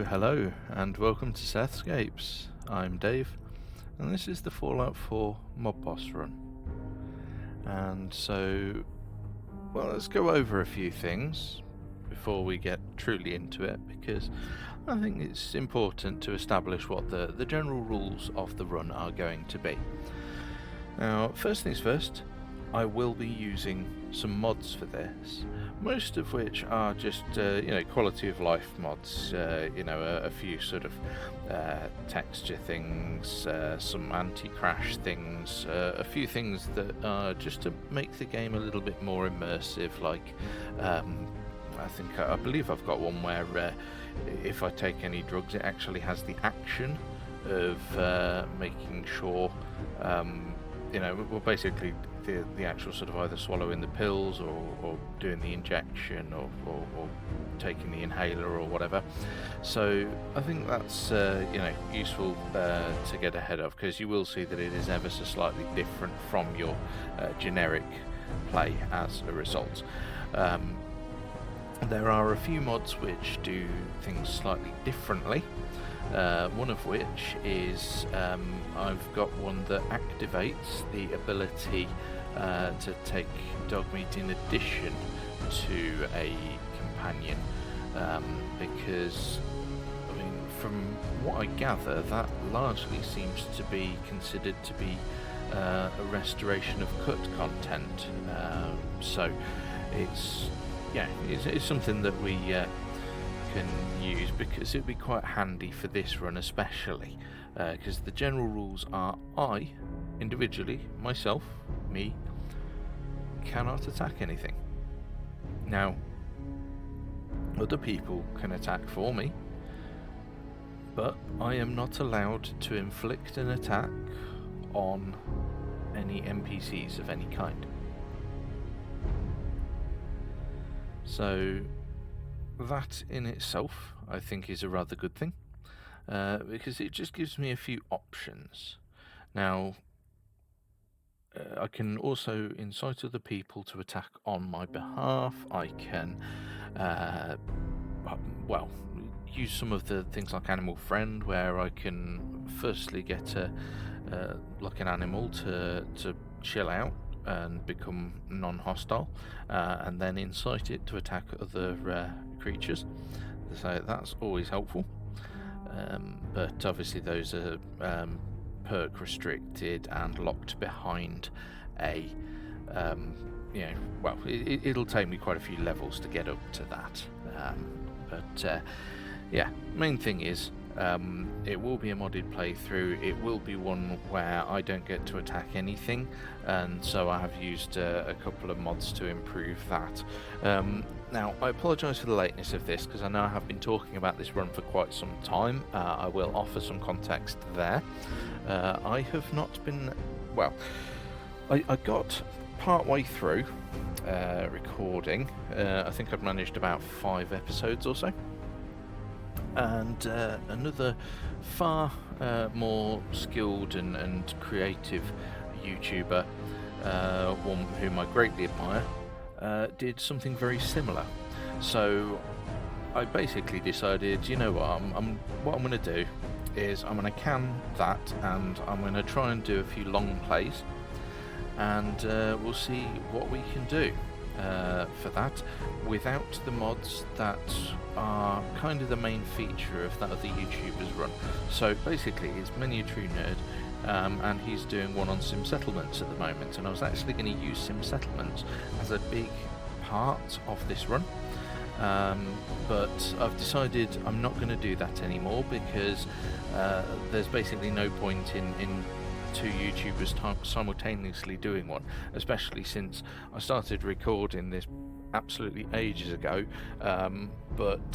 Hello, and welcome to Sethscapes. I'm Dave, and this is the Fallout 4 Mob Boss run. And so, let's go over a few things before we get truly into it, because I think it's important to establish what the general rules of the run are going to be. Now, first things first, I will be using some mods for this, most of which are just quality of life mods, a few sort of texture things, some anti-crash things, a few things that are just to make the game a little bit more immersive, like I believe I've got one where if I take any drugs, it actually has the action of making sure basically the actual sort of either swallowing the pills or doing the injection or taking the inhaler or whatever. So I think that's useful to get ahead of, because you will see that it is ever so slightly different from your generic play as a result. There are a few mods which do things slightly differently. One of which is I've got one that activates the ability to take dog meat in addition to a companion, because from what I gather, that largely seems to be considered to be a restoration of cut content. So it's something that we can use, because it'd be quite handy for this run especially, because the general rules are I, individually, me, cannot attack anything. Now, other people can attack for me, but I am not allowed to inflict an attack on any NPCs of any kind. So that in itself, I think, is a rather good thing, because it just gives me a few options. Now, I can also incite other people to attack on my behalf. I can, use some of the things like Animal Friend, where I can firstly get an animal to chill out and become non-hostile, and then incite it to attack other creatures. So that's always helpful, but obviously those are perk restricted and locked behind a it'll take me quite a few levels to get up to that, main thing is it will be a modded playthrough. It will be one where I don't get to attack anything, and so I have used a couple of mods to improve that. Now, I apologise for the lateness of this, because I know I have been talking about this run for quite some time. I will offer some context there. I have not been... I got part way through recording. I think I've managed about 5 episodes or so. And another far more skilled and creative YouTuber, one whom I greatly admire, did something very similar. So I basically decided, you know what, what I'm going to do is I'm going to can that, and I'm going to try and do a few long plays, and we'll see what we can do for that without the mods that are kind of the main feature of that other YouTuber's run. So basically, it's Many a True Nerd, and he's doing one on sim settlements at the moment, and I was actually going to use sim settlements as a big part of this run, but I've decided I'm not going to do that anymore, because there's basically no point in two YouTubers simultaneously doing one, especially since I started recording this absolutely ages ago, but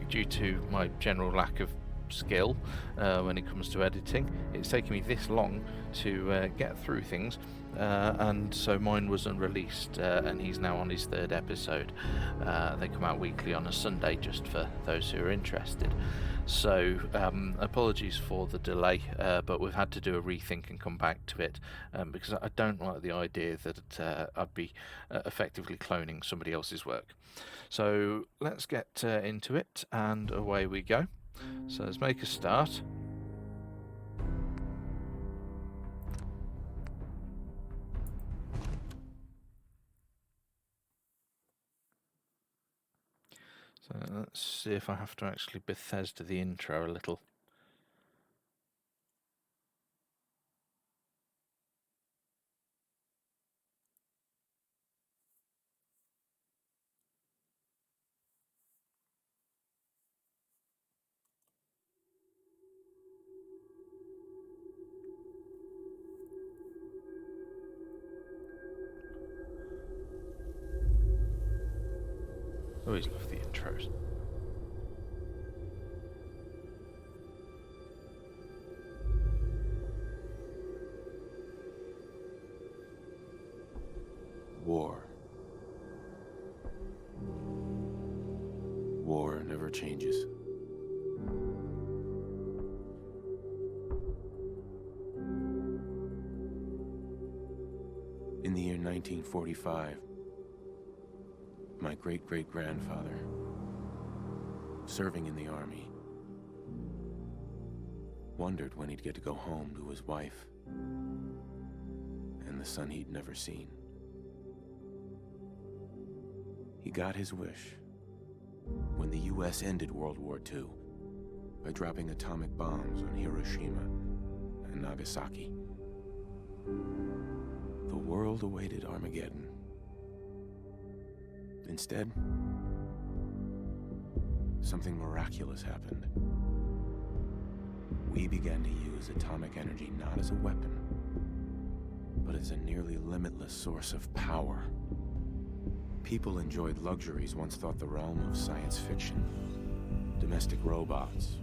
due to my general lack of skill when it comes to editing, it's taken me this long to get through things, and so mine was unreleased, and he's now on his third episode. They come out weekly on a Sunday, just for those who are interested. So apologies for the delay, but we've had to do a rethink and come back to it, because I don't like the idea that I'd be effectively cloning somebody else's work. So let's get into it, and away we go. So let's make a start. So let's see if I have to actually Bethesda the intro a little. Always love the intros. War. War never changes. In the year 1945, my great-great-grandfather, serving in the army, wondered when he'd get to go home to his wife and the son he'd never seen. He got his wish when the U.S. ended World War II by dropping atomic bombs on Hiroshima and Nagasaki. The world awaited Armageddon. Instead, something miraculous happened. We began to use atomic energy not as a weapon, but as a nearly limitless source of power. People enjoyed luxuries once thought the realm of science fiction. Domestic robots,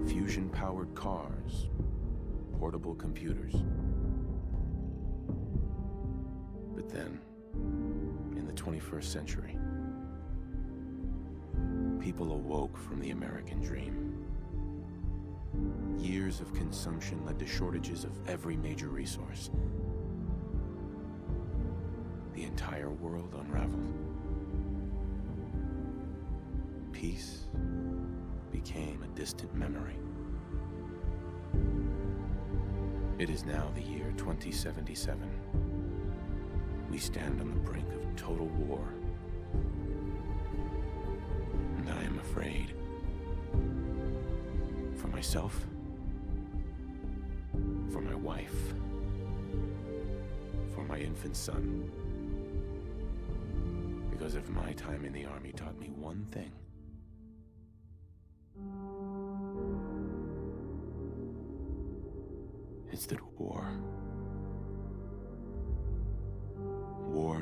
fusion-powered cars, portable computers. But then, in the 21st century, people awoke from the American dream. Years of consumption led to shortages of every major resource. The entire world unraveled. Peace became a distant memory. It is now the year 2077. We stand on the brink of total war. And I am afraid. For myself. For my wife. For my infant son. Because if my time in the army taught me one thing, it's that war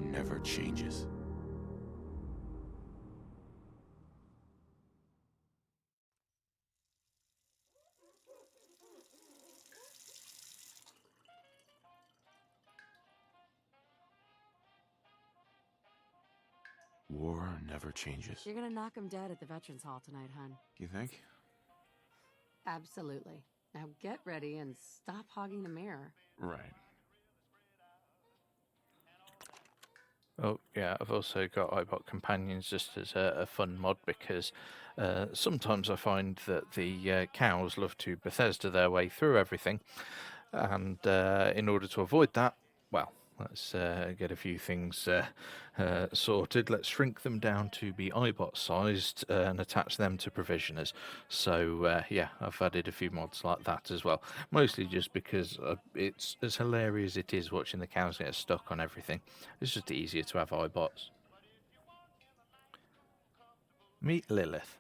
never changes. War never changes. You're gonna knock him dead at the Veterans Hall tonight, hon. You think? Absolutely. Now get ready and stop hogging the mirror. Right. Oh yeah, I've also got iBot Companions just as a fun mod, because sometimes I find that the cows love to Bethesda their way through everything, and in order to avoid that, well, let's get a few things sorted. Let's shrink them down to be iBot sized and attach them to provisioners. So yeah, I've added a few mods like that as well, mostly just because it's as hilarious as it is watching the cows get stuck on everything. It's just easier to have iBots. Meet Lilith.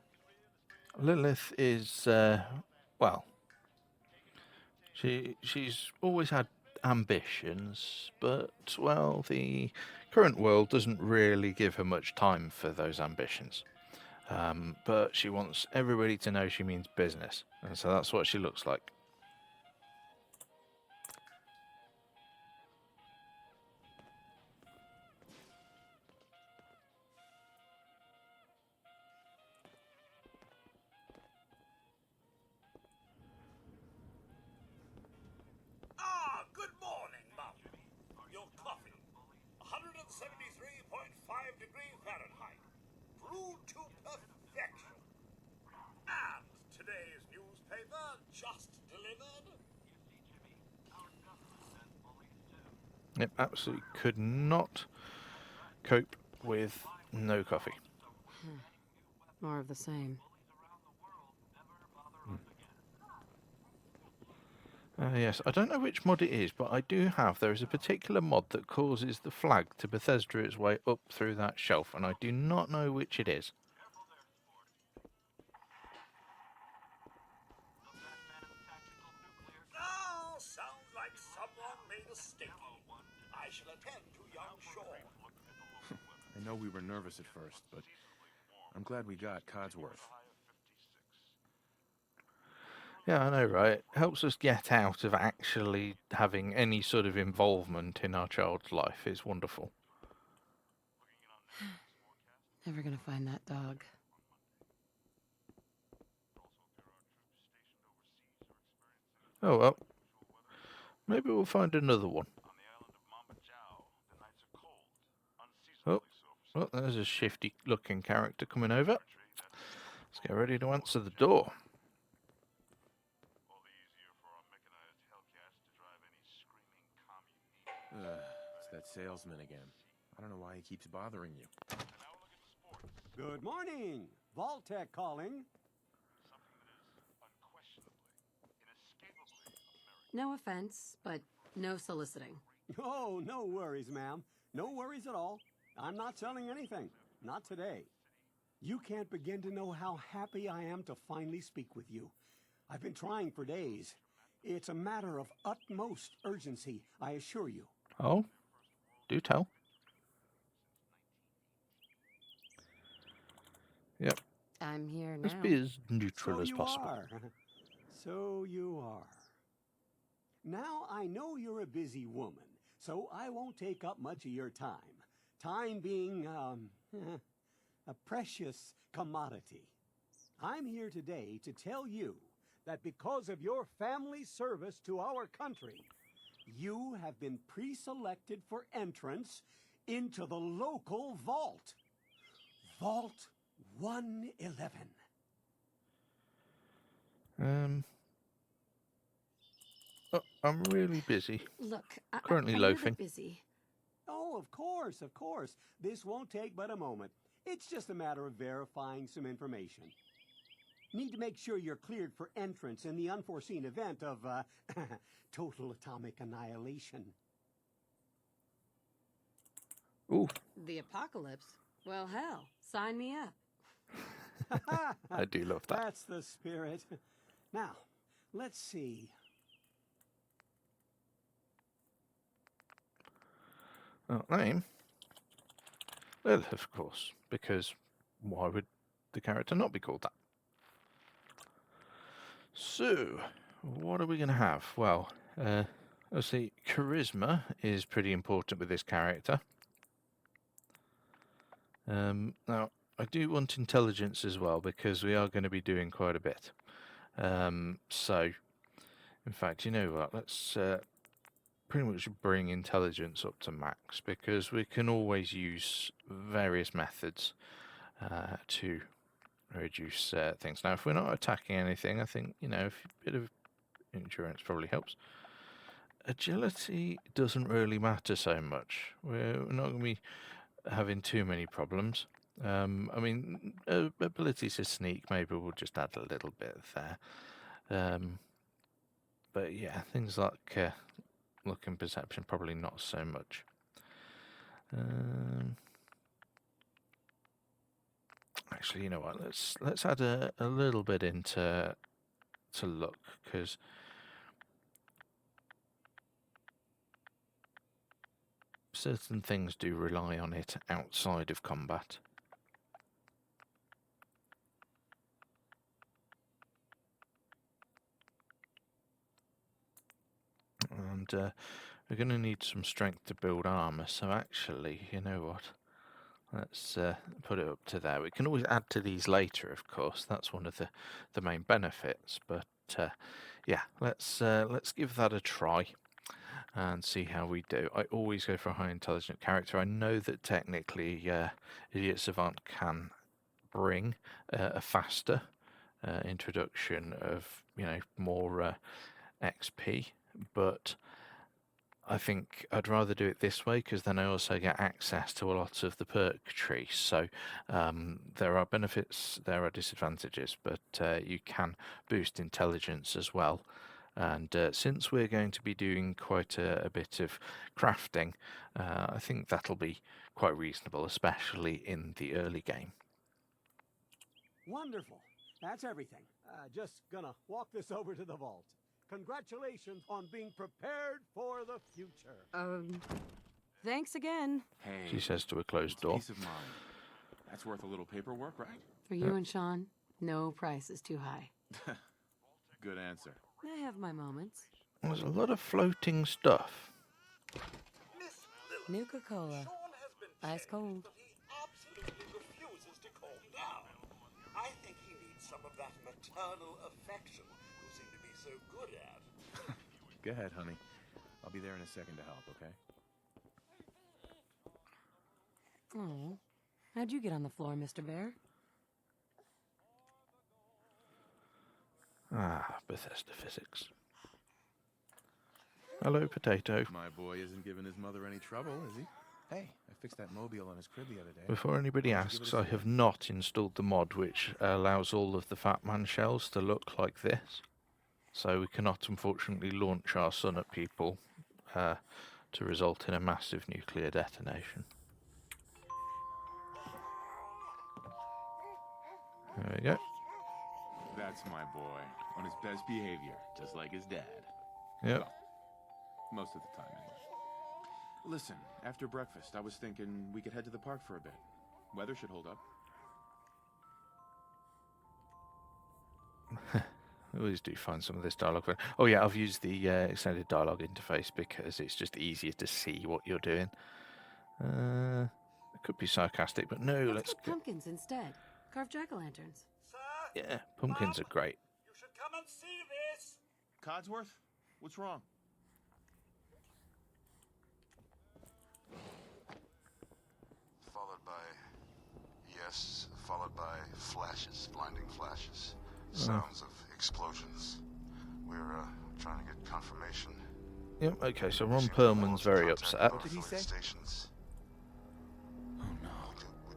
Lilith is well, she's always had ambitions, but, well, the current world doesn't really give her much time for those ambitions. But she wants everybody to know she means business, and so that's what she looks like. degrees Fahrenheit. Brewed to perfection. And today's newspaper just delivered. Yep, absolutely could not cope with no coffee. More of the same. Yes, I don't know which mod it is, but I do have. There is a particular mod that causes the flag to Bethesda its way up through that shelf, and I do not know which it is. Oh, sounds like someone made a sticky. I shall attend to young Shaw. I know we were nervous at first, but I'm glad we got Codsworth. Yeah, I know, right? Helps us get out of actually having any sort of involvement in our child's life. It's wonderful. Never gonna find that dog. Oh well. Maybe we'll find another one. Oh, well, there's a shifty-looking character coming over. Let's get ready to answer the door. It's that salesman again. I don't know why he keeps bothering you. Good morning. Vault-Tec calling. No offense, but no soliciting. Oh, no worries, ma'am. No worries at all. I'm not selling anything. Not today. You can't begin to know how happy I am to finally speak with you. I've been trying for days. It's a matter of utmost urgency, I assure you. Oh, do tell. Yep. I'm here Let's now. be as neutral So as you possible. are. So you are. Now, I know you're a busy woman, so I won't take up much of your time. Time being, a precious commodity. I'm here today to tell you that because of your family's service to our country, you have been pre-selected for entrance into the local vault. Vault 111. Oh, I'm really busy. Look, Currently I know loafing. they're busy. Oh, of course, of course. This won't take but a moment. It's just a matter of verifying some information. Need to make sure you're cleared for entrance in the unforeseen event of, total atomic annihilation. Ooh, The apocalypse? Well, hell, sign me up. I do love that. That's the spirit. Now, let's see. Name? Well, of course, because why would the character not be called that? So, what are we going to have? Well, obviously, charisma is pretty important with this character. Now, I do want intelligence as well, because we are going to be doing quite a bit. So, in fact, you know what? Let's pretty much bring intelligence up to max, because we can always use various methods to reduce things. Now, if we're not attacking anything, I think, you know, a bit of endurance probably helps. Agility doesn't really matter so much. We're not going to be having too many problems. I mean, ability to sneak, maybe we'll just add a little bit there. But yeah, things like look and perception, probably not so much. Actually, you know what? Let's add a little bit into look, because certain things do rely on it outside of combat. And we're going to need some strength to build armor, so actually, you know what? Let's put it up to there. We can always add to these later, of course. That's one of the main benefits. But yeah, let's give that a try. and see how we do. I always go for a high intelligent character. I know that technically Idiot Savant can bring a faster introduction of, more XP, but I think I'd rather do it this way because then I also get access to a lot of the perk tree. So there are benefits, there are disadvantages, but you can boost intelligence as well. And since we're going to be doing quite a bit of crafting, I think that'll be quite reasonable, especially in the early game. Wonderful. That's everything. Just gonna walk this over to the vault. Congratulations on being prepared for the future. Thanks again. Hey, She says to a closed it's door. peace of mind. That's worth a little paperwork, right? For you and Sean, no price is too high. Good answer. I have my moments. There's a lot of floating stuff. Miss Lily, Nuka-Cola. Sean has been Ice changed, cold. but he absolutely refuses to calm down. I think he needs some of that maternal affection you seem to be so good at. Go ahead, honey. I'll be there in a second to help, okay? Oh, how'd you get on the floor, Mr. Bear? Ah, Bethesda physics. Hello, Potato. My boy isn't giving his mother any trouble, is he? Hey, I fixed that mobile on his crib the other day. Before anybody Why don't you give asks, it a I have not installed the mod which allows all of the Fat Man shells to look like this. So we cannot unfortunately launch our sun at people to result in a massive nuclear detonation. There we go. That's my boy, on his best behavior, just like his dad. Yep. Most of the time, anyway. Listen, after breakfast, I was thinking we could head to the park for a bit. Weather should hold up. I always do find some of this dialogue. Oh yeah, I've used the extended dialogue interface because it's just easier to see what you're doing. It could be sarcastic, but no, let's get pumpkins instead. Carve jack-o'-lanterns. Sir? Yeah, pumpkins are great. You should come and see this. Codsworth? What's wrong? Followed by flashes, blinding flashes, sounds of explosions. We're trying to get confirmation. Yep, okay, so Ron Perlman's very upset. What did he say? Stations. Oh no. We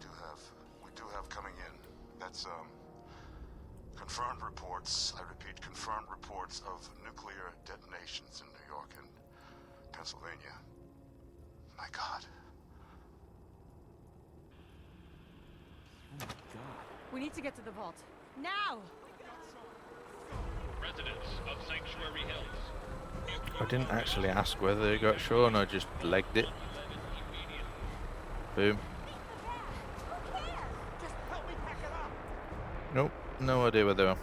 do have coming in. That's confirmed reports. I repeat, confirmed reports of nuclear detonations in New York and Pennsylvania. My God. Oh my God. We need to get to the vault. Now! Residents of Sanctuary Hills. I didn't actually ask whether they got Sean, I just legged it. Boom. Just help me pack it up. Nope, no idea where they are.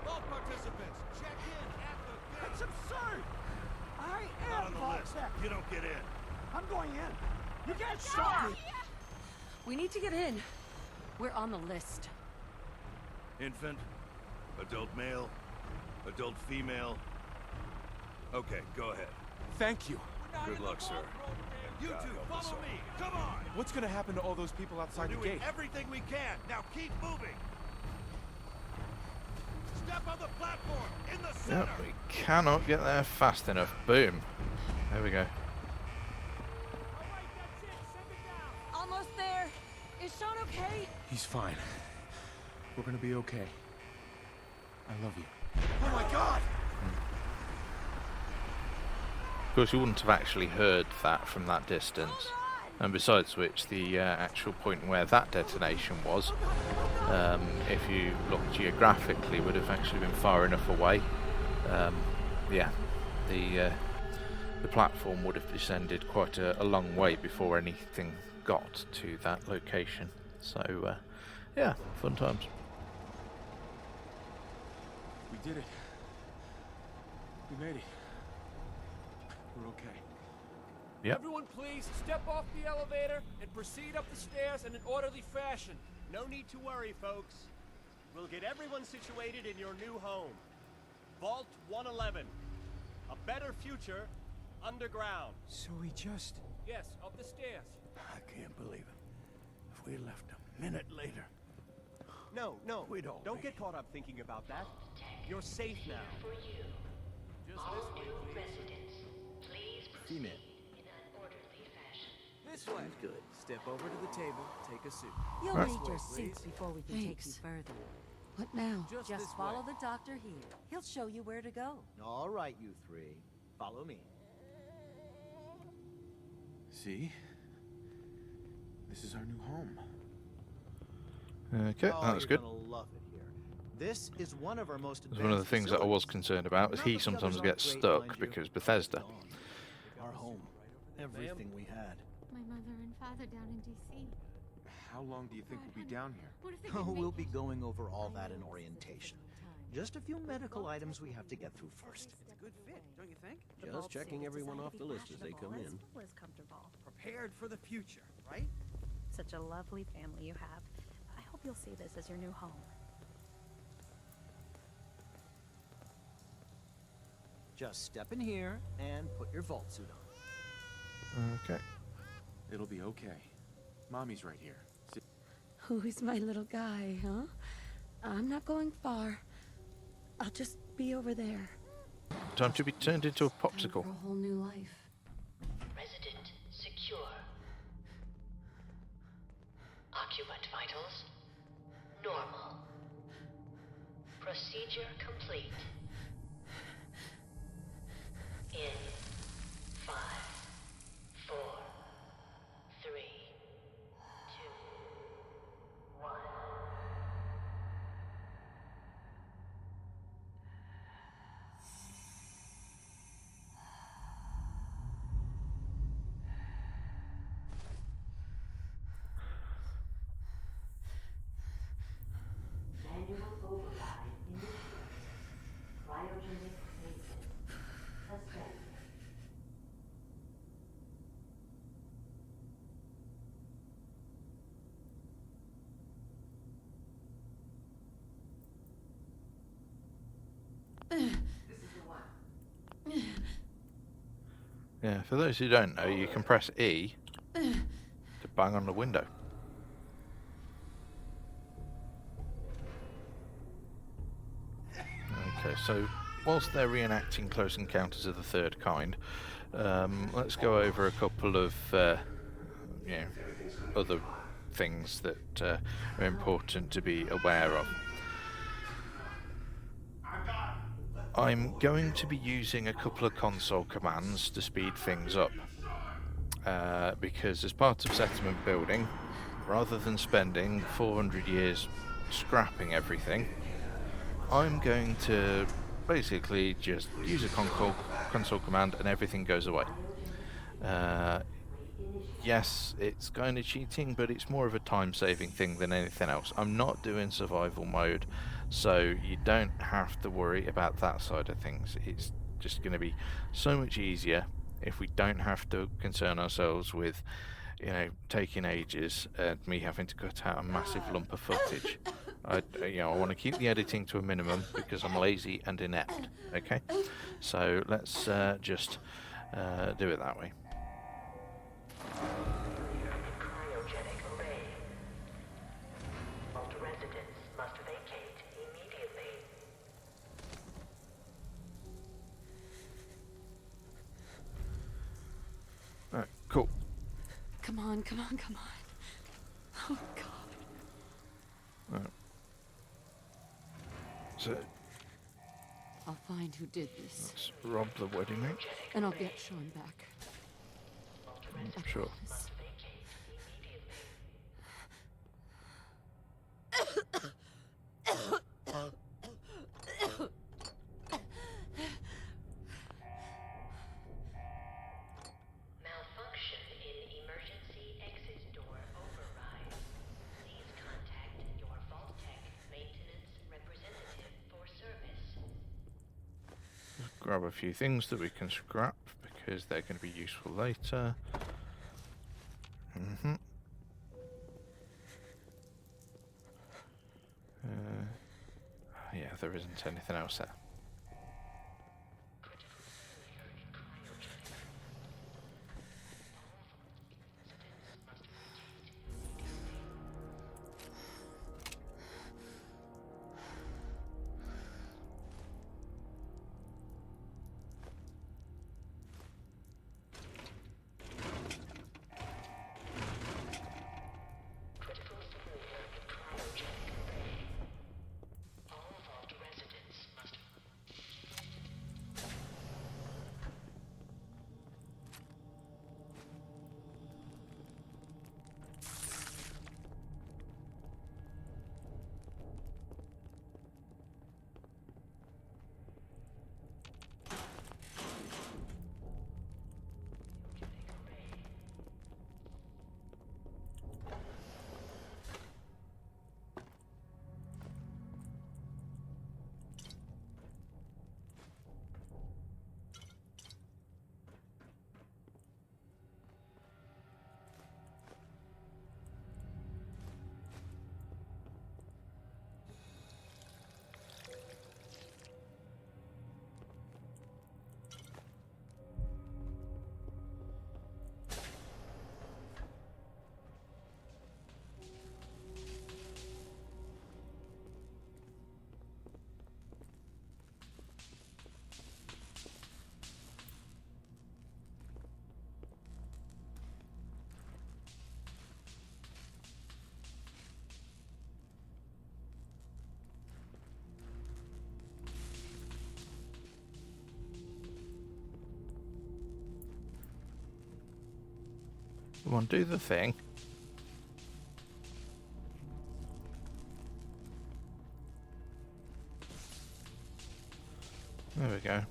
All participants, check in at the gate. That's absurd. I am Vault-Tec. You don't get in. I'm going in. You can't stop me. We need to get in. We're on the list. Infant, adult male, adult female. Okay, go ahead. Thank you. Good luck, sir. You God two, help us follow all. me. Come on. What's gonna happen to all those people outside We're the doing gate? everything we can. Now keep moving. Step on the platform in the center. Yep, we cannot get there fast enough. Boom. There we go. All right, that's it. Send it down. Almost there. Is Sean okay? He's fine. We're gonna be okay. I love you. Oh my God. Of course, you wouldn't have actually heard that from that distance. And besides which, the actual point where that detonation was, if you look geographically, would have actually been far enough away. Yeah, the platform would have descended quite a long way before anything got to that location. So, yeah, fun times. We did it. We made it. We're okay. Yep. Everyone please step off the elevator and proceed up the stairs in an orderly fashion. No need to worry, folks. We'll get everyone situated in your new home. Vault 111. A better future underground. So we just... Yes, up the stairs. I can't believe it. If we left a minute later... No, We'd all don't be. get caught up thinking about that. You're safe now. Just this way, please. Female. This way. Good. Step over to the table, take a seat. You'll Right. need your seats before we can take you Thanks. further. What now? Just this Just follow way. the doctor here. He'll show you where to go. All right, you three. Follow me. See? This is our new home. Okay, that's you're good. gonna love it here. This is one of our most That's one of the advanced things that I was facilities. concerned about, is None he of the others sometimes aren't gets great, stuck mind you. because Bethesda. Our home. Everything we had. My mother and father down in D.C. How long do you think we'll be down here? What if they Oh, didn't we'll make be it? going over all that in orientation. Just a few medical items we have to get through first. It's a good fit, don't you think? Just checking everyone off the list as they come in. As well as comfortable. Prepared for the future, right? Such a lovely family you have. I hope you'll see this as your new home. Just step in here and put your vault suit on. Okay. It'll be okay. Mommy's right here. See? Who's my little guy, huh? I'm not going far. I'll just be over there. Time to be turned into a popsicle. For a whole new life. Resident secure. Occupant vitals normal. Procedure complete. In 5, 4, 3, 2, 1. Manual override initiated. Cryogenic maintenance suspended. Yeah, for those who don't know, you can press E to bang on the window. Okay, so whilst they're reenacting Close Encounters of the Third Kind, let's go over a couple of other things that are important to be aware of. I'm going to be using a couple of console commands to speed things up, because as part of settlement building, rather than spending 400 years scrapping everything, I'm going to basically just use a console command and everything goes away. Yes, it's kind of cheating, but it's more of a time-saving thing than anything else. I'm not doing survival mode, so you don't have to worry about that side of things. It's just going to be so much easier if we don't have to concern ourselves with, taking ages and me having to cut out a massive lump of footage. I want to keep the editing to a minimum because I'm lazy and inept. Okay, so let's just do it that way. Cryogenic array. Most residents must vacate immediately. Alright, cool. Come on, come on, come on. Oh, God. Right. So I'll find who did this. let's rob the wedding ring. And I'll get Sean back. I'm sure. Malfunction in emergency exit door override. Please contact your Vault-Tec maintenance representative for service. Grab a few things that we can scrap because they're going to be useful later. Yeah, there isn't anything else there. Come on, do the thing. There we go.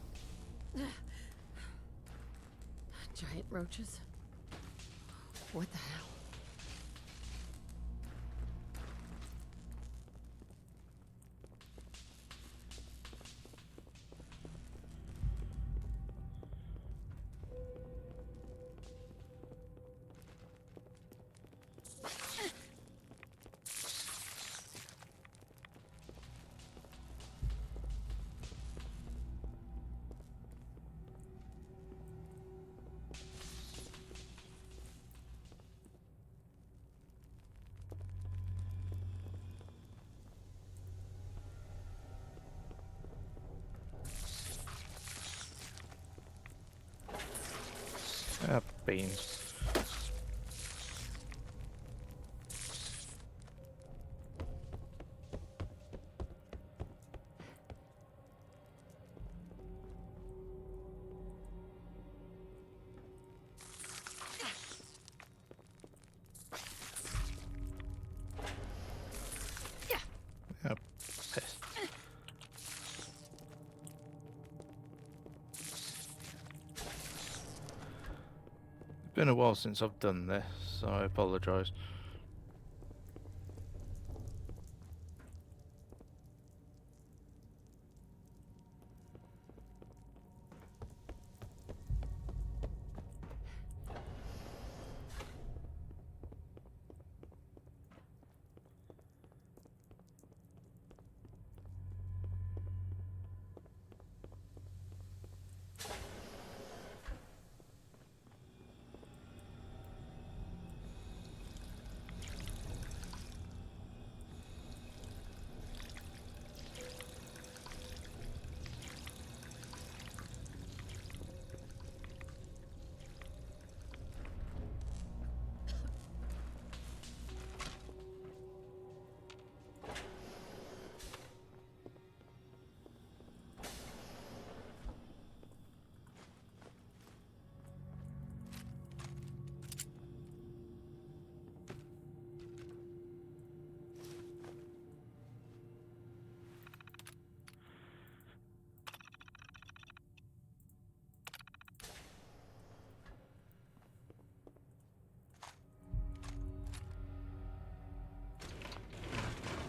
Giant roaches? What the hell? Ah, beans. Yep. Piss. It's been a while since I've done this, so I apologise.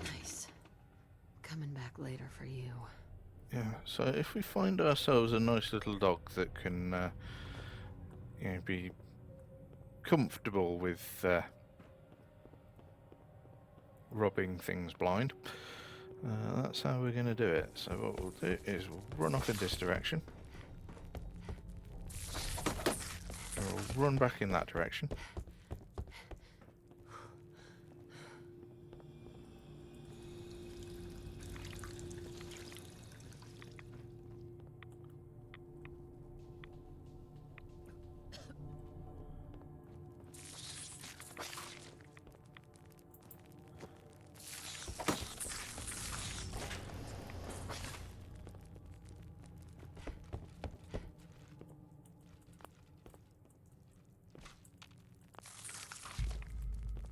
Nice. Coming back later for you. Yeah, so if we find ourselves a nice little dog that can you know, be comfortable with robbing things blind, that's how we're going to do it. So what we'll do is we'll run off in this direction, and we'll run back in that direction.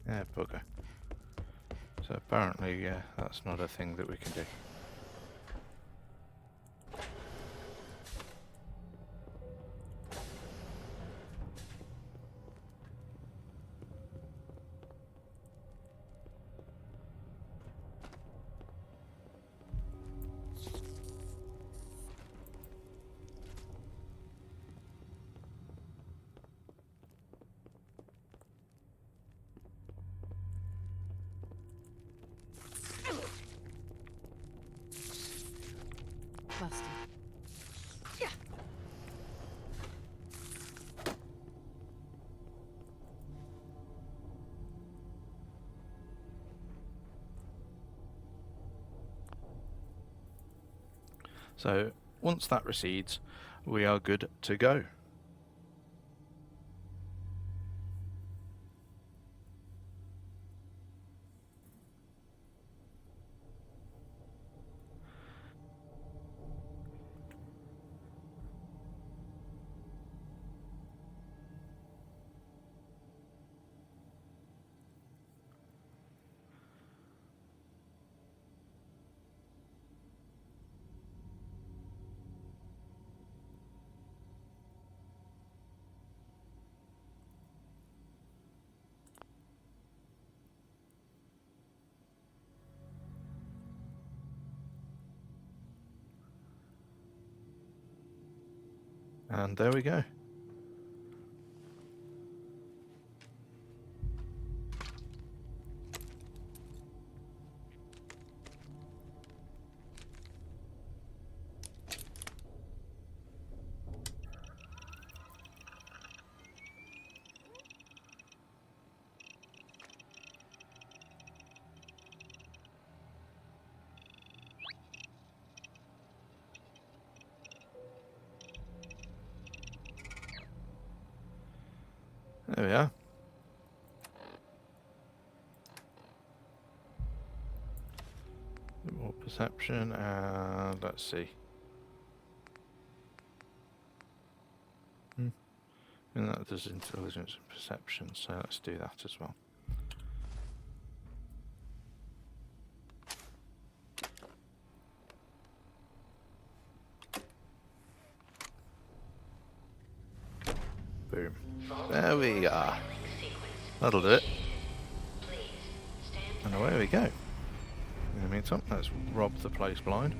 Yeah, bugger. So apparently that's not a thing that we can do. Busted. So once that recedes, we are good to go. And there we go. There we are. More perception, and let's see. And that does intelligence and perception, so let's do that as well. Boom. There we are. That'll do it. And away we go. In the meantime, let's rob the place blind.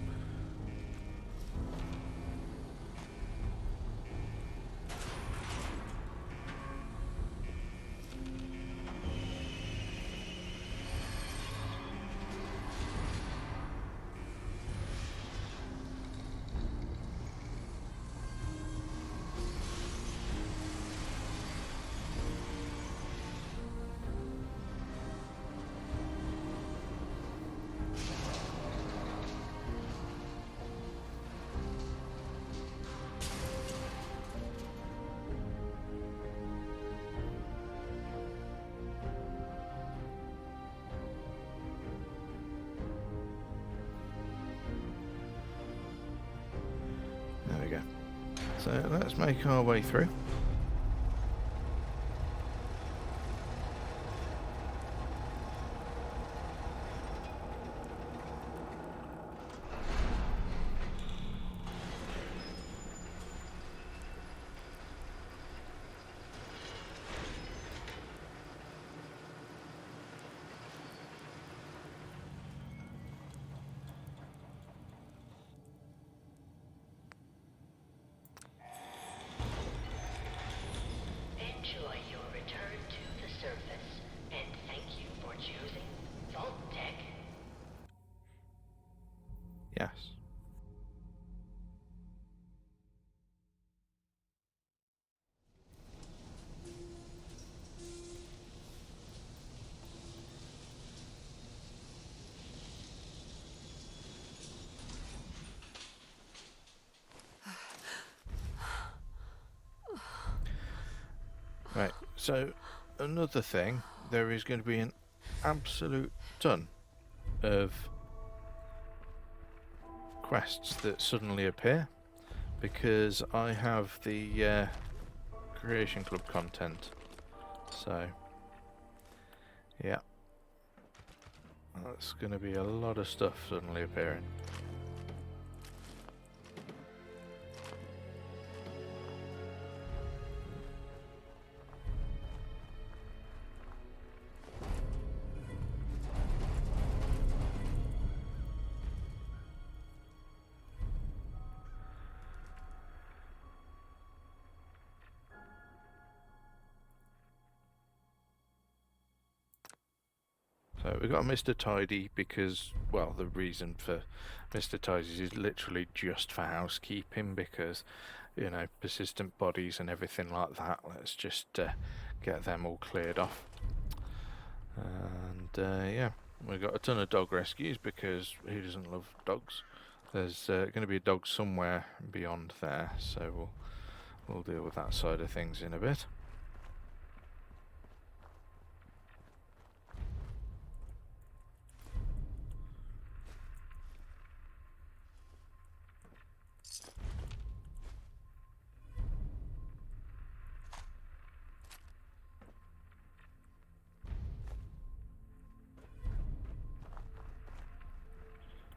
There we go. So let's make our way through. Enjoy your return to the surface, and thank you for choosing Vault Tech. Yes. Right, so another thing, there is going to be an absolute ton of quests that suddenly appear because I have the Creation Club content. So, yeah, that's going to be a lot of stuff suddenly appearing. So we've got Mr. Tidy because, well, the reason for Mr. Tidy is literally just for housekeeping because, you know, persistent bodies and everything like that. Let's just get them all cleared off. And yeah, we've got a ton of dog rescues because who doesn't love dogs? There's going to be a dog somewhere beyond there, so we'll deal with that side of things in a bit.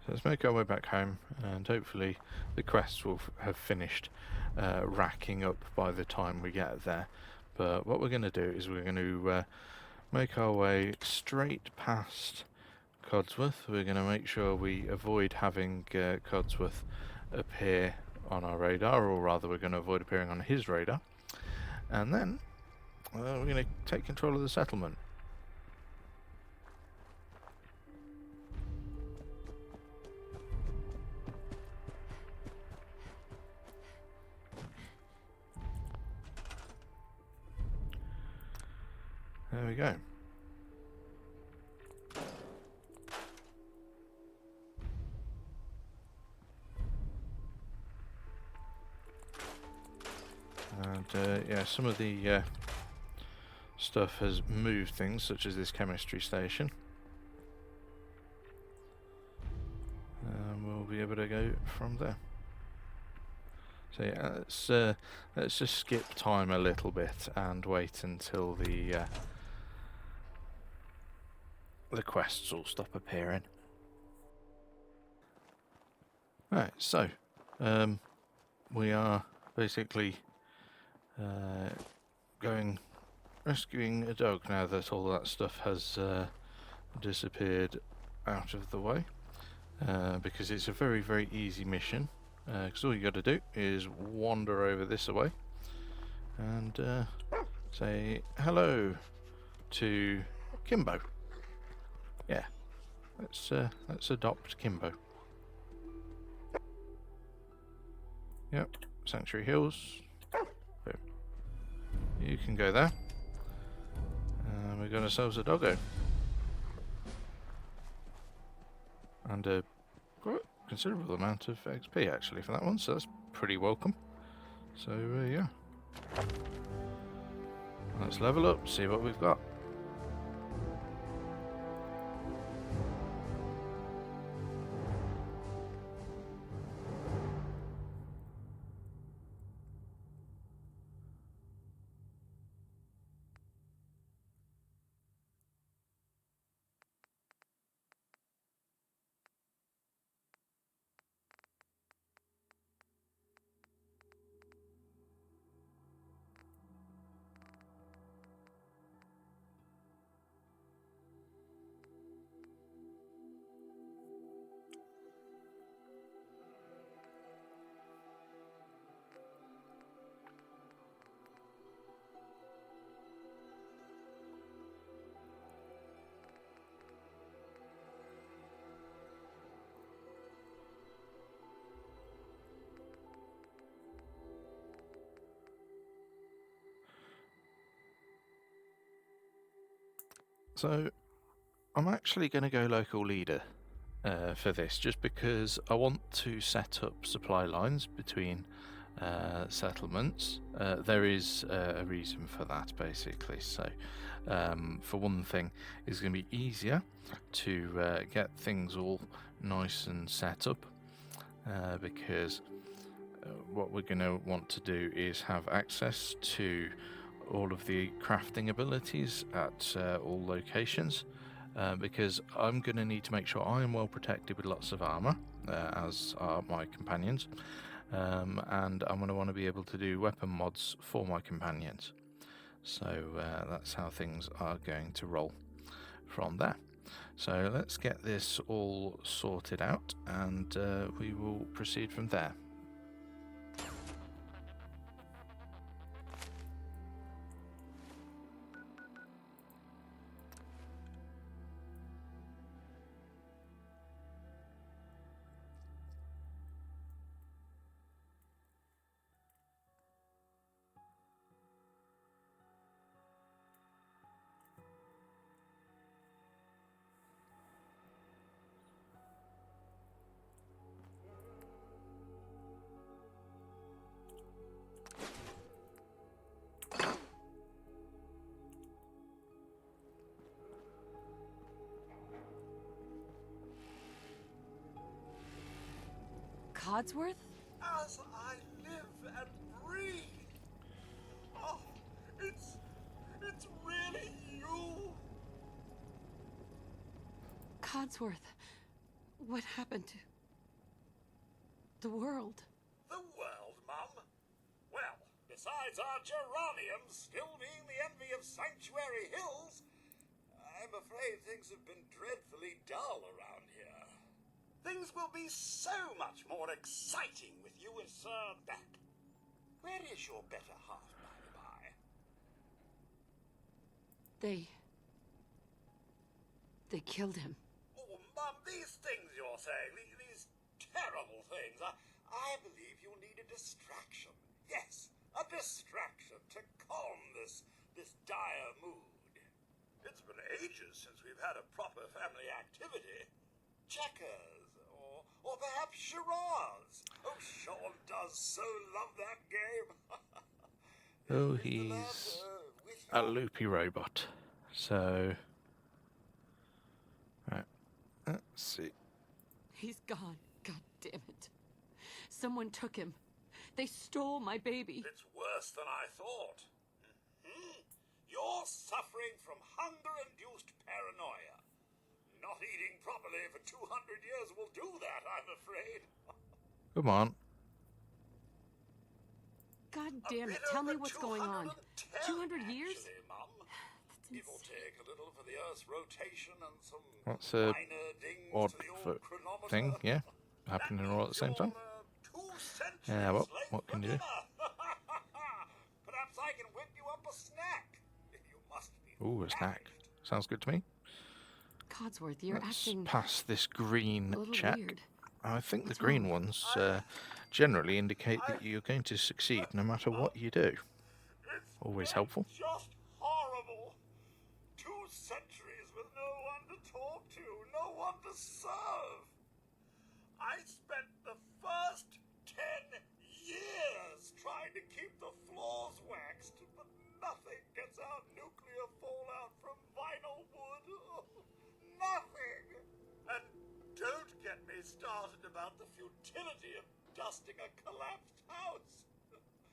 So let's make our way back home, and hopefully the quests will have finished racking up by the time we get there. But what we're going to do is we're going to make our way straight past Codsworth. We're going to make sure we avoid having Codsworth appear on our radar, or rather we're going to avoid appearing on his radar. And then we're going to take control of the settlement. There we go. And yeah, some of the stuff has moved things, such as this chemistry station. And we'll be able to go from there. So yeah, let's just skip time a little bit and wait until the quests all stop appearing. Right, so we are basically rescuing a dog now that all that stuff has disappeared out of the way, because it's a very, very easy mission, because all you got to do is wander over this way and say hello to Kimbo. Yeah, let's adopt Kimbo. Yep, Sanctuary Hills. Boom. You can go there. And we've got ourselves a doggo. And a quite considerable amount of XP actually for that one, so that's pretty welcome. So yeah. Let's level up, see what we've got. So I'm actually going to go local leader for this, just because I want to set up supply lines between settlements. There is a reason for that, basically. So for one thing, it's going to be easier to get things all nice and set up, because what we're going to want to do is have access to all of the crafting abilities at all locations, because I'm going to need to make sure I am well protected with lots of armor, as are my companions, and I'm going to want to be able to do weapon mods for my companions. So that's how things are going to roll from there. So let's get this all sorted out, and we will proceed from there. Codsworth? As I live and breathe. Oh, it's really you. Codsworth, what happened to the world? The world, Mum? Well, besides our geraniums still being the envy of Sanctuary Hills, I'm afraid things have been dreadfully dull around here. Things will be so much more exciting with you and Sir back. Where is your better half, by the by? They killed him. Oh, Mum, these things you're saying, these terrible things, I believe you need a distraction. Yes, a distraction to calm this dire mood. It's been ages since we've had a proper family activity. Checkers, or perhaps charades. Oh, Sean does so love that game. Oh, he's a loopy robot. So, right, let's see. He's gone. God damn it. Someone took him. They stole my baby. It's worse than I thought. You're suffering from hunger-induced paranoia. Not eating properly for 200 years will do that, I'm afraid. Come on. God damn it, tell me what's going on. 200 years? Actually, Mum. It'll take a little for the Earth's rotation and some That's a minor dings odd to the old chronometer. thing, yeah. Happening all at the same time. Yeah, well, what can you do? Perhaps I can whip you up a snack. You must be Ooh, a snack. Sounds good to me. Codsworth, you're Let's acting pass this green a little check. weird. I think the green ones generally indicate that you're going to succeed no matter what you do. Always helpful. Just horrible. 2 centuries with no one to talk to, no one to serve. I spent the first 10 years trying to keep the floors waxed, but nothing gets out nuclear fallout from vinyl wood. Nothing. And don't get me started about the futility of dusting a collapsed house.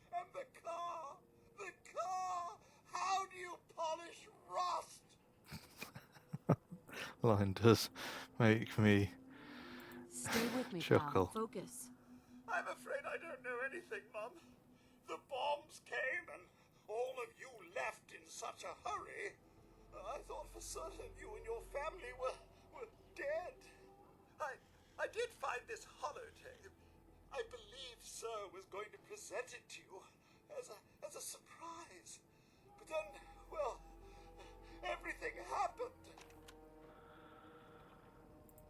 And the car. How do you polish rust? Line does make me Stay with me, chuckle. Tom. Focus. I'm afraid I don't know anything, Mum. The bombs came and all of you left in such a hurry. I thought for certain you and your family were dead. I did find this holotape. I believe Sir was going to present it to you as a surprise. But then, well, everything happened.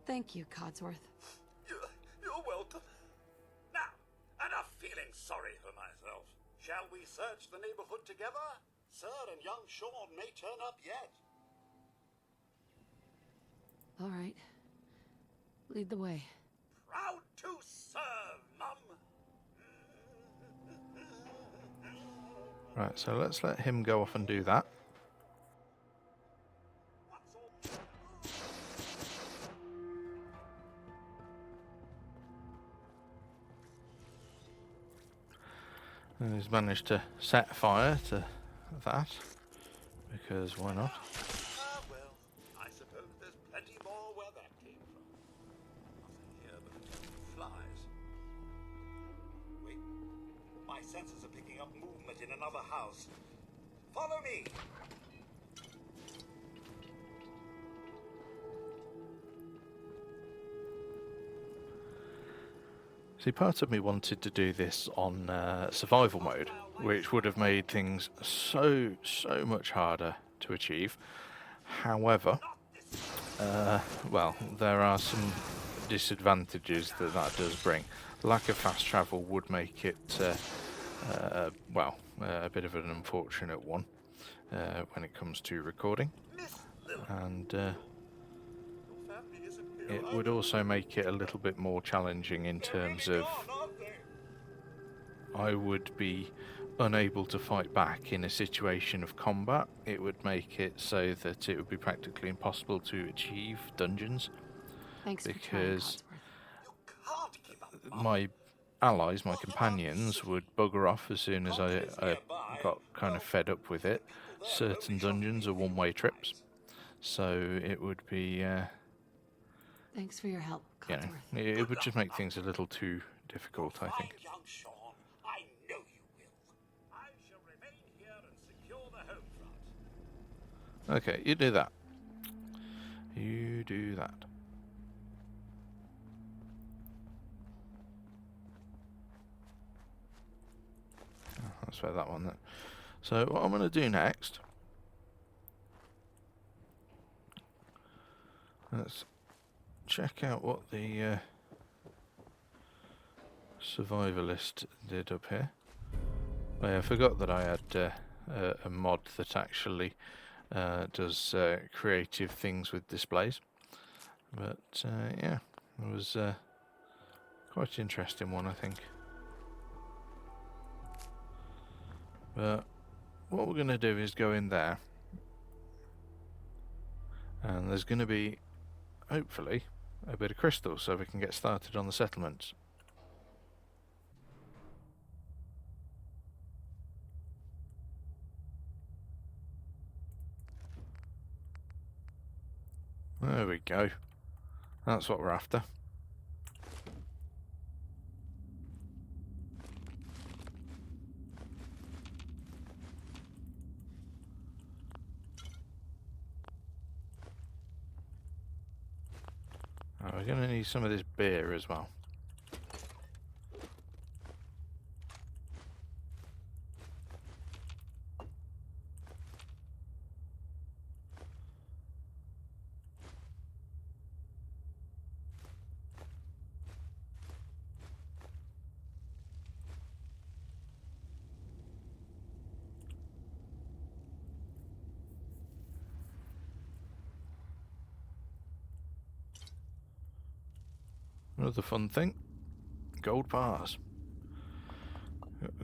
Thank you, Codsworth. You're welcome. Now, enough feeling sorry for myself. Shall we search the neighborhood together? Sir and young Sean may turn up yet. All right. Lead the way. Proud to serve, Mum. Right, so let's let him go off and do that. And he's managed to set fire to that, because why not? Well, I suppose there's plenty more where that came from. Nothing here but flies. Wait, my senses are picking up movement in another house. Follow me. See, part of me wanted to do this on survival mode, which would have made things so much harder to achieve. However, well, there are some disadvantages that does bring. Lack of fast travel would make it, well, a bit of an unfortunate one when it comes to recording, and it would also make it a little bit more challenging in terms of I would be unable to fight back in a situation of combat. It would make it so that it would be practically impossible to achieve dungeons. Thanks because for trying, my allies, my companions, would bugger off as soon as I got kind of fed up with it. Certain dungeons are one-way trips, so it would be Thanks for your help, you know, it would just make things a little too difficult, I think. Young Sean, I know you will. I shall remain here and secure the home front. Okay, you do that. You do that. transfer that one then. So what I'm going to do next, let's check out what the survivor list did up here. Oh, yeah, I forgot that I had a mod that actually does creative things with displays. But yeah, it was quite an interesting one, I think. But what we're going to do is go in there, and there's going to be, hopefully, a bit of crystal so we can get started on the settlements. There we go. That's what we're after. Oh, we're going to need some of this beer as well. Another fun thing, gold bars.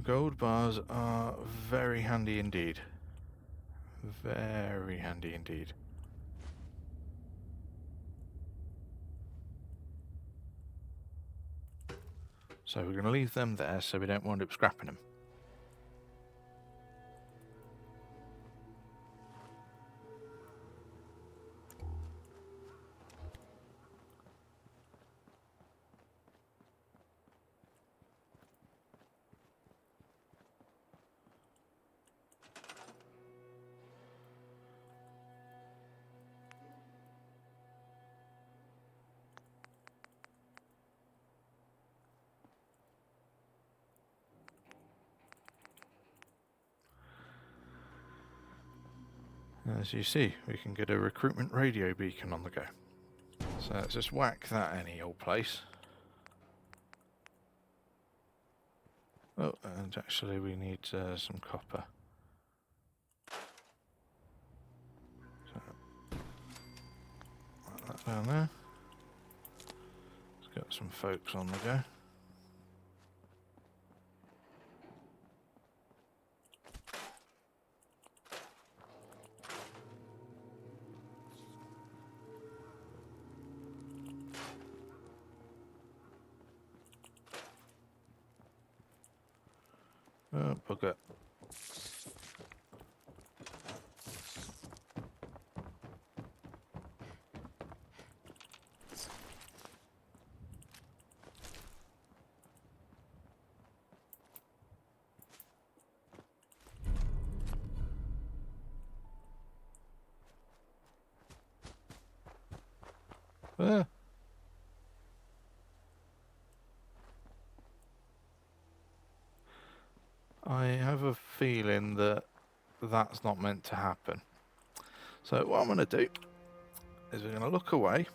Gold bars are very handy indeed. Very handy indeed. So we're going to leave them there so we don't wind up scrapping them. As you see, we can get a recruitment radio beacon on the go. So let's just whack that any old place. Oh, and actually we need some copper. So, put that down there. Let's get some folks on the go. Oh, bugger. Ah. I have a feeling that that's not meant to happen. So what I'm going to do is we're going to look away.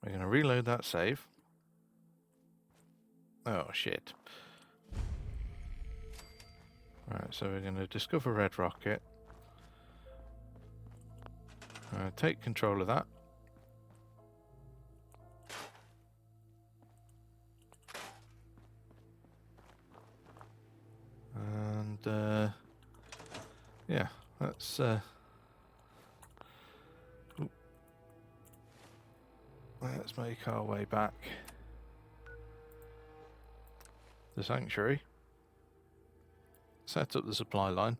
We're going to reload that save. Oh shit. Right, so we're going to discover Red Rocket. Take control of that. And yeah, let's make our way back. The sanctuary. Set up the supply line.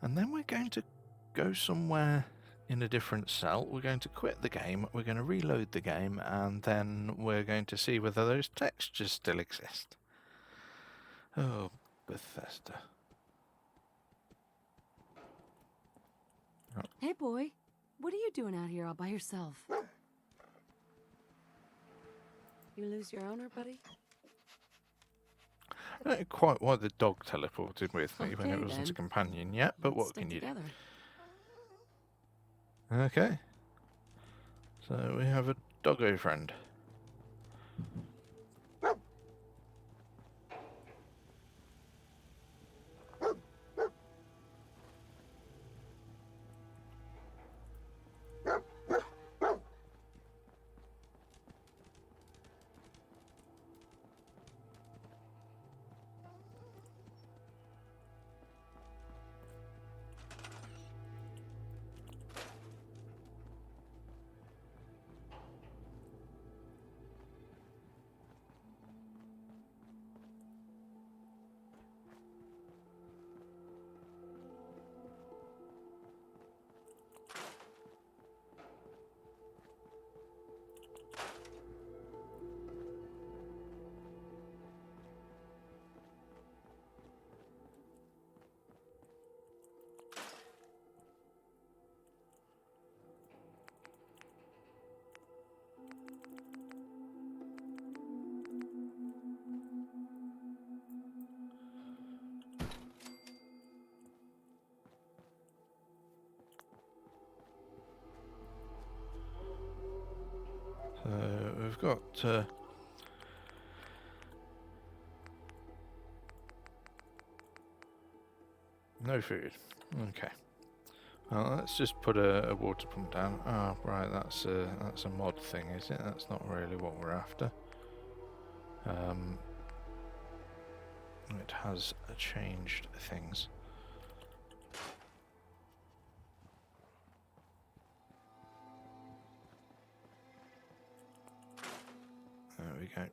And then we're going to go somewhere in a different cell. We're going to quit the game, we're going to reload the game, and then we're going to see whether those textures still exist. Oh, Bethesda. Hey, boy. What are you doing out here all by yourself? You lose your owner, buddy? I don't know quite why the dog teleported with me when it Okay, wasn't a then. companion yet, but Let's what stick can you together. do? Okay. So we have a doggo friend. So we've got no food. Okay. Well, let's just put a water pump down. Ah, right. That's a mod thing, is it? That's not really what we're after. It has changed things. There we go.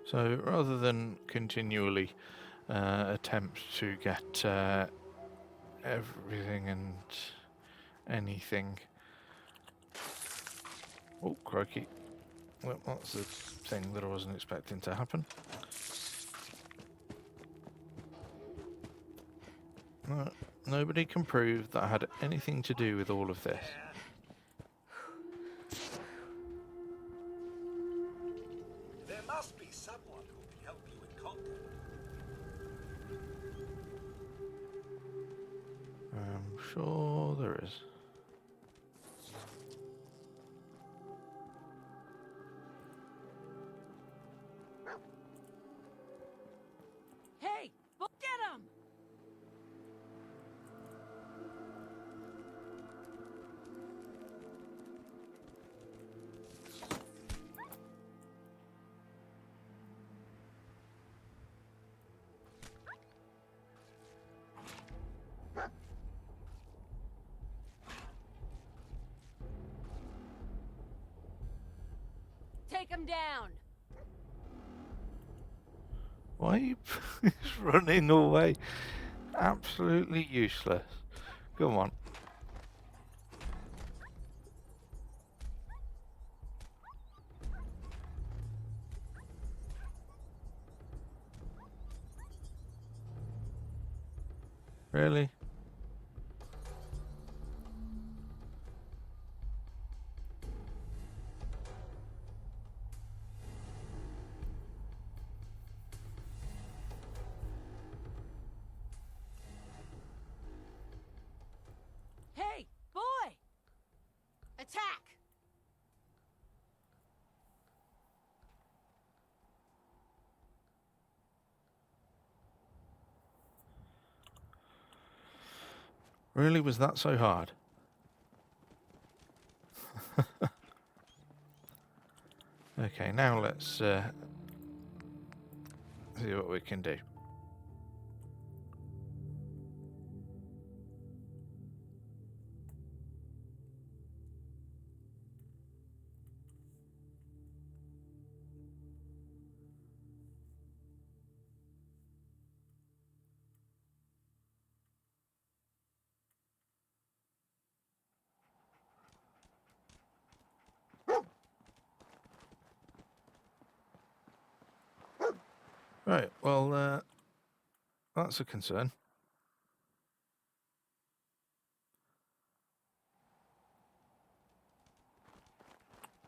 So rather than continually attempt to get everything and anything. Oh, crikey. Well, that's the thing that I wasn't expecting to happen. Nobody can prove that I had anything to do with all of this. There must be someone who can help you in contact. I'm sure there is. Hey, get him! Take him down. Why are you running away? Absolutely useless. Come on. Really? Hey, boy! Attack! Really, was that so hard? Okay, now let's See what we can do. Right, well, that's a concern.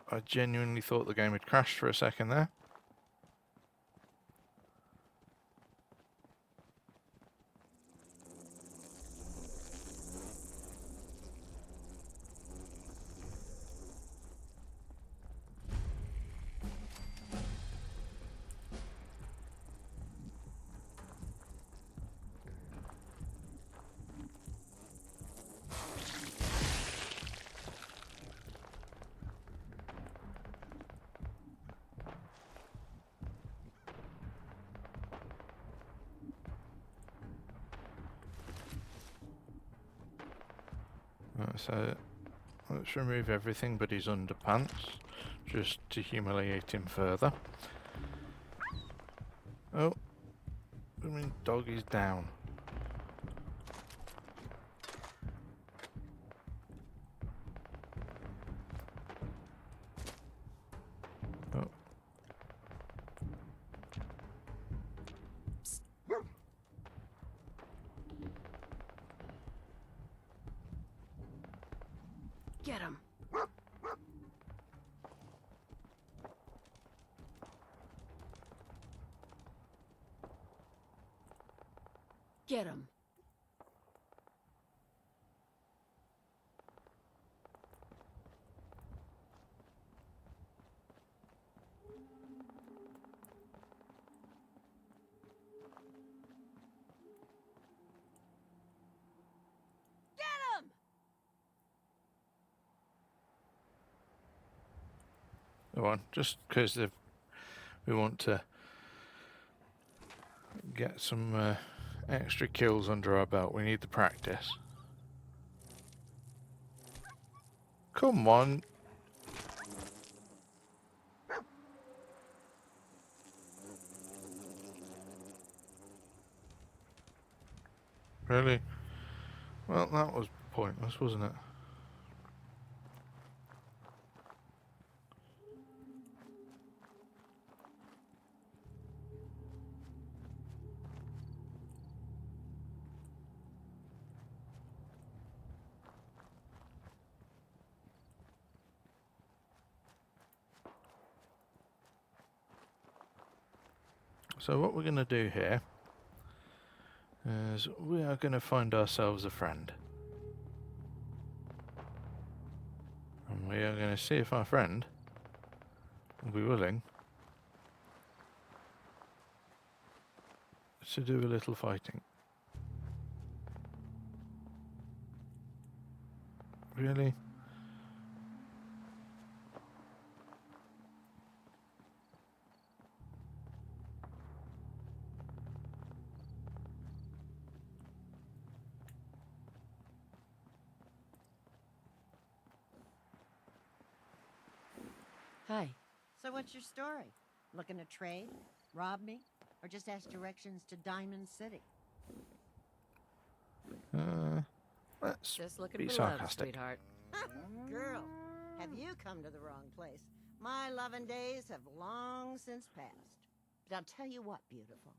I genuinely thought the game had crashed for a second there. So let's remove everything but his underpants, just to humiliate him further. Oh, I mean, dog is down. Oh. Get him. Get him. Go on, just because we want to get some extra kills under our belt, we need the practice. Come on. Really? Well, that was pointless, wasn't it? So what we're going to do here is we are going to find ourselves a friend. And we are going to see if our friend will be willing to do a little fighting. Really? Hi. So what's your story? Looking to trade? Rob me? Or just ask directions to Diamond City? Let's Just looking be for love, sarcastic. sweetheart. Girl, have you come to the wrong place? My loving days have long since passed. But I'll tell you what, beautiful.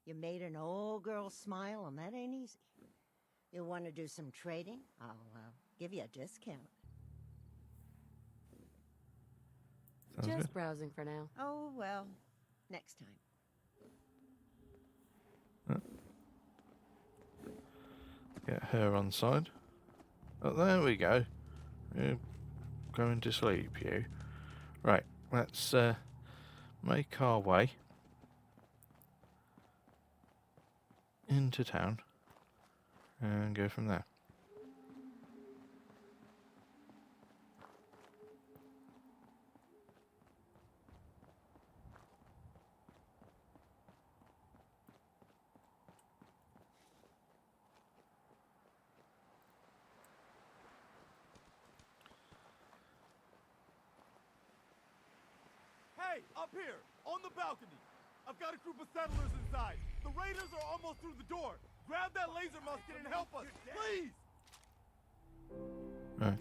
You made an old girl smile, and that ain't easy. You want to do some trading? I'll give you a discount. Sounds Just good. browsing for now. Oh, well, next time. Get her on side. Oh, there we go. You're going to sleep, you. Right, let's make our way into town and go from there. Hey, up here, on the balcony. I've got a group of settlers inside. The raiders are almost through the door. Grab that laser musket and help us, please! Right.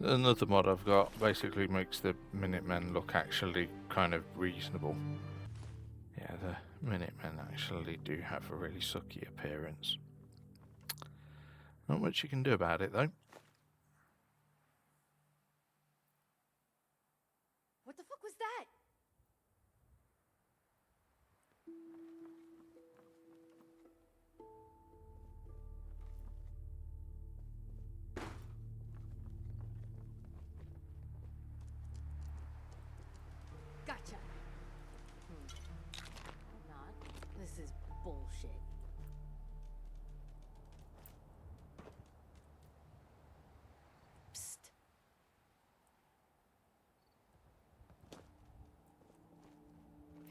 Another mod I've got basically makes the Minutemen look actually kind of reasonable. Yeah, the Minutemen actually do have a really sucky appearance. Not much you can do about it though. What the fuck was that? Gotcha. Not. This is bullshit. Psst.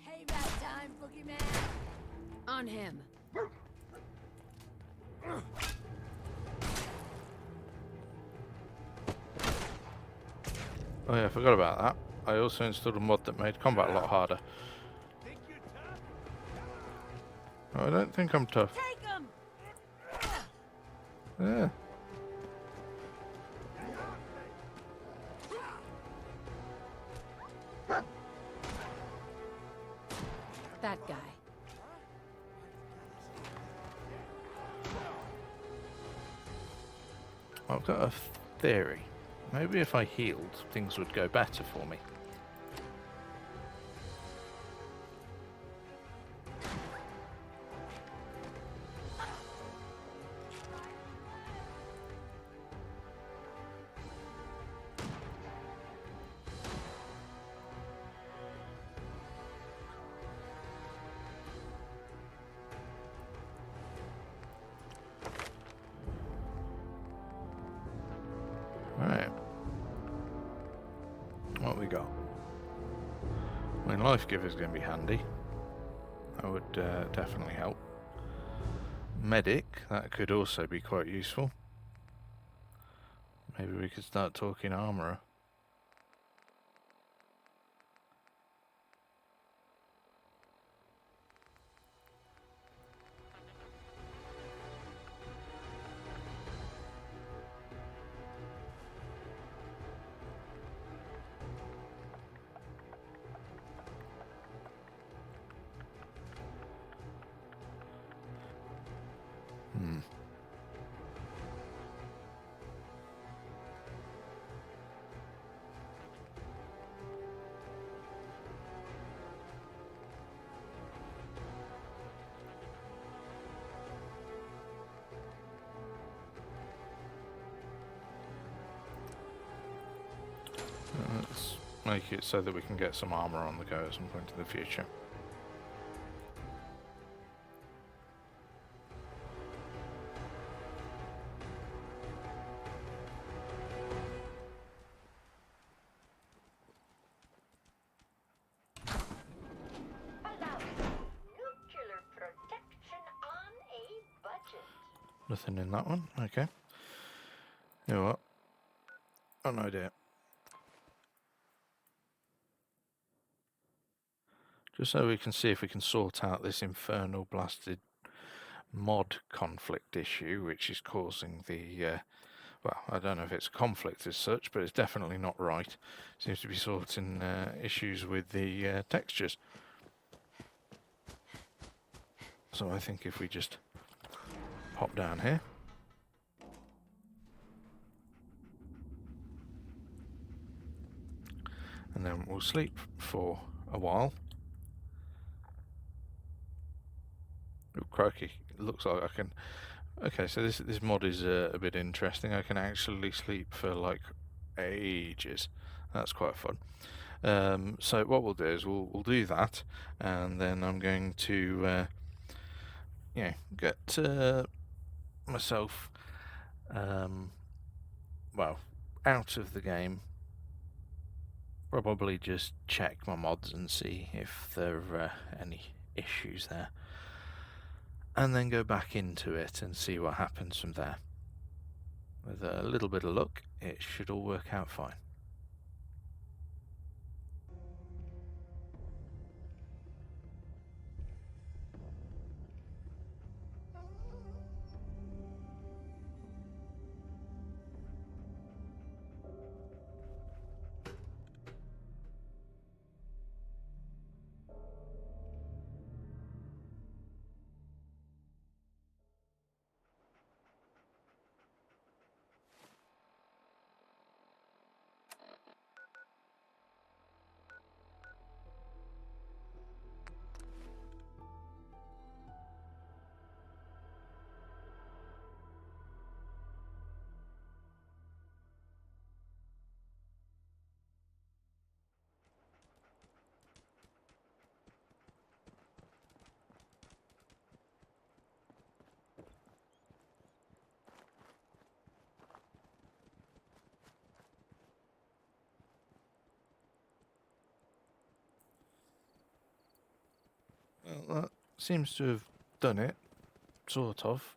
Payback time, boogeyman. On him. Oh yeah, I forgot about that. I also installed a mod that made combat a lot harder. Oh, I don't think I'm tough. Take him. Yeah. That guy. I've got a theory. Maybe if I healed, things would go better for me. Alright. What we got? I mean, Life Giver's going to be handy. That would definitely help. Medic, that could also be quite useful. Maybe we could start talking Armourer. Let's make it so that we can get some armor on the go at some point in the future. Nuclear protection on a budget. Nothing in that one? Okay. You know what? Got an idea. Just so we can see if we can sort out this infernal blasted mod conflict issue, which is causing the, well, I don't know if it's a conflict as such, but it's definitely not right. Seems to be sorting issues with the textures. So I think if we just hop down here. And then we'll sleep for a while. Oh, crikey, it looks like I can... Okay, so this mod is a bit interesting. I can actually sleep for like ages. That's quite fun. So what we'll do is we'll do that, and then I'm going to get myself well out of the game. Probably just check my mods and see if there are any issues there, and then go back into it and see what happens from there. With a little bit of luck, it should all work out fine. seems to have done it, sort of.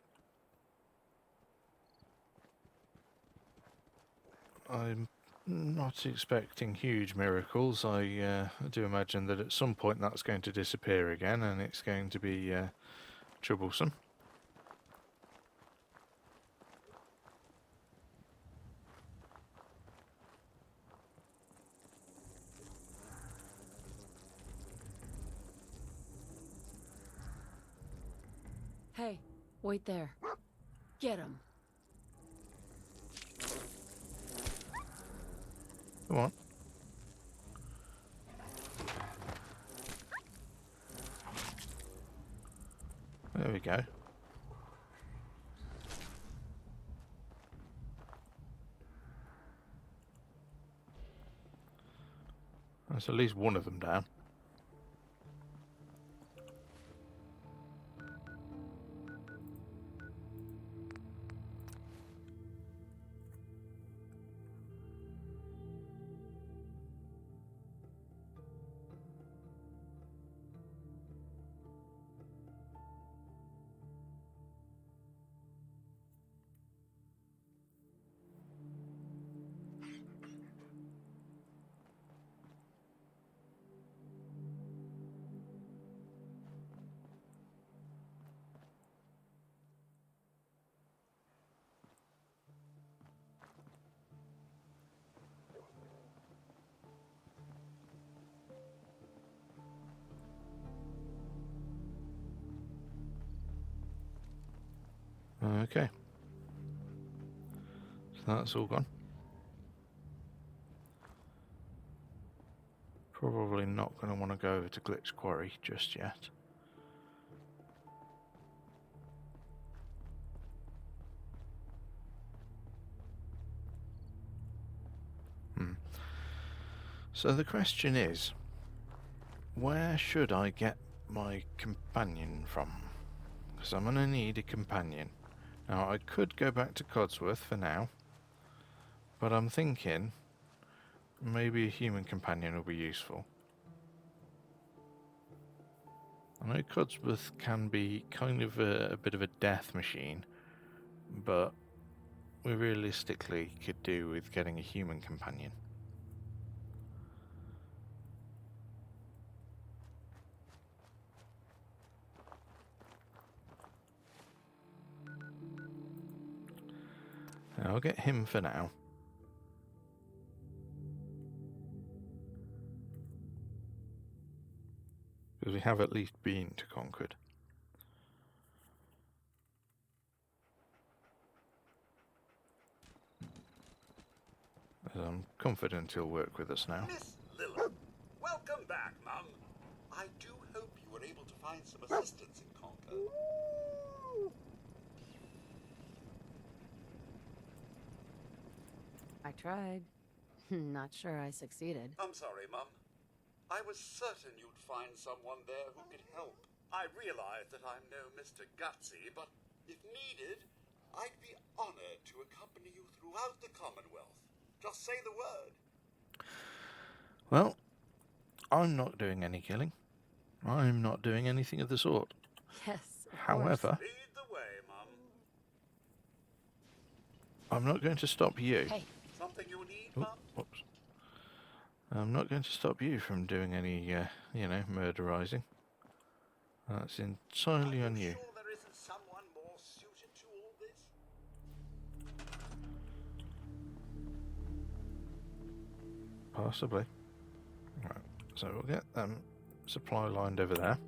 I'm not expecting huge miracles. I do imagine that at some point that's going to disappear again, and it's going to be troublesome. Hey, wait there. Get him. Come on. There we go. That's at least one of them down. Okay. So that's all gone. Probably not going to want to go over to Glitch Quarry just yet. So the question is, where should I get my companion from? Because I'm going to need a companion. Now, I could go back to Codsworth for now, but I'm thinking maybe a human companion will be useful. I know Codsworth can be kind of a bit of a death machine, but we realistically could do with getting a human companion. I'll get him for now. Because we have at least been to Concord. As I'm confident he'll work with us now. Miss Lilith, welcome back, Mum. I do hope you were able to find some assistance in Concord. I tried. Not sure I succeeded. I'm sorry, Mum. I was certain you'd find someone there who could help. I realize that I'm no Mr. Gutsy, but if needed, I'd be honored to accompany you throughout the Commonwealth. Just say the word. Well, I'm not doing any killing. I'm not doing anything of the sort. Yes, However, Lead the way, Mum. I'm not going to stop you. Hey. Something you need, Mum? Whoops. I'm not going to stop you from doing any, murderizing. That's entirely on you. Sure there isn't someone more suited to all this? Possibly. Right, so we'll get supply lined over there.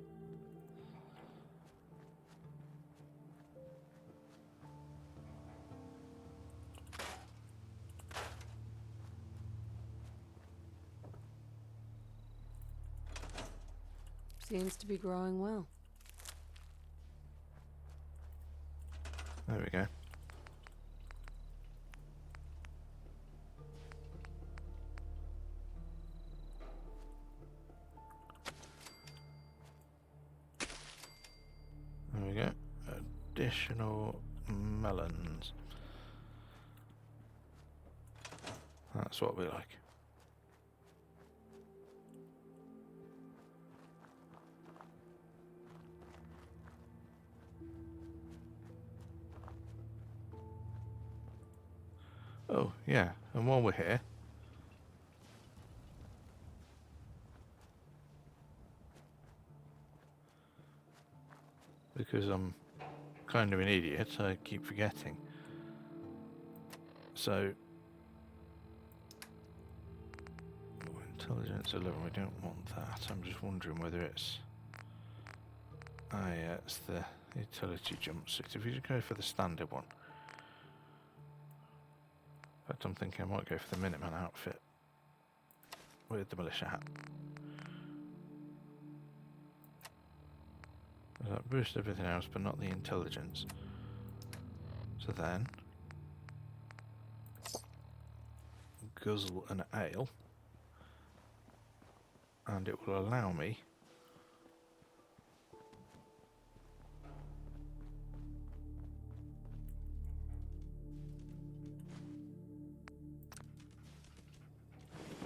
Seems to be growing well. There we go. There we go. Additional melons. That's what we like. Oh, yeah, and while we're here, because I'm kind of an idiot, I keep forgetting. So, intelligence 11, we don't want that. I'm just wondering whether it's... Ah, yeah, it's the utility jumpsuit. If we just go for the standard one. In fact, I'm thinking I might go for the Minuteman outfit with the militia hat. That boosts everything else, but not the intelligence. So then, guzzle an ale, and it will allow me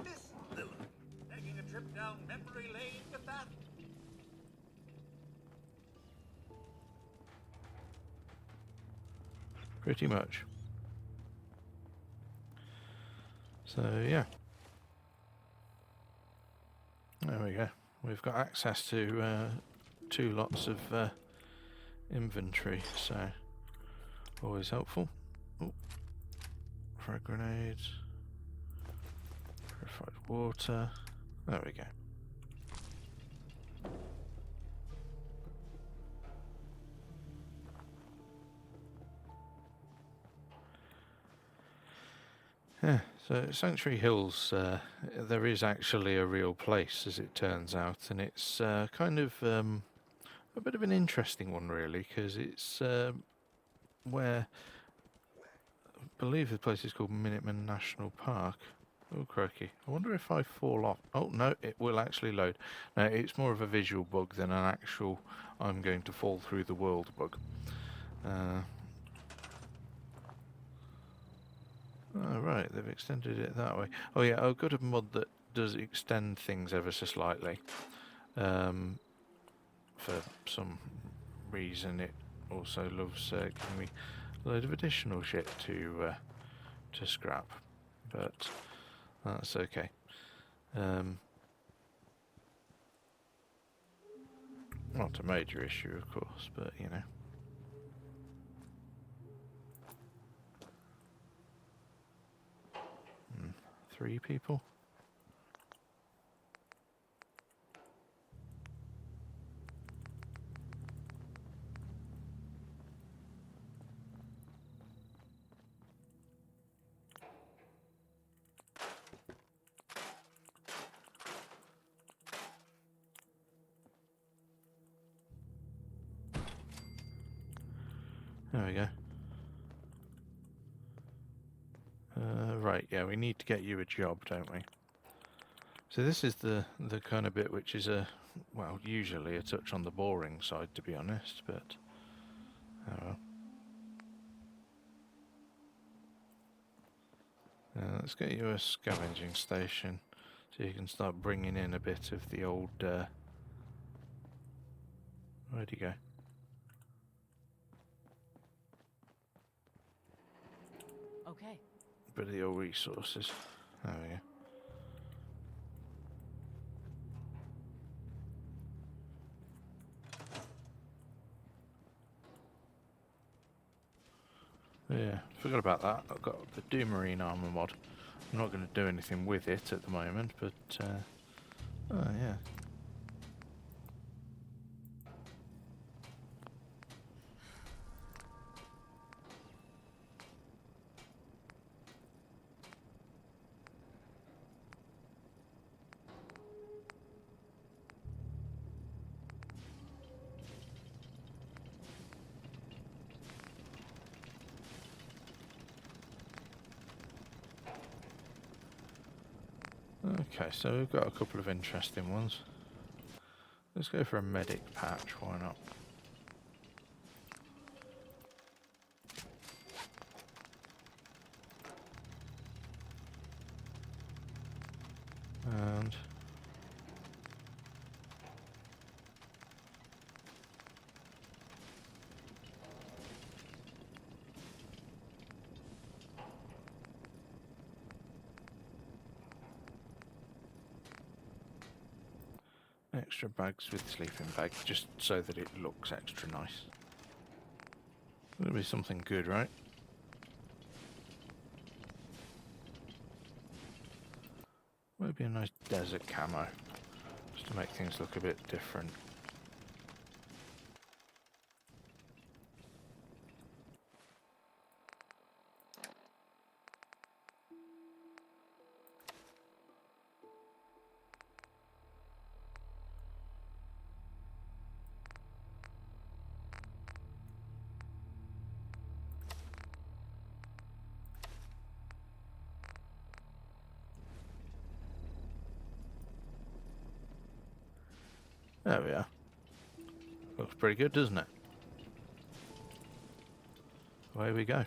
Miss Lilith, taking a trip down memory lane with that? pretty much. So yeah, there we go. We've got access to 2 lots of inventory, so always helpful. Oh, frag grenades, purified water. There we go. Yeah, so Sanctuary Hills, there is actually a real place, as it turns out, and it's kind of a bit of an interesting one, really, because it's where I believe the place is called Minuteman National Park. Oh, crikey. I wonder if I fall off. Oh, no, it will actually load. No, it's more of a visual bug than an actual I'm going to fall through the world bug. Oh, right, they've extended it that way. Oh, yeah, I've got a mod that does extend things ever so slightly. For some reason, it also loves giving me a load of additional shit to scrap. But that's okay. Not a major issue, of course, but, you know. 3 people? There we go. Right, yeah, we need to get you a job, don't we? So this is the kind of bit which is well, usually a touch on the boring side, to be honest, but oh well. Let's get you a scavenging station so you can start bringing in a bit of the old... where'd he go? Okay. Bit of the old resources. There we go. Yeah, forgot about that. I've got the Doom Marine armor mod. I'm not going to do anything with it at the moment, but oh yeah. Okay, so we've got a couple of interesting ones. Let's go for a medic patch, why not? And extra bags with sleeping bag, just so that it looks extra nice. It'll be something good, right? Maybe a nice desert camo, just to make things look a bit different. There we are. Looks pretty good, doesn't it? Away we go.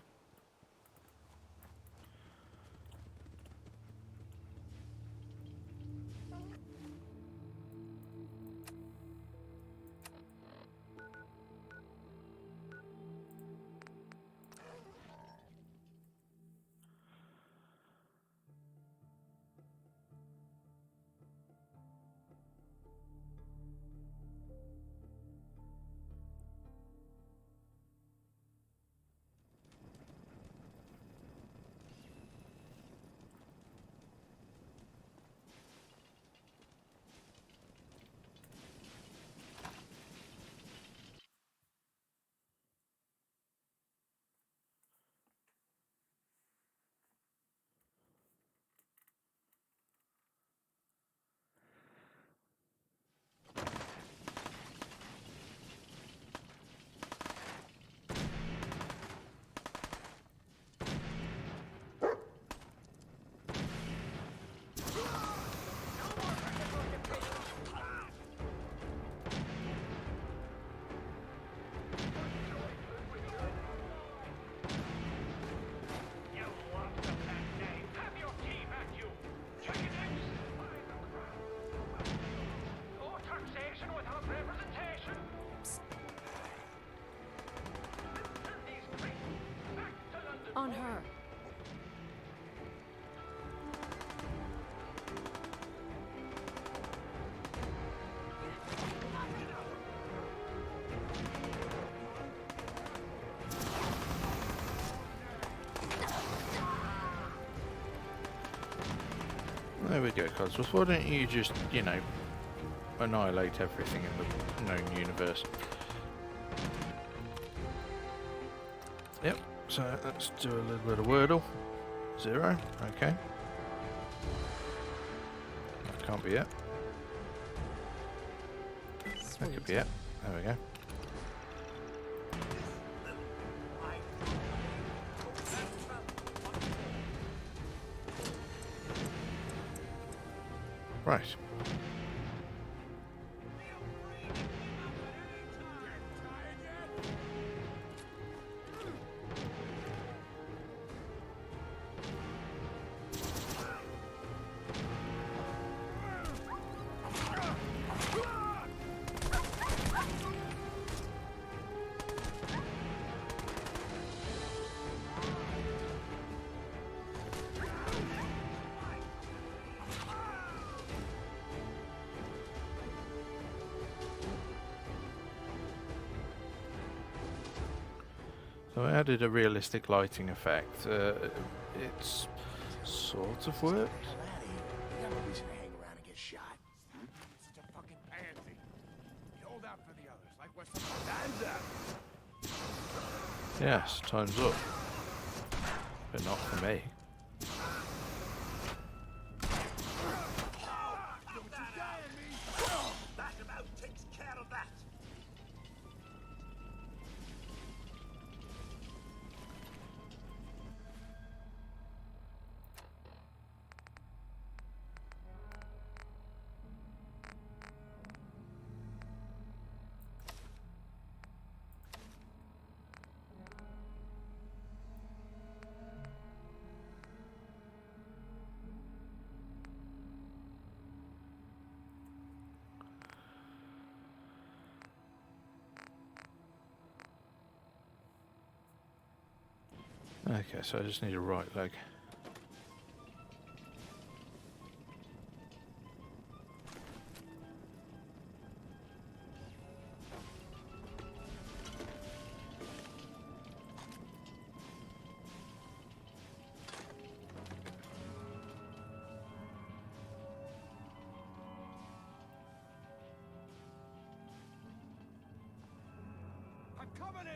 On her. There we go, Cosmos. Why don't you just, you know, annihilate everything in the known universe? Yep, so let's do a little bit of Wordle. 0, okay. That can't be it. That could be it. There we go. Right. So I added a realistic lighting effect. It's sort of worked. You have no reason to hang around and get shot. Such a fucking pansy. You hold out for the others, like we're some time's up. Yes, time's up. But not for me. That about takes care of that. Okay, so I just need a right leg.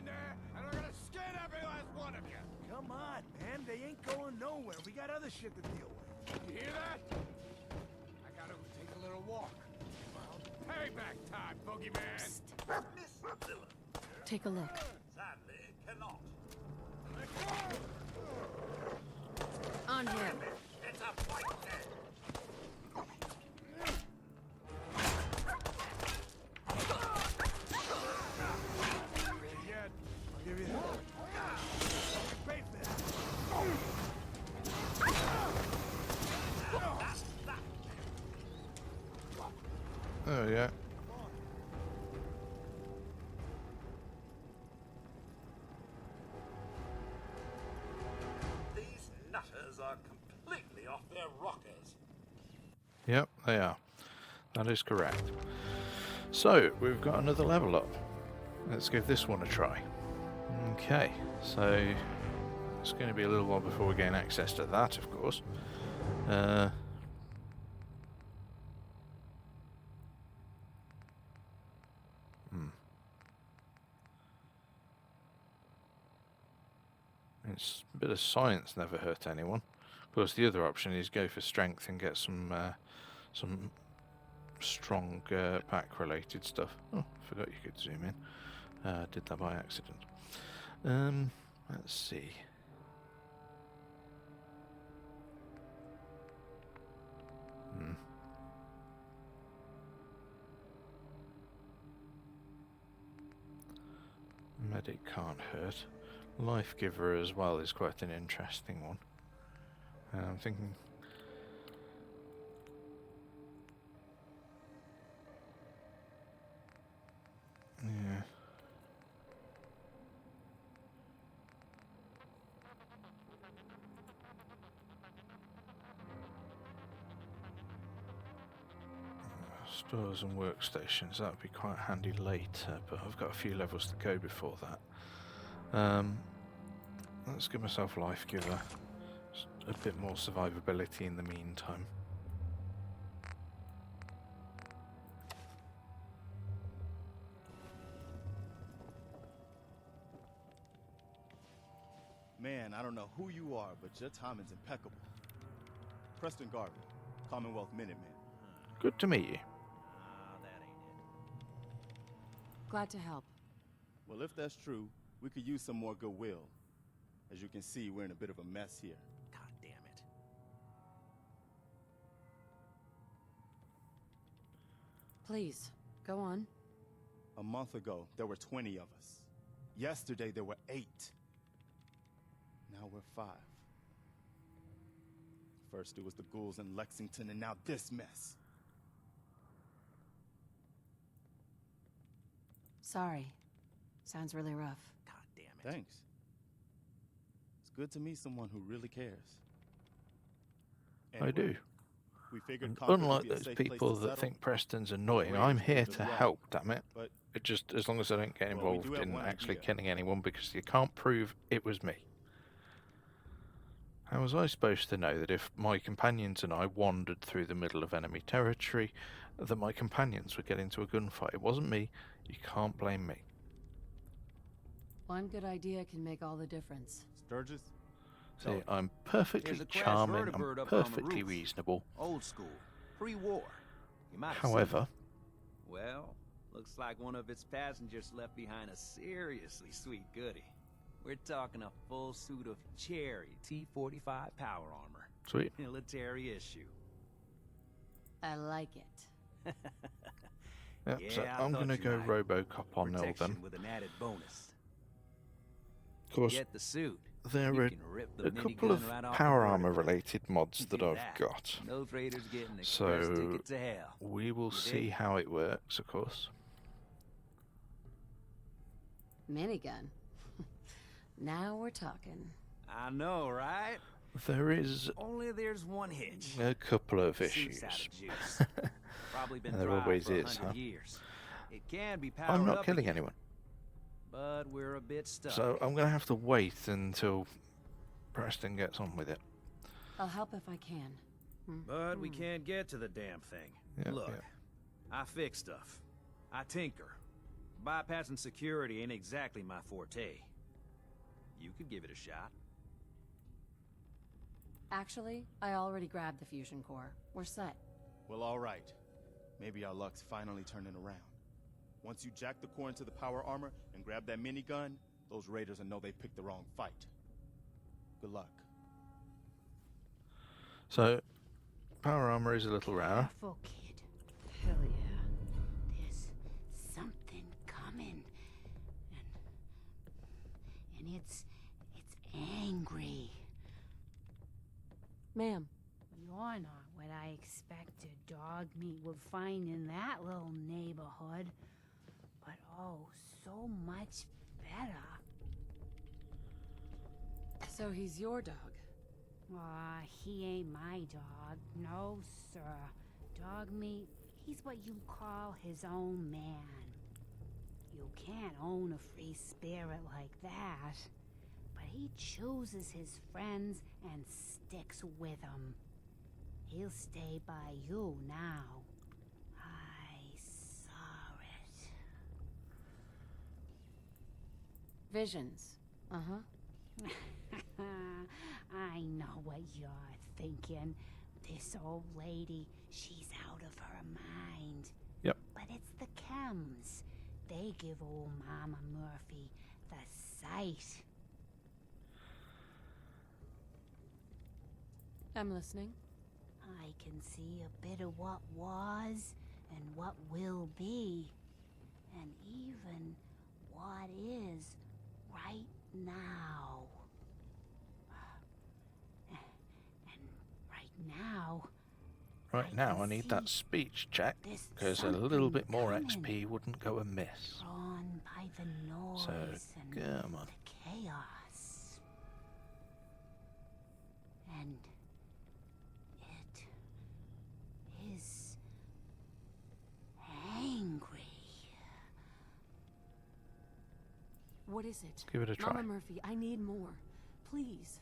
in there, and we're gonna skin every last one of you. Come on, man. They ain't going nowhere. We got other shit to deal with. You hear that? I gotta take a little walk. Payback time, boogeyman. Miss Dillon. Take a look. Sadly, cannot. On him. It's a fight then. Yet. I'll give you that. Wait there. Oh yeah. These nutters are completely off their rockers. Yep, they are. That is correct. So, we've got another level up. Let's give this one a try. Okay, so it's going to be a little while before we gain access to that, of course. It's a bit of science never hurt anyone. Of course, the other option is go for strength and get some strong pack-related stuff. Oh, forgot you could zoom in. Did that by accident. Let's see. Medic can't hurt. Life Giver as well is quite an interesting one. I'm thinking... Yeah. Stores and workstations, that would be quite handy later, but I've got a few levels to go before that. Let's give myself Life Giver, just a bit more survivability in the meantime. Man, I don't know who you are, but your timing's impeccable. Preston Garvey, Commonwealth Minuteman. Good to meet you. That ain't it. Glad to help. Well, if that's true, we could use some more goodwill. As you can see, we're in a bit of a mess here. God damn it. Please, go on. A month ago, there were 20 of us. Yesterday, there were 8. Now we're 5. First, it was the ghouls in Lexington, and now this mess. Sorry. Sounds really rough. God damn it. Thanks. It's good to meet someone who really cares. I do. We figured And Concord would unlike be a those safe place people to that settle. think Preston's annoying, Raiders I'm would here as to well. help, damn it. But It just, as long as I don't get Well, we involved do have in one actually idea. killing anyone, because you can't prove it was me. How was I supposed to know that if my companions and I wandered through the middle of enemy territory, that my companions would get into a gunfight? It wasn't me. You can't blame me. One good idea can make all the difference. Sturgis? See, I'm perfectly There's a crash charming, vertibird I'm up on the perfectly roof. reasonable. Old school. Pre-war. You might have seen However, it. Well, looks like one of its passengers left behind a seriously sweet goodie. We're talking a full suit of cherry T-45 power armor. Sweet. Military issue. I like it. yeah, so Yeah, I I'm thought going to you go might. Robocop on nil Protection then. with an added bonus. Of course, Get the suit. there You are can rip the a couple minigun of right off power the armor vertibird. related mods that Do I've that. got. Those raiders get an express So ticket to hell. we will You see dig? how it works, of course. Minigun. Now we're talking. I know, right? There is Only there's one hitch. a couple of Suit's issues. out of juice. Probably been There dry always for is, 100 huh? years. It can be powered I'm not up killing again, anyone. but we're a bit stuck. So I'm going to have to wait until Preston gets on with it. I'll help if I can. But we can't get to the damn thing. Yeah, Look, yeah. I fix stuff. I tinker. bypassing security ain't exactly my forte. You could give it a shot. Actually, I already grabbed the fusion core. We're set. Well, all right. Maybe our luck's finally turning around. Once you jack the core into the power armor and grab that minigun, those raiders will know they picked the wrong fight. Good luck. So, power armor is a little rare. Careful, kid. Hell yeah. There's something coming. And it's angry. Ma'am. You're not what I expected dog meat would find in that little neighborhood. But oh, so much better. So he's your dog? Aw, he ain't my dog. No, sir. Dog meat, he's what you call his own man. You can't own a free spirit like that. But he chooses his friends and sticks with them. He'll stay by you now. I saw it. Visions. Uh-huh. I know what you're thinking. This old lady, she's out of her mind. Yep. But it's the chems. They give old Mama Murphy the sight. I'm listening. I can see a bit of what was and what will be. And even what is right now. Now. Right now, I need that speech check, because a little bit more XP wouldn't go amiss. Drawn by the noise So, come on. the chaos. And it is angry. What is it? Give it a try. Mama Murphy, I need more. Please.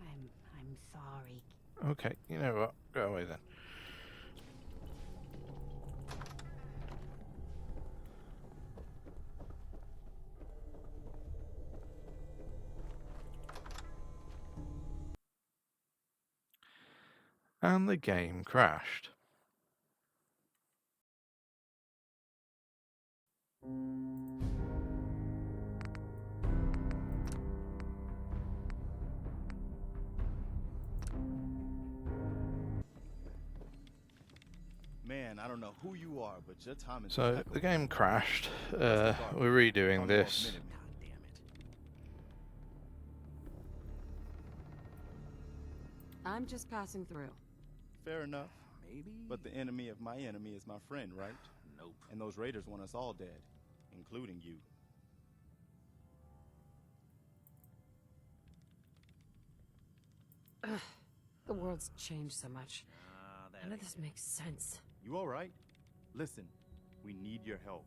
I'm sorry. Okay, you know what? Go away then. And the game crashed. Man, I don't know who you are, but your time is So impeccable. the game crashed. We're redoing this. I'm just passing through. Fair enough. Maybe. But the enemy of my enemy is my friend, right? Nope. And those raiders want us all dead, including you. Ugh, the world's changed so much. None of this makes sense. You all right? Listen, we need your help.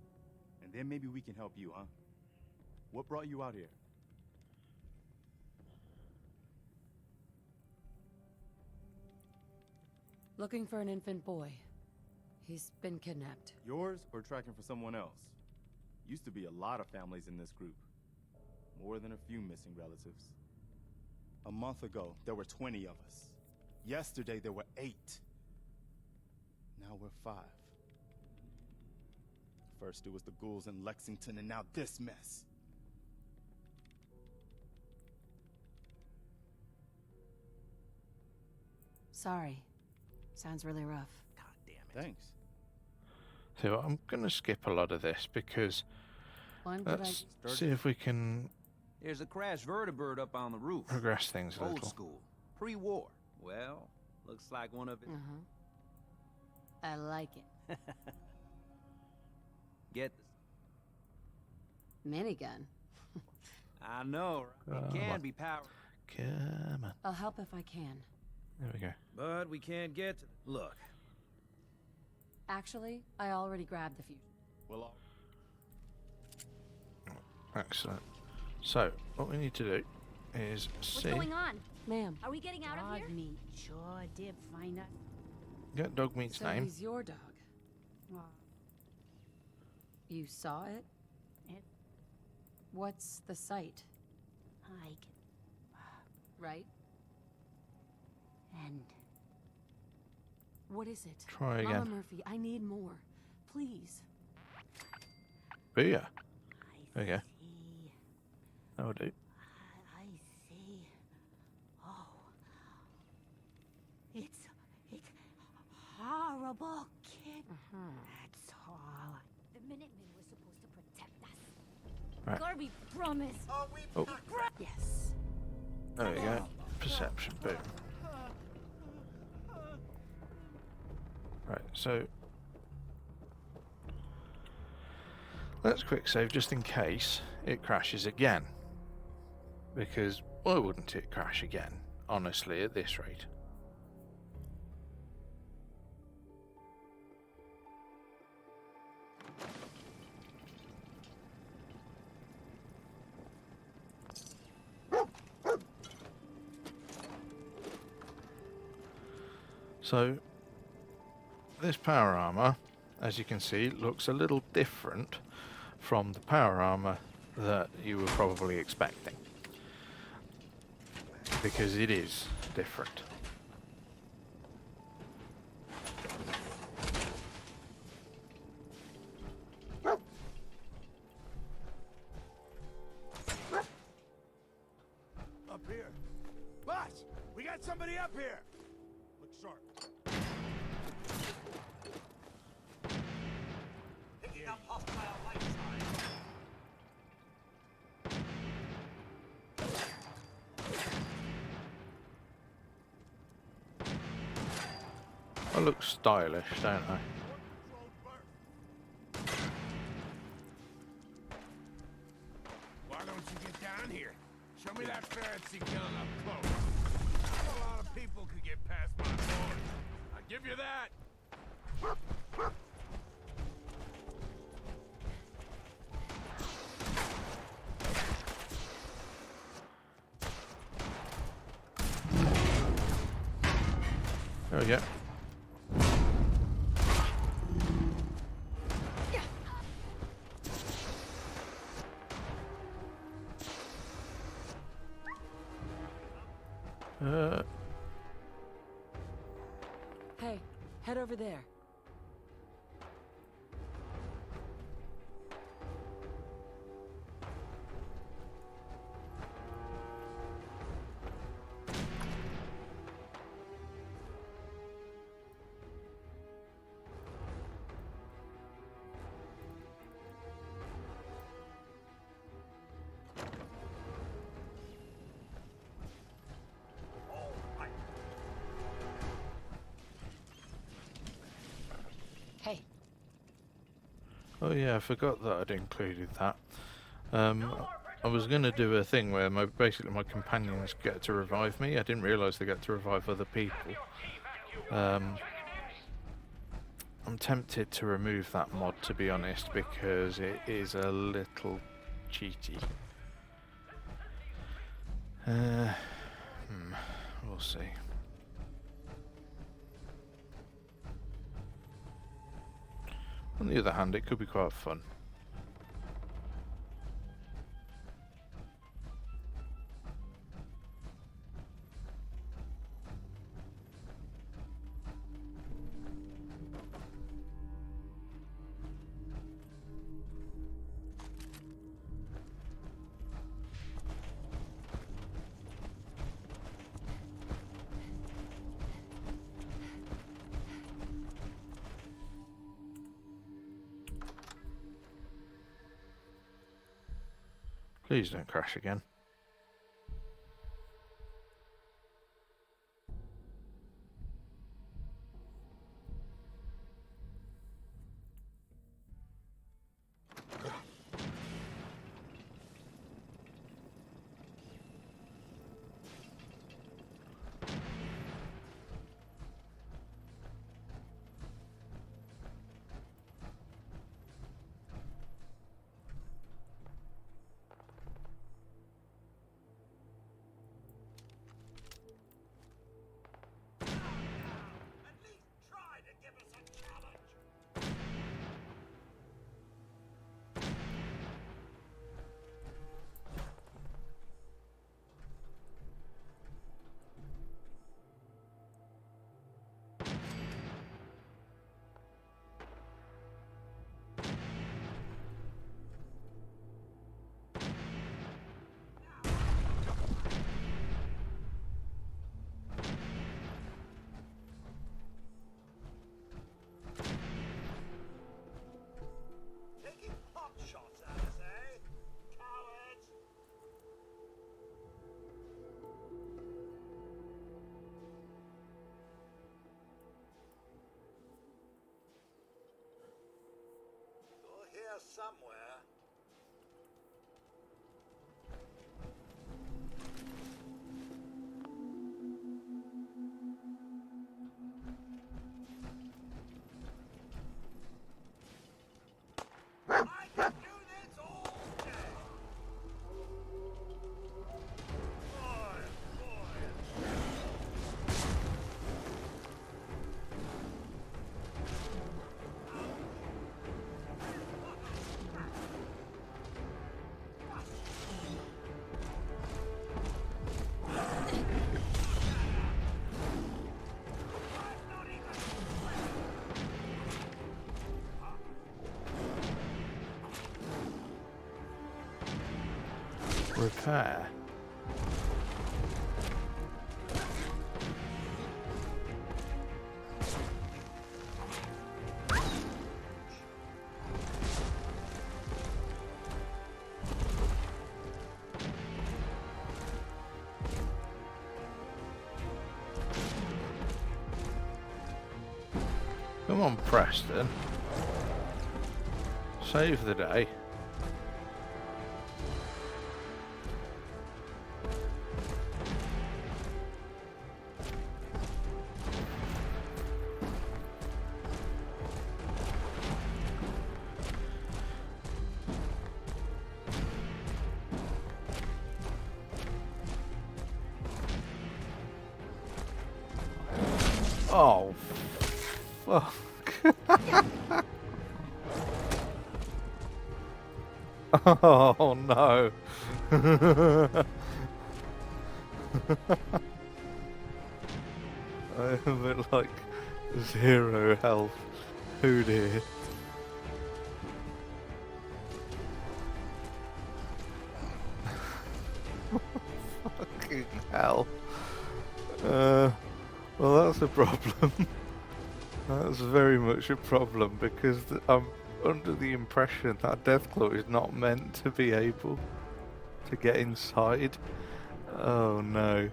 And then maybe we can help you, huh? What brought you out here? Looking for an infant boy. He's been kidnapped. Yours or tracking for someone else? Used to be a lot of families in this group. More than a few missing relatives. A month ago, there were 20 of us. Yesterday, there were 8. Now we're 5. First, it was the ghouls in Lexington, and now this mess. Sorry. Sounds really rough. God damn it. Thanks. So I'm going to skip a lot of this because let's see if we can There's a crashed vertibird up on the roof. progress things a Old little. school. Pre-war. Well, looks like one of it. I like it. Get Minigun. I know, right? It Come can on. be powered. Come on. I'll help if I can. There we go. But we can't get to... Look. Actually, I already grabbed the fusion. Well, Excellent. So what we need to do is see. What's going on? Ma'am. Are we getting out of Dog here? meat sure did find out. Get Dog Meat's So name. he's your dog. You saw it? What's the site? Hike. Right? And What is it? Try again. Mama Murphy, I need more. Please. Beer. I Okay. see. That'll do. I see. Oh. It's horrible, kid. That's all. The Minutemen were supposed to protect us. Right. Garby promised. Oh. Yes. There we go. Perception. Boom. Right, so let's quick save just in case it crashes again. Because why wouldn't it crash again, honestly, at this rate? So this power armor, as you can see, looks a little different from the power armor that you were probably expecting, because it is different. Up here. Boss, we got somebody up here. Look sharp. Picking up hostile light signs. I look stylish, don't I? Why don't you get down here? Show me that fancy gun up close. Not a lot of people could get past my board. I give you that. There we go. Hey, head over there. Hey. Oh yeah, I forgot that I'd included that. I was going to do a thing where basically my companions get to revive me. I didn't realise they get to revive other people. I'm tempted to remove that mod, to be honest, because it is a little cheaty. We'll see. On the other hand, it could be quite fun. Please don't crash again. somewhere. I can do this all day. Repair. Come on, Preston. Save the day. Oh, fuck. Oh, no. I have it like 0 health. Oh dear. Fucking hell. Well, that's a problem. That's very much a problem because I'm under the impression that Deathclaw is not meant to be able to get inside. Oh no.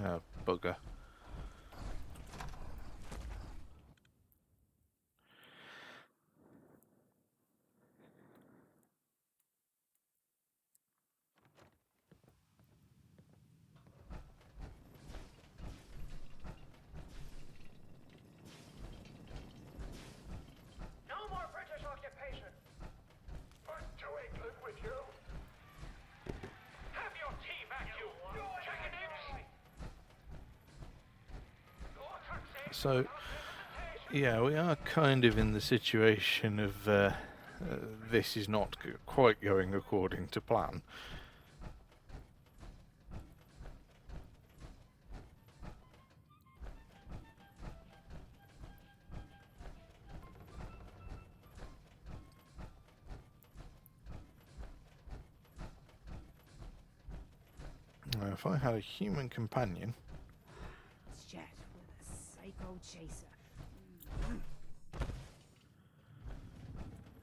Ah, bugger. No more British occupation. First to England with you. Have your tea vacuum. Chicken eggs. So, yeah, we are kind of in the situation of this is not quite going according to plan. Now, if I had a human companion... Chat with a psycho chaser.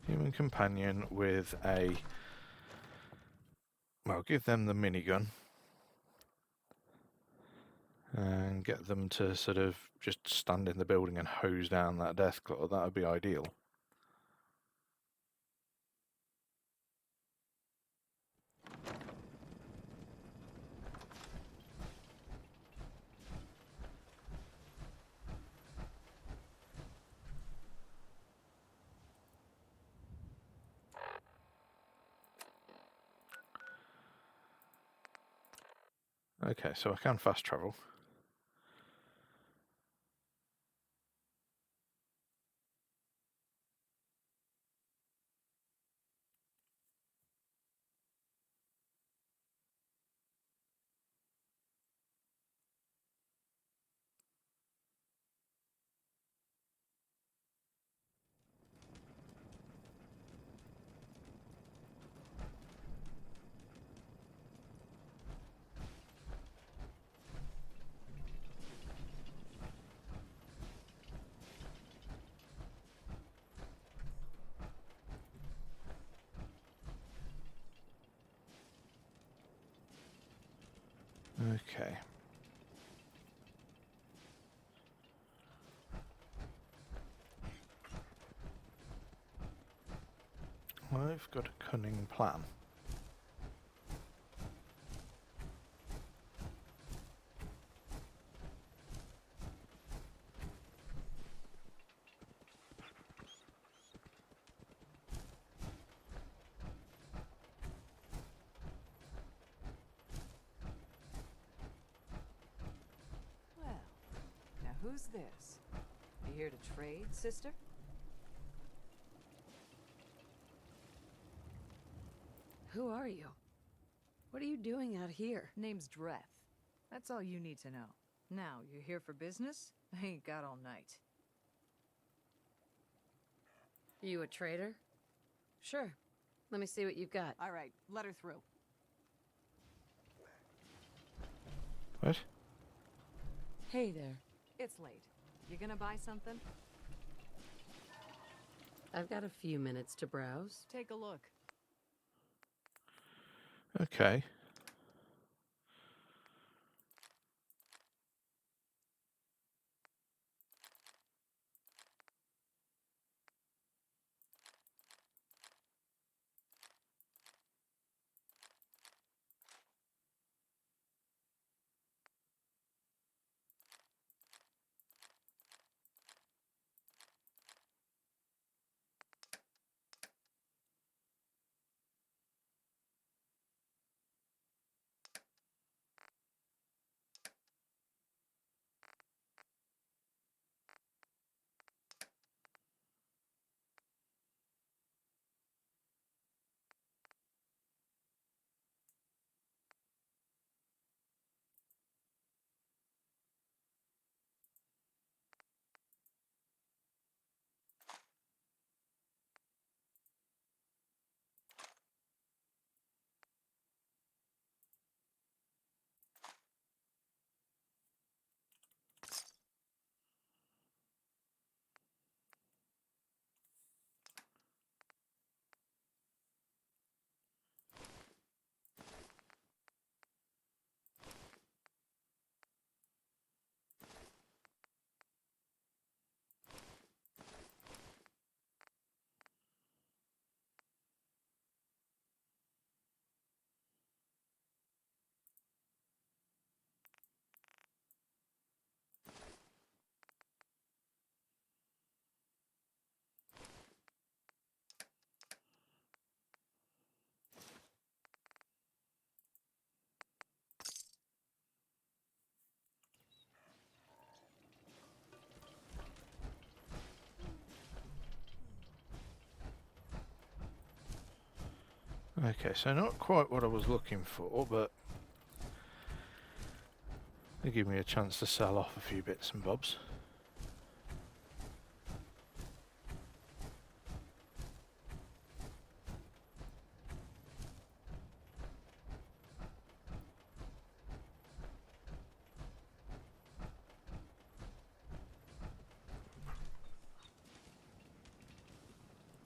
Human companion with a... Well, give them the minigun. And get them to sort of just stand in the building and hose down that Deathclaw. That would be ideal. Okay, so I can fast travel. Okay. I've got a cunning plan. Well, now who's this? You here to trade, sister? Who are you? What are you doing out here? Name's Dreth. That's all you need to know. Now, you here for business? I ain't got all night. You a trader? Sure. Let me see what you've got. All right, let her through. What? Hey there. It's late. You gonna buy something? I've got a few minutes to browse. Take a look. Okay. Okay, so not quite what I was looking for, but they give me a chance to sell off a few bits and bobs.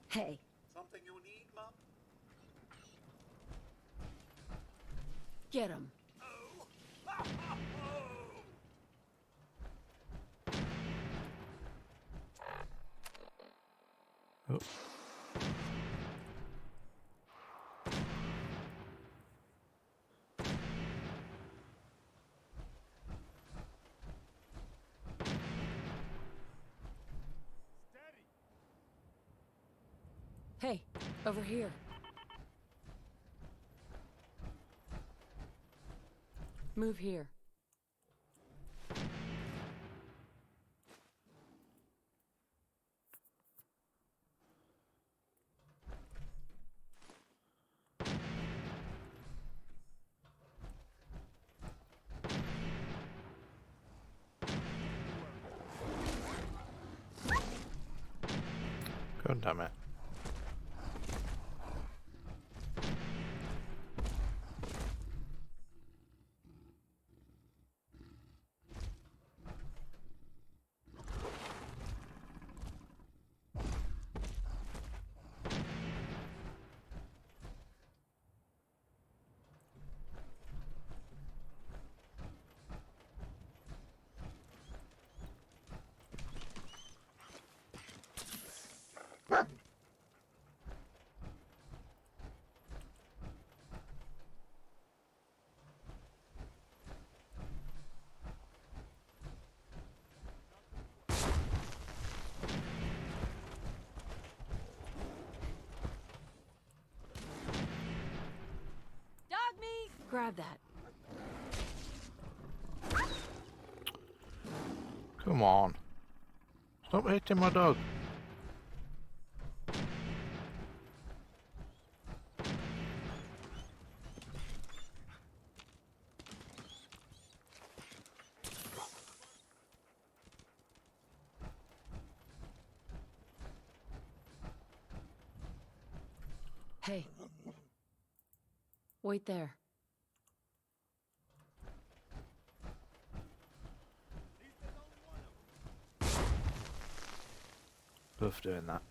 Hey. Something you need, Mum? Get him. Oh. Hey, over here. Move here. God damn it. Grab that. Come on. Stop hitting my dog. Hey. Wait there. Love doing that.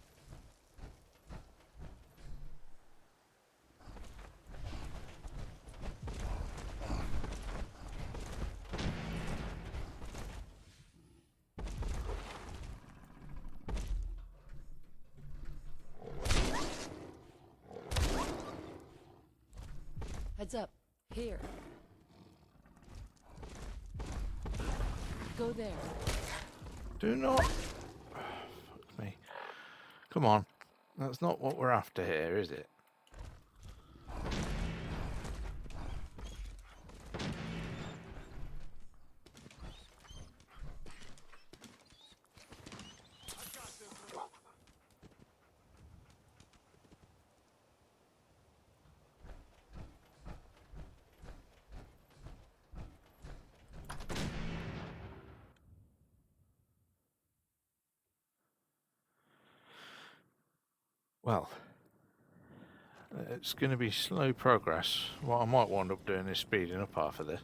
Heads up. Here. Go there. Do not... Fuck me. Come on. That's not what we're after here, is it? Well, it's going to be slow progress. What I might wind up doing is speeding up half of this.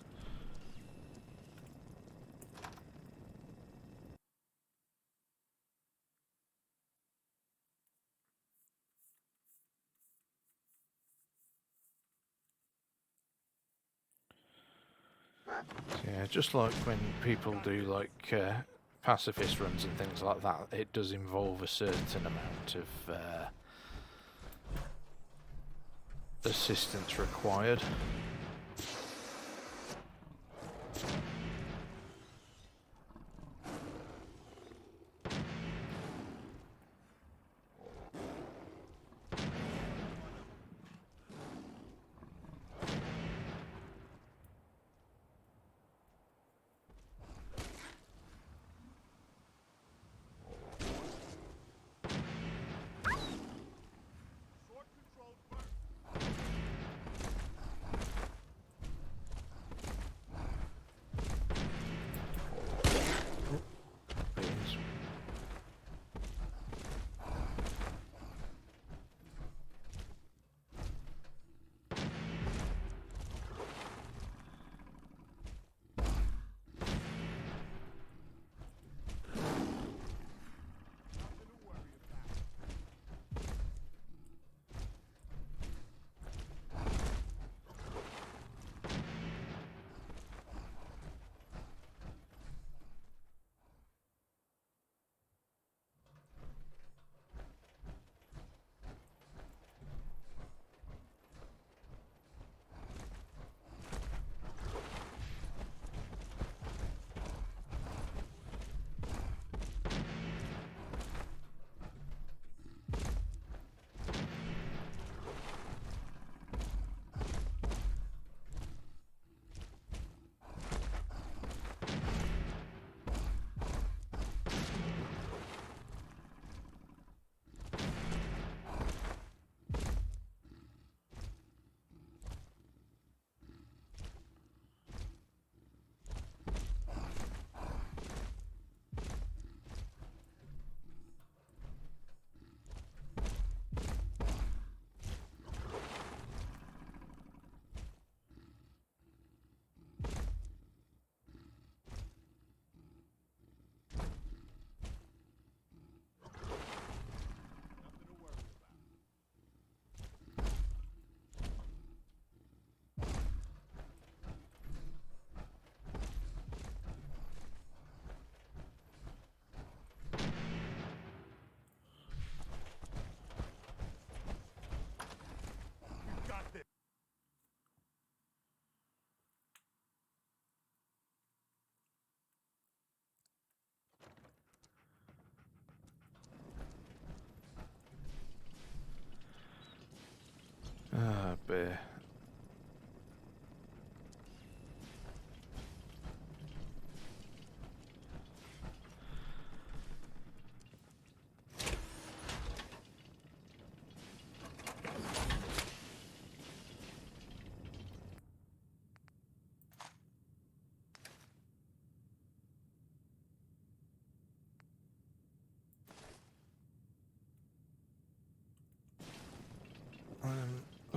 Yeah, just like when people do like pacifist runs and things like that, it does involve a certain amount of assistance required.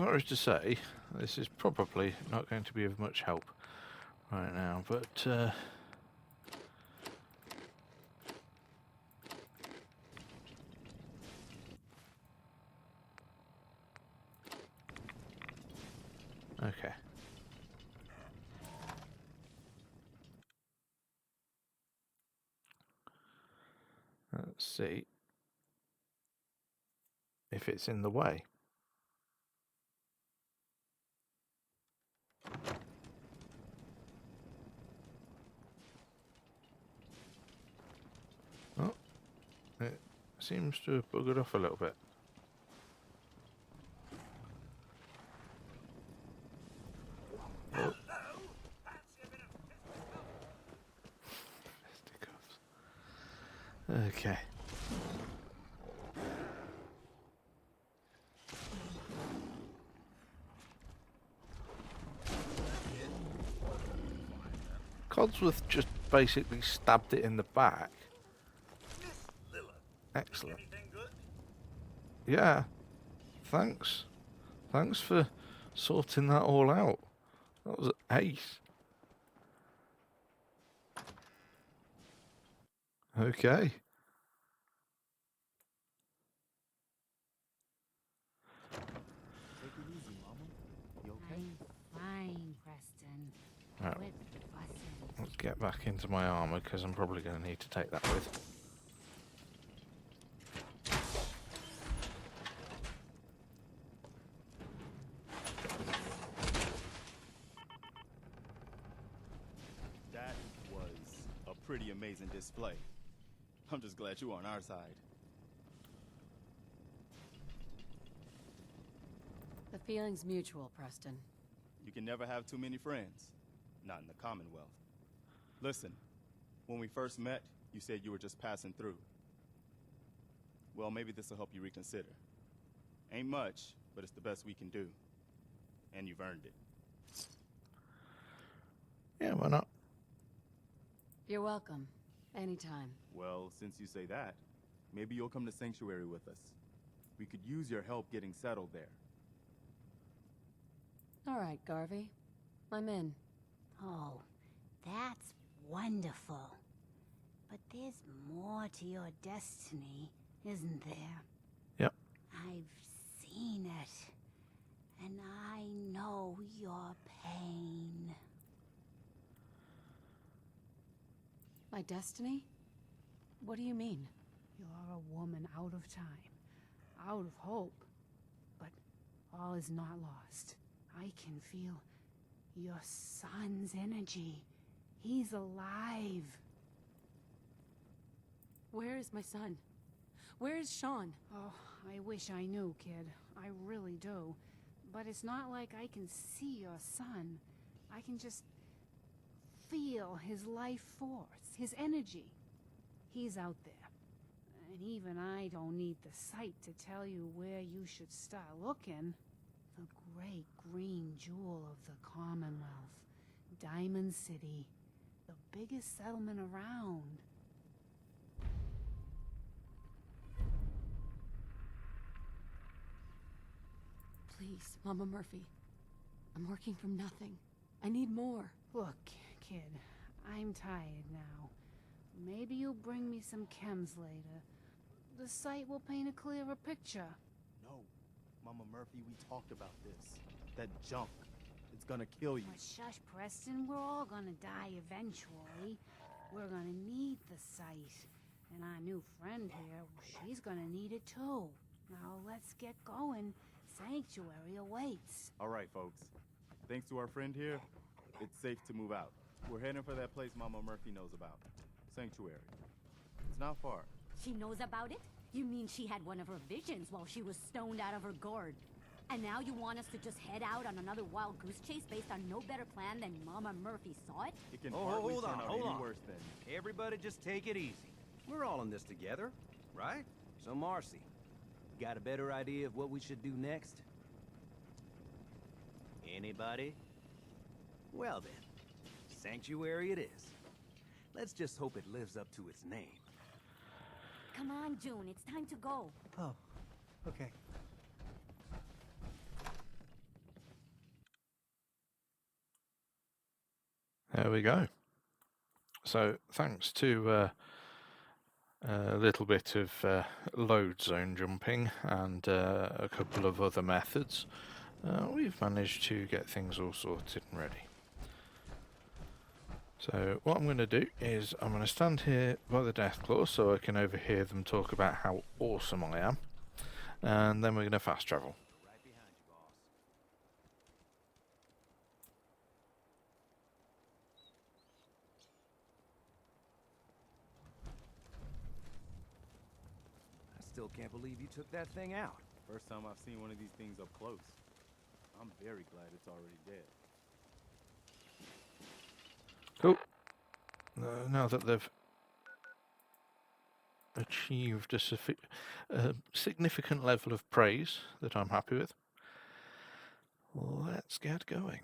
Sorry to say, this is probably not going to be of much help right now, but okay. Let's see if it's in the way. Oh, it seems to have buggered off a little bit. Oh. Okay. Codsworth just basically stabbed it in the back. Excellent. Yeah. Thanks. Thanks for sorting that all out. That was ace. Okay. Take it easy, Mama. You okay? I'm fine, Preston. Right. Quit fussing. Let's get back into my armor because I'm probably going to need to take that with. That was a pretty amazing display. I'm just glad you're on our side. The feeling's mutual, Preston. You can never have too many friends. Not in the Commonwealth. Listen, when we first met, you said you were just passing through. Well, maybe this will help you reconsider. Ain't much, but it's the best we can do. And you've earned it. Yeah, why not? You're welcome. Anytime. Well, since you say that, maybe you'll come to Sanctuary with us. We could use your help getting settled there. All right, Garvey. I'm in. Oh, that's wonderful. But there's more to your destiny, isn't there? Yep. I've seen it. And I know your pain. My destiny? What do you mean? You're a woman out of time, out of hope. But all is not lost. I can feel your son's energy. He's alive. Where is my son? Where is Sean? Oh, I wish I knew, kid. I really do. But it's not like I can see your son. I can just feel his life force, his energy. He's out there. And even I don't need the sight to tell you where you should start looking. The great green jewel of the Commonwealth. Diamond City. The biggest settlement around. Please, Mama Murphy. I'm working from nothing. I need more. Look, kid, I'm tired now. Maybe you'll bring me some chems later. The sight will paint a clearer picture. No, Mama Murphy, we talked about this. That junk. It's gonna kill you. But shush, Preston. We're all gonna die eventually. We're gonna need the sight. And our new friend here, she's gonna need it too. Now let's get going. Sanctuary awaits. All right, folks. Thanks to our friend here, it's safe to move out. We're heading for that place Mama Murphy knows about. Sanctuary. It's not far. She knows about it? You mean she had one of her visions while she was stoned out of her gourd? And now you want us to just head out on another wild goose chase based on no better plan than Mama Murphy saw it? It can Oh, hardly hold turn on, out hold any on. worse than... Everybody just take it easy. We're all in this together, right? So, Marcy, got a better idea of what we should do next? Anybody? Well then, Sanctuary it is. Let's just hope it lives up to its name. Come on, June, it's time to go. Oh, okay. there we go. So thanks to a little bit of load zone jumping and a couple of other methods, we've managed to get things all sorted and ready. So what I'm going to do is I'm going to stand here by the Deathclaw so I can overhear them talk about how awesome I am, and then we're going to fast travel. I still can't believe you took that thing out. First time I've seen one of these things up close. I'm very glad it's already dead. Cool. Now that they've achieved a significant level of praise that I'm happy with, let's get going.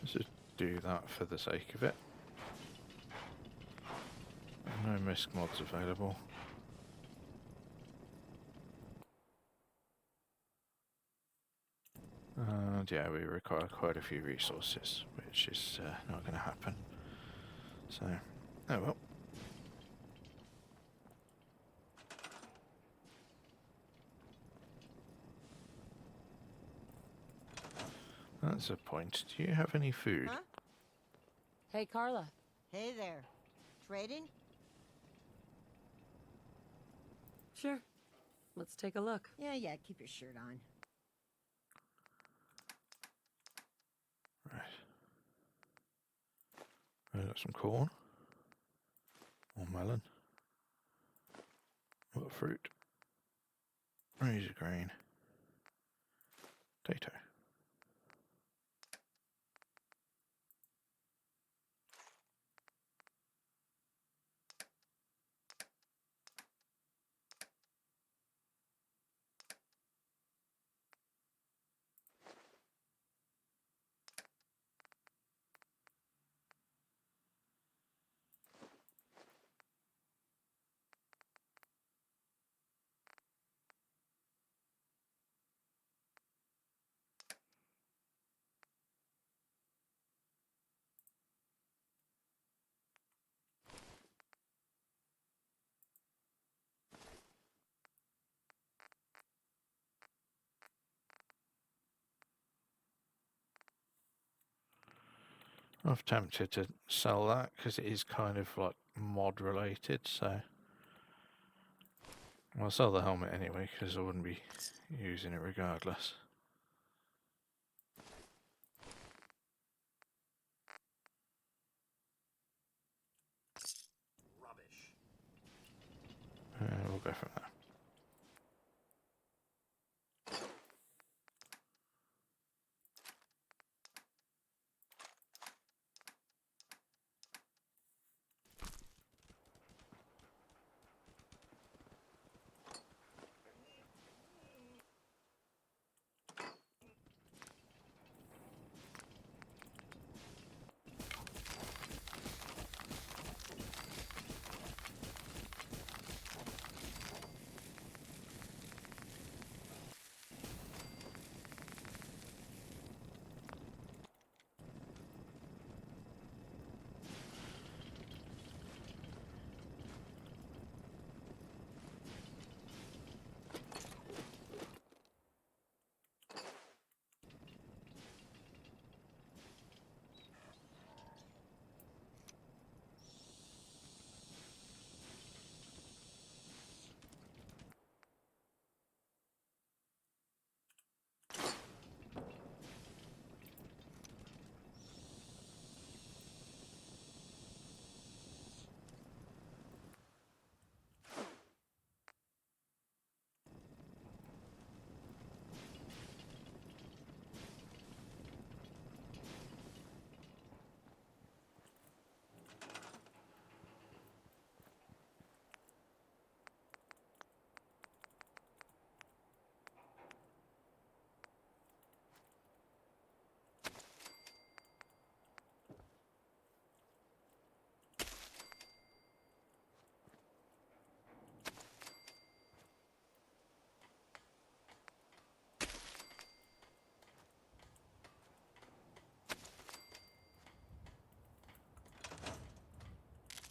Let's just do that for the sake of it. No misc mods available. And yeah, we require quite a few resources, which is not going to happen. So, oh well. That's a point. Do you have any food? Huh? Hey, Carla. Hey there. Trading? Sure. Let's take a look. Yeah, keep your shirt on. Right. We've got some corn. More melon. More fruit. Razor grain. Potato. I've tempted to sell that because it is kind of like mod related, so I'll sell the helmet anyway because I wouldn't be using it regardless. Rubbish. We'll go from there.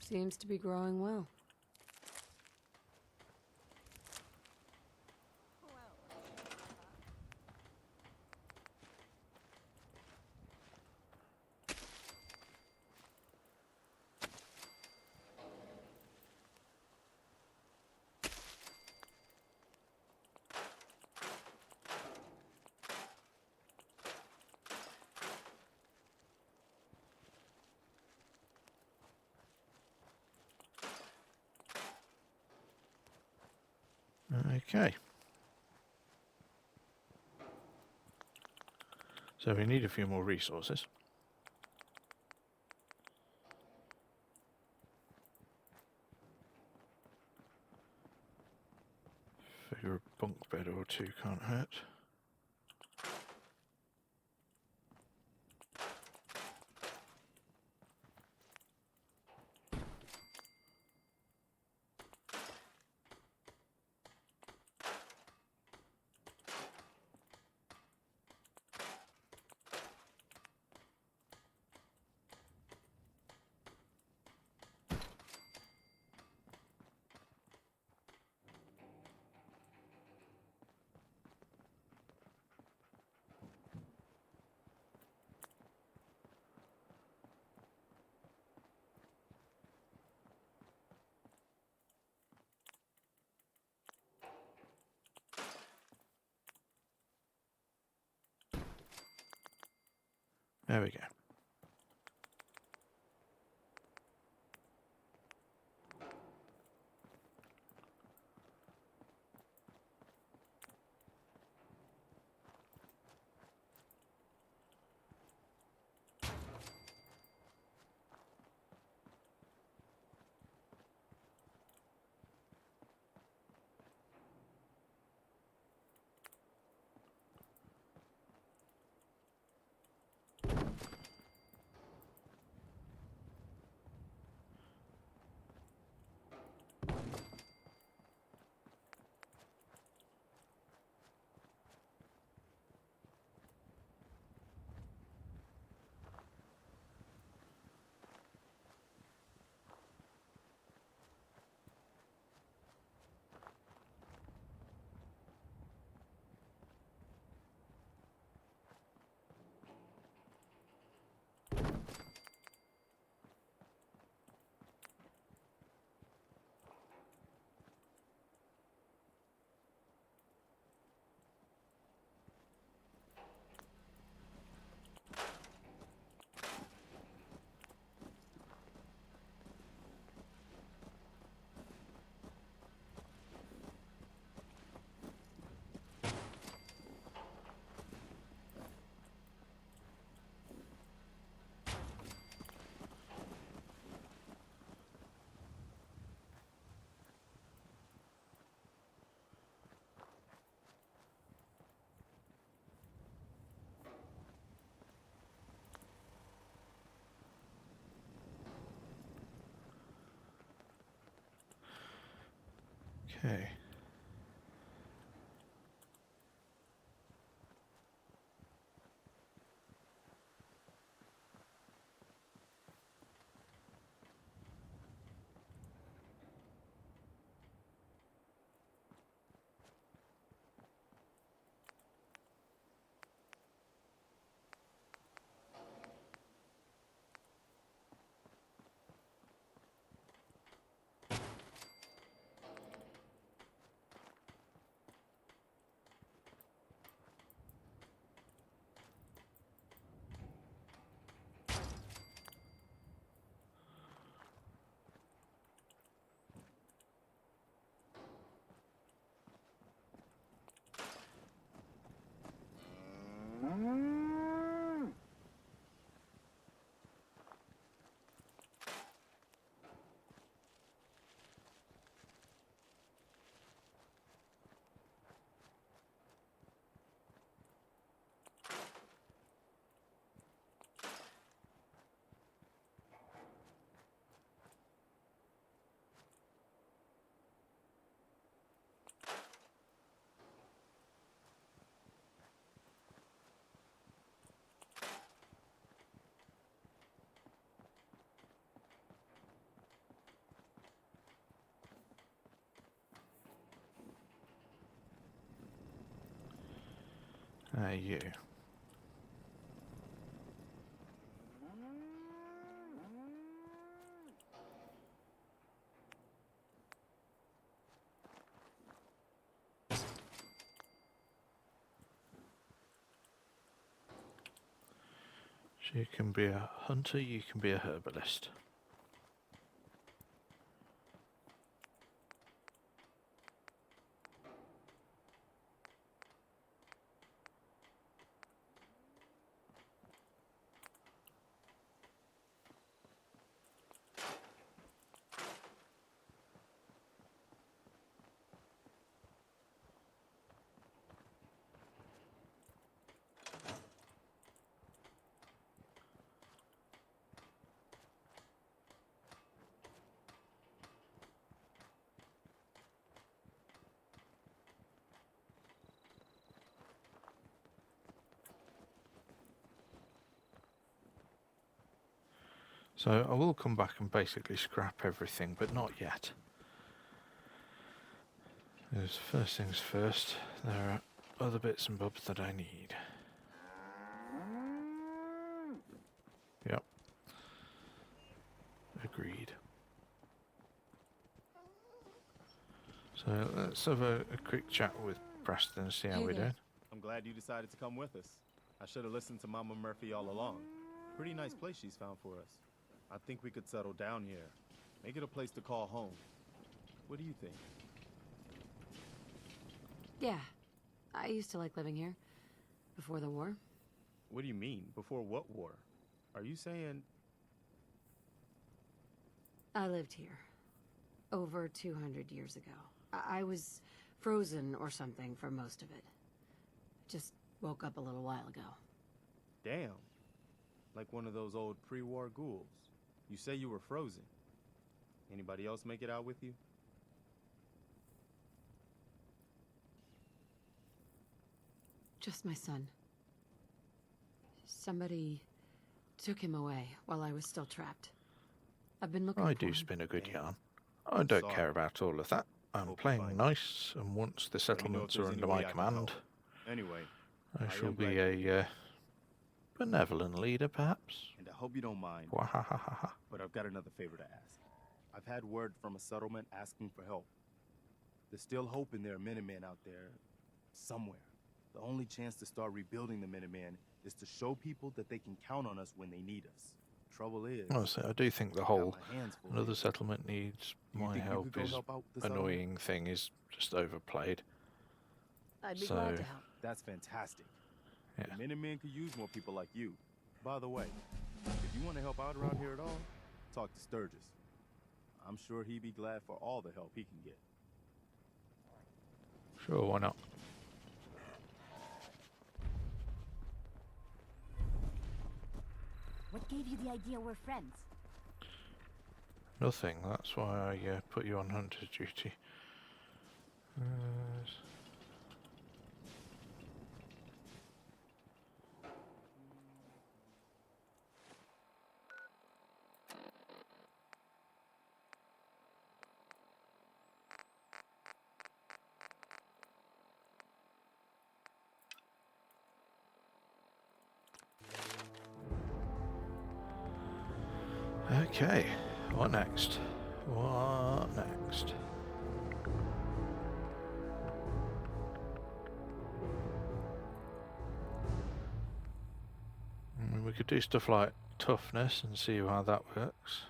Seems to be growing well. Okay. So we need a few more resources. Figure a bunk bed or two can't hurt. There we go. Okay. you? So you can be a hunter, you can be a herbalist. So I will come back and basically scrap everything, but not yet. Because first things first, there are other bits and bobs that I need. Yep. Agreed. So let's have a quick chat with Preston and see how we're doing. I'm glad you decided to come with us. I should have listened to Mama Murphy all along. Pretty nice place she's found for us. I think we could settle down here. Make it a place to call home. What do you think? Yeah, I used to like living here. Before the war. What do you mean? Before what war? Are you saying... I lived here. Over 200 years ago. I was frozen or something for most of it. Just woke up a little while ago. Damn. Like one of those old pre-war ghouls. You say you were frozen. Anybody else make it out with you? Just my son. Somebody took him away while I was still trapped. I've been looking I for do him. spin a good yarn. I don't care about all of that. I'm playing nice, and once the settlements are under my command, Anyway, I shall be a benevolent leader, perhaps. And I hope you don't mind, Wahahaha. but I've got another favor to ask. I've had word from a settlement asking for help. There's still hope in there are Minutemen out there, somewhere. The only chance to start rebuilding the Minutemen is to show people that they can count on us when they need us. Trouble is... Honestly, I do think the whole my hands full another here. settlement needs Do you my think you help could go is help out the settlement? annoying thing is just overplayed. I'd be So, glad to help. That's fantastic. Yeah. The Minutemen could use more people like you. By the way, if you want to help out around here at all, talk to Sturgis. I'm sure he'd be glad for all the help he can get. Sure, why not? What gave you the idea we're friends? Nothing. That's why I put you on hunter duty. Okay, what next? What next? We could do stuff like toughness and see how that works.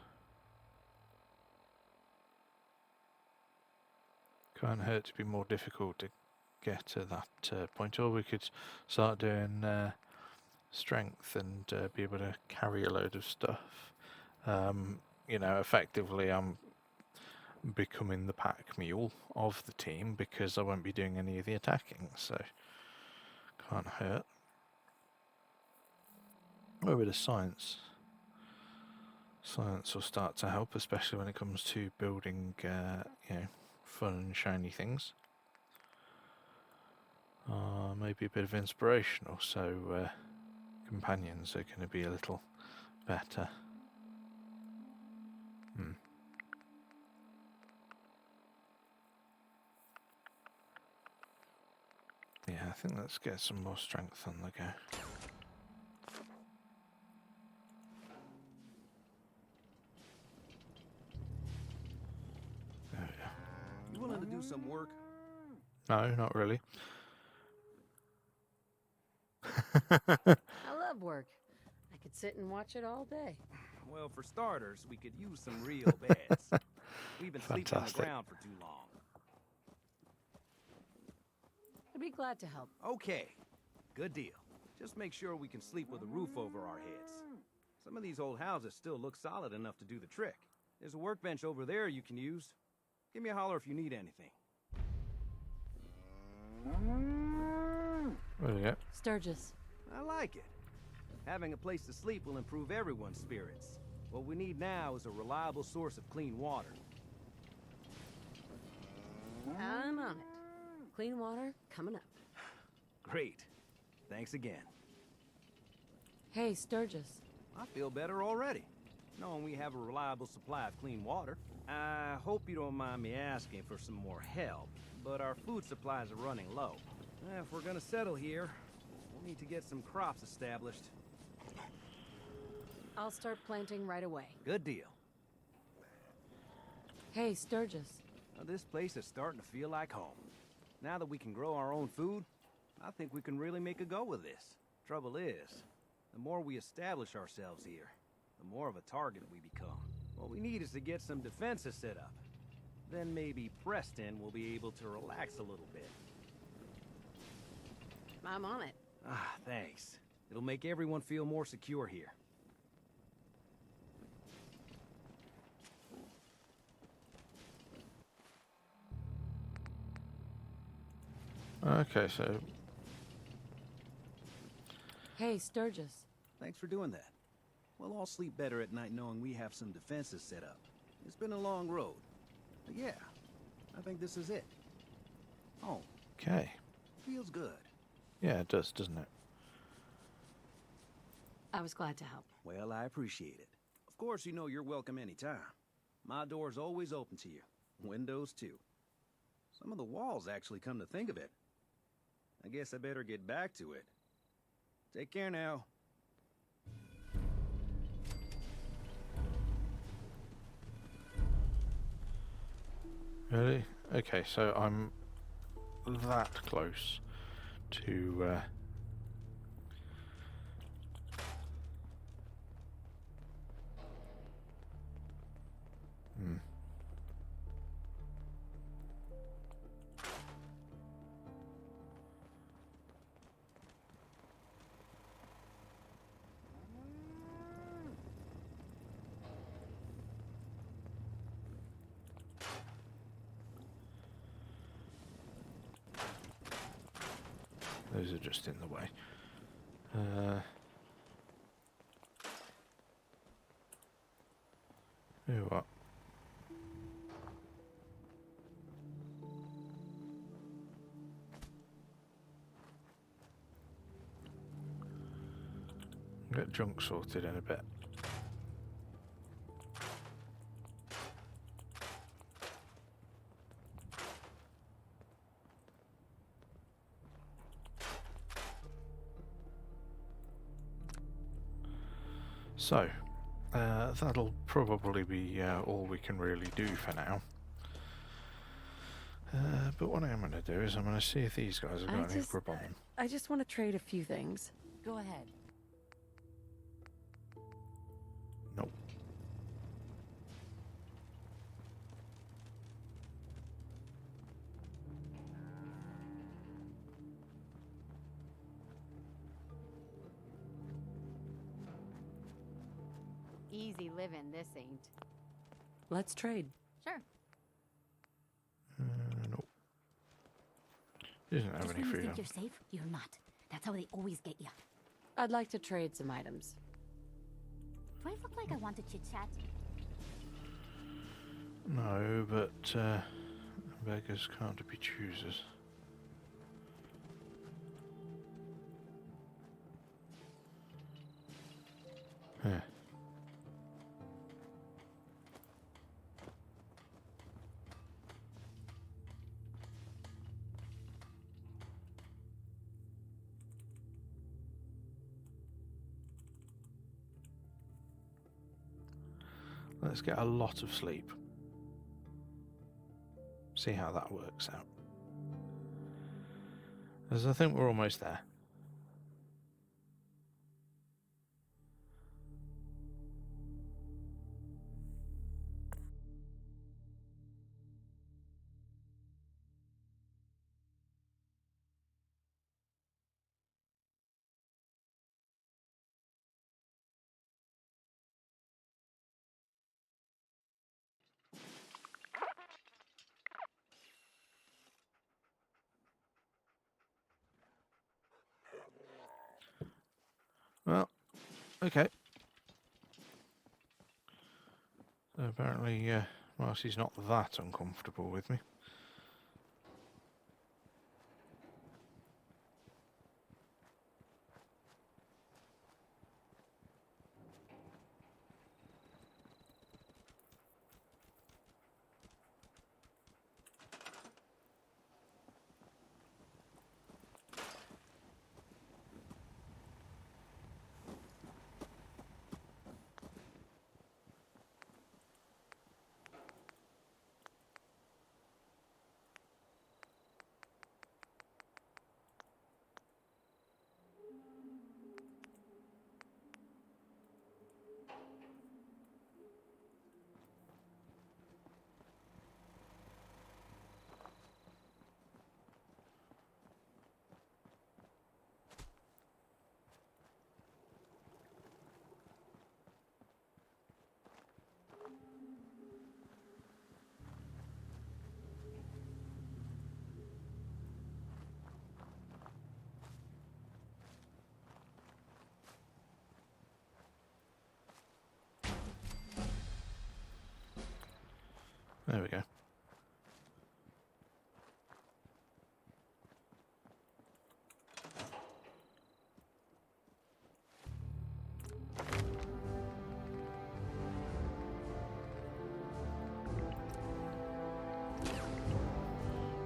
Can't hurt to be more difficult to get to that point, or we could start doing strength and be able to carry a load of stuff. You know, effectively I'm becoming the pack mule of the team because I won't be doing any of the attacking, so can't hurt. A bit of science. Science will start to help, especially when it comes to building, you know, fun and shiny things. Maybe a bit of inspirational, so companions are going to be a little better. Yeah, think let's get some more strength on the go. There we go. You willing to do some work? No, not really. I love work. I could sit and watch it all day. Well, for starters, we could use some real beds. We've been sleeping on the Fantastic. ground for too long. I'd be glad to help. Okay, good deal. Just make sure we can sleep with a roof over our heads. Some of these old houses still look solid enough to do the trick. There's a workbench over there you can use. Give me a holler if you need anything. There we go. Sturgis. I like it. Having a place to sleep will improve everyone's spirits. What we need now is a reliable source of clean water. I'm on it. Clean water coming up. Great. Thanks again. Hey, Sturgis. I feel better already, knowing we have a reliable supply of clean water. I hope you don't mind me asking for some more help, but our food supplies are running low. If we're gonna settle here, we'll need to get some crops established. I'll start planting right away. Good deal. Hey, Sturgis. Now, this place is starting to feel like home. Now that we can grow our own food, I think we can really make a go with this. Trouble is, the more we establish ourselves here, the more of a target we become. What we need is to get some defenses set up. Then maybe Preston will be able to relax a little bit. I'm on it. Ah, thanks. It'll make everyone feel more secure here. Okay, so Hey, Sturgis. Thanks for doing that. We'll all sleep better at night knowing we have some defenses set up. It's been a long road. But yeah, I think this is it. Home. okay. Feels good. Yeah, it does, doesn't it? I was glad to help. Well, I appreciate it. Of course, you know you're welcome anytime. My door's always open to you. Windows, too. Some of the walls actually come to think of it. I guess I better get back to it. Take care now. Really? Okay, so I'm that close to those are just in the way. You know what? Get junk sorted in a bit. So, that'll probably be all we can really do for now. But what I'm going to do is I'm going to see if these guys have got any grub on them. I just want to trade a few things. Go ahead. Nope. Easy living, this ain't. Let's trade. Sure. Nope. He doesn't have Just any when you food think on. you're safe, you're not. That's how they always get you. I'd like to trade some items. Do I look like I want to chit-chat? No, but beggars can't be choosers. Huh. Let's get a lot of sleep. See how that works out. As I think we're almost there. Well, okay. So apparently, Marcy's not that uncomfortable with me. There we go.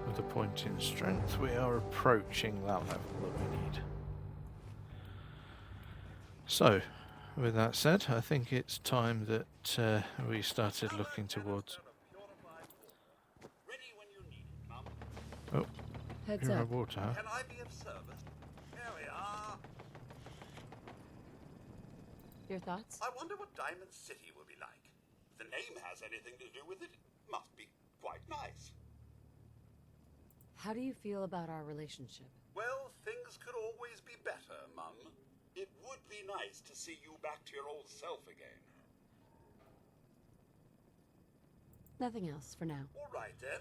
With a point in strength, we are approaching that level that we need. So, with that said, I think it's time that we started looking towards... Oh, Heads you're a up. water, huh? Can I be of service? Here we are. Your thoughts? I wonder what Diamond City will be like. If the name has anything to do with it, it must be quite nice. How do you feel about our relationship? Well, things could always be better, Mum. It would be nice to see you back to your old self again. Nothing else for now. All right, then.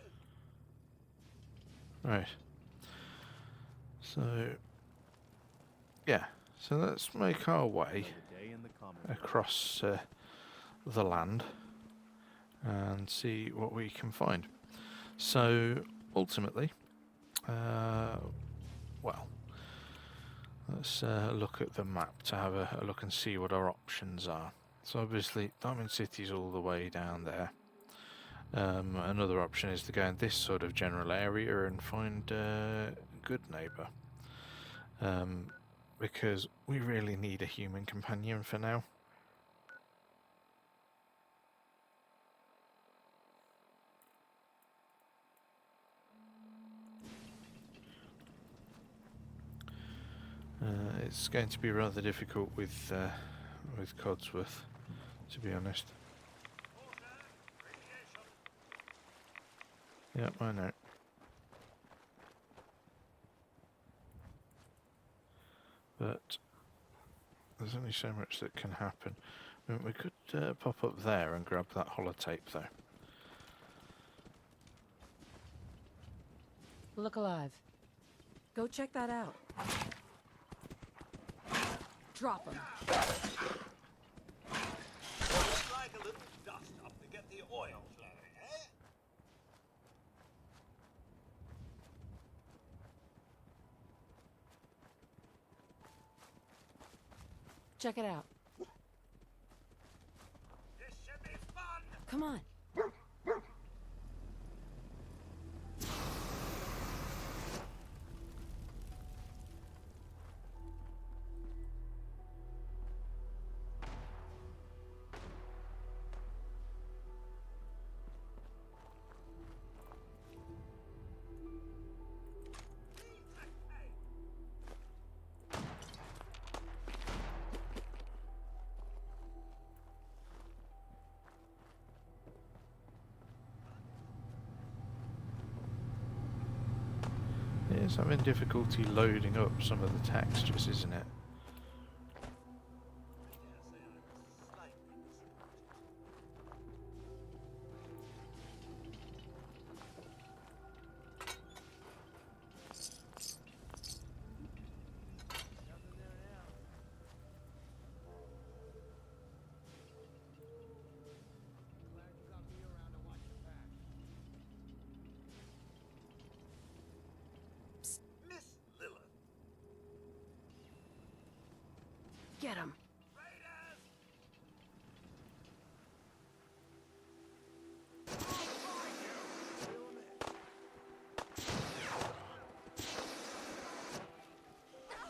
Right. So, yeah. So let's make our way across the land and see what we can find. So, ultimately, well, let's look at the map to have a look and see what our options are. So obviously, Diamond City's all the way down there. Another option is to go in this sort of general area and find Good Neighbour. Because we really need a human companion for now. It's going to be rather difficult with Codsworth, to be honest. Yep, I know. But there's only so much that can happen. I mean, we could pop up there and grab that holotape, though. Look alive. Go check that out. Drop him. Just like a little dust up to get the oil flowing, eh? Check it out. This should be fun! Come on. It's having difficulty loading up some of the textures, isn't it? Miss Lilith. Get him.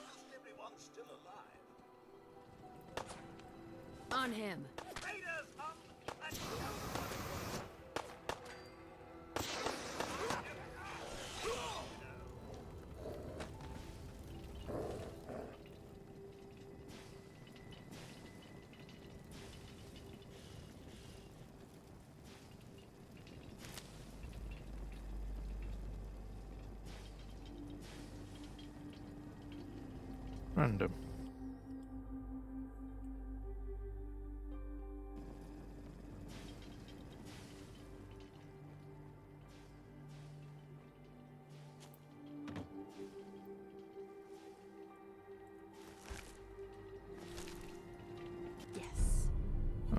Is everyone still alive? On him. Raiders up and Random. Yes. Oh.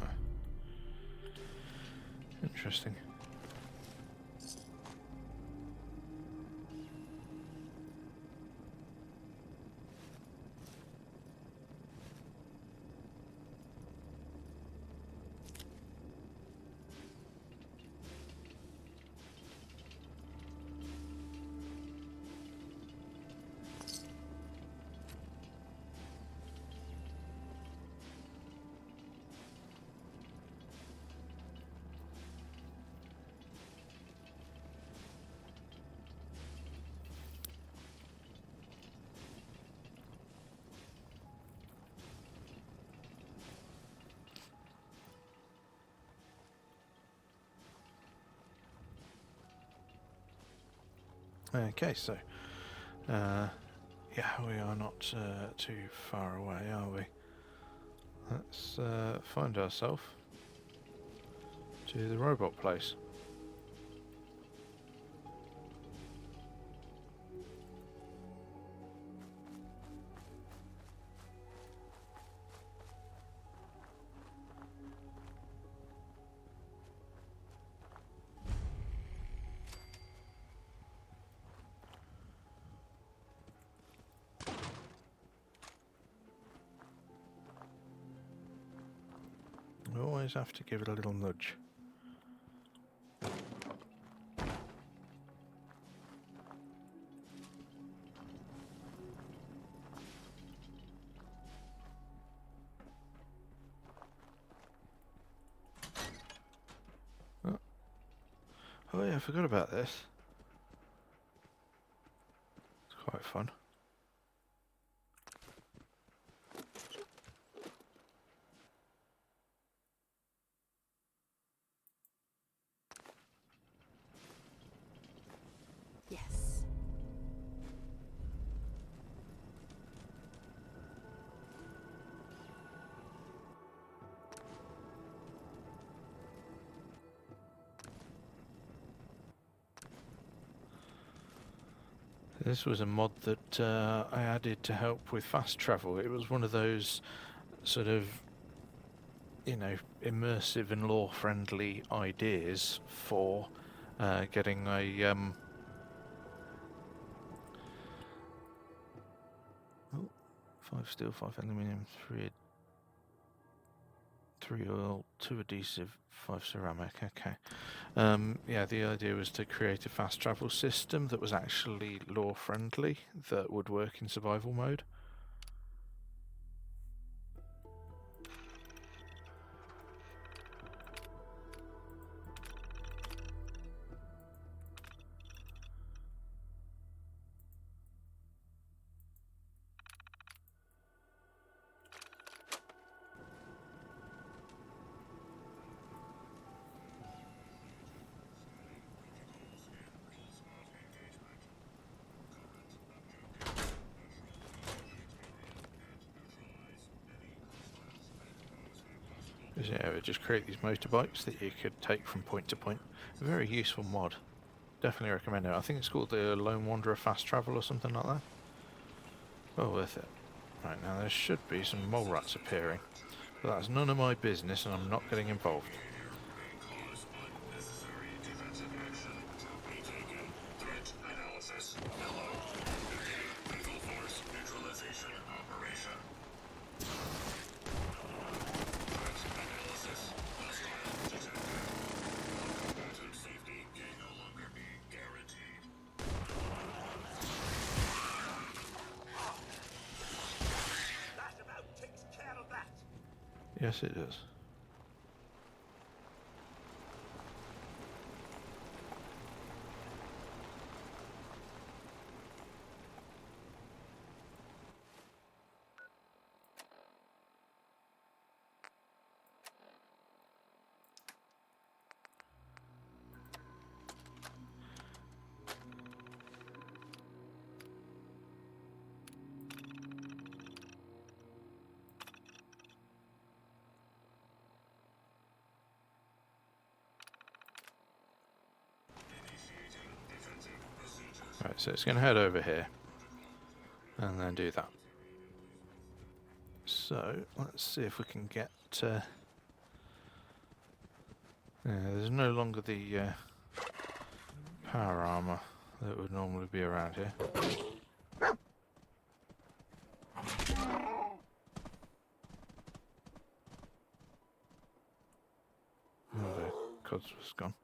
Interesting. Okay, so yeah, we are not too far away, are we? Let's find ourselves to the robot place. We always have to give it a little nudge. Oh yeah, I forgot about this. It's quite fun. Yes. This was a mod that I added to help with fast travel. It was one of those sort of, you know, immersive and lore-friendly ideas for getting a oh, 5 steel, 5 aluminium, 3 oil, 2 adhesive, 5 ceramic. Okay. Yeah, the idea was to create a fast travel system that was actually lore-friendly, that would work in survival mode. Because yeah, it just create these motorbikes that you could take from point to point. A very useful mod. Definitely recommend it. I think it's called the Lone Wanderer Fast Travel or something like that. Well worth it. Right, now there should be some mole rats appearing. But that's none of my business and I'm not getting involved. Yes, it does. Right, so it's going to head over here and then do that. So let's see if we can get. There's no longer the power armor that would normally be around here. Oh, the cod's was gone.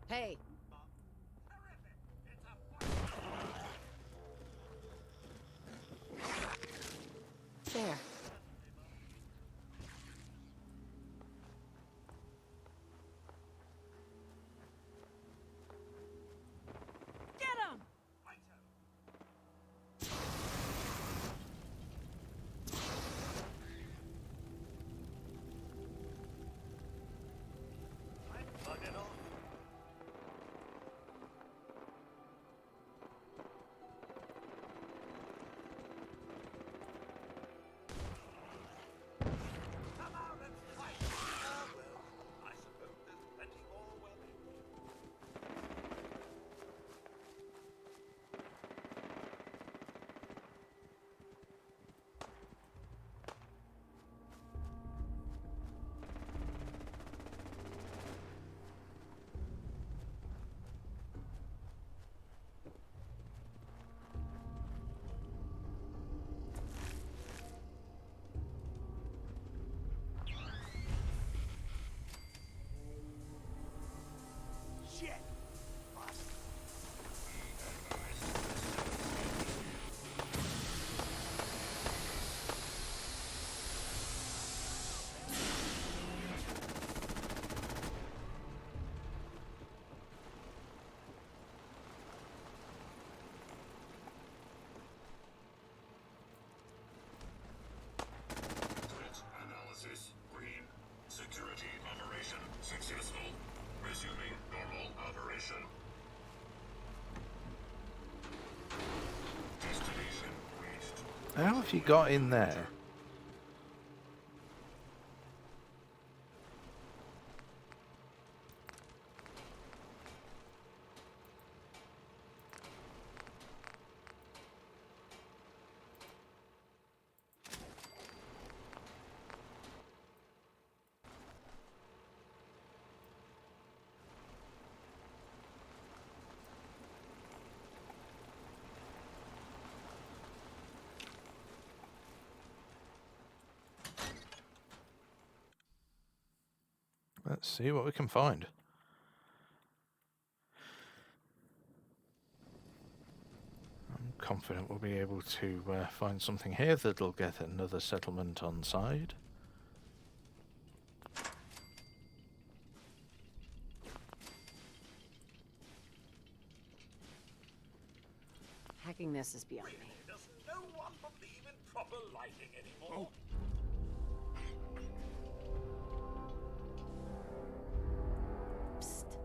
Hey. There. Get him! How have you got in there? Let's see what we can find. I'm confident we'll be able to find something here that'll get another settlement on side. Hacking this is beyond me. Does no one believe in proper lighting anymore? Psst.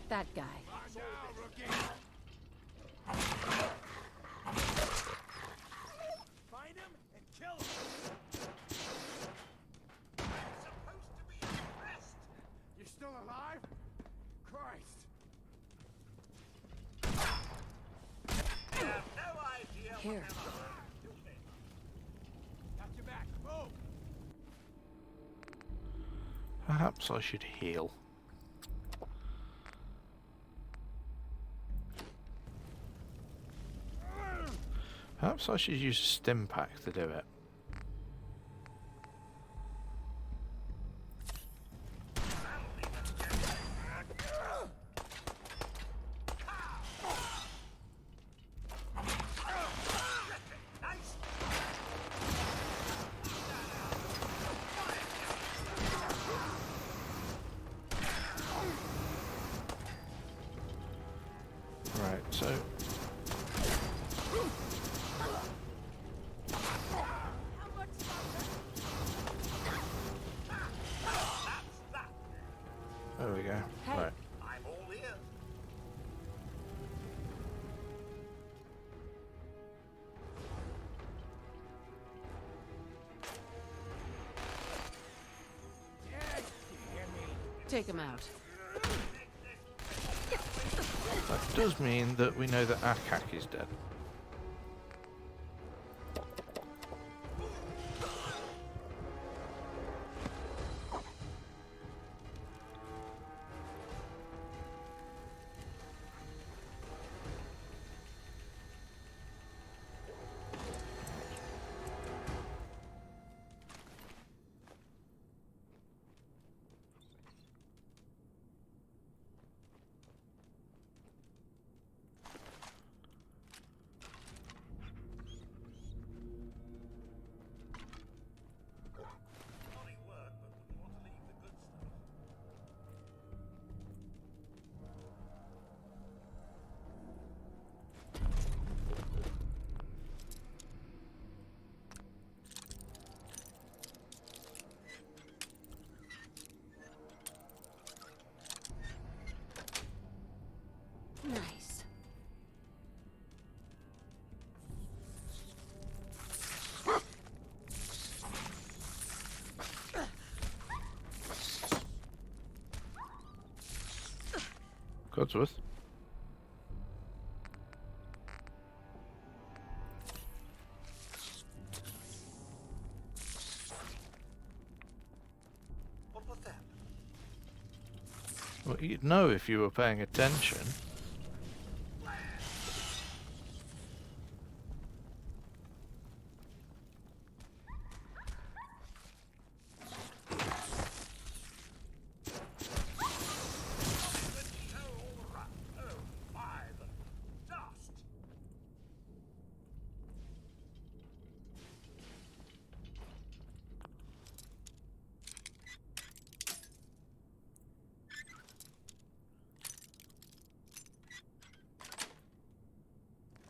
That guy. Find him and kill him. Supposed to be impressed. You're still alive? Christ. You have no idea Here. what Got your back. Move. Perhaps I should heal. Perhaps I should use a stim pack to do it. Right, so there we go. Right. I'm all ears. Take him out. That does mean that we know that Akak is dead. Funny word, but wouldn't want to leave the good stuff. Nice. Codsworth. What was that? Well, you'd know if you were paying attention. Oh, my, the dust!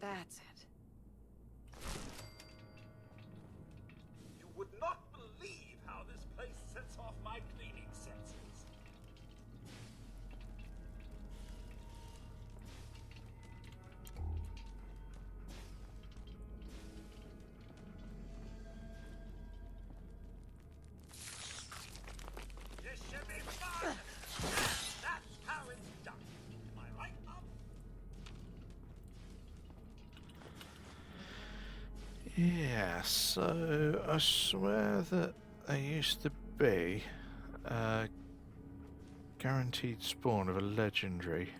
That's it. You would not believe how this place sets off my cleaning senses. You should be fine. That's how it's done. Am I right, Mum? Yeah, so I swear that there used to be a guaranteed spawn of a legendary.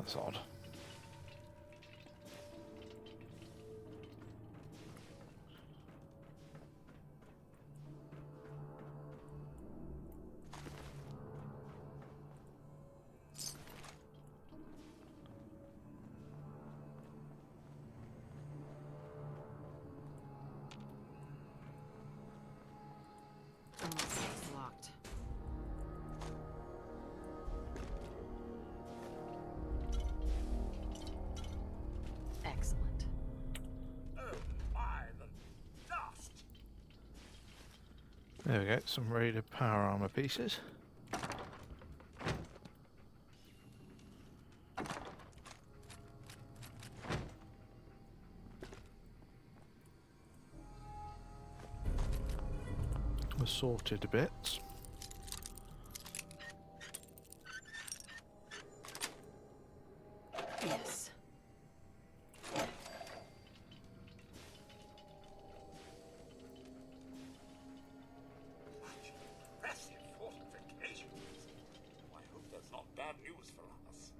That's odd. It's locked. Excellent. Oh my, the dust! There we go, some rated power armor pieces. Assorted bits. Yes. Impressive fortifications. I hope that's not bad news for us.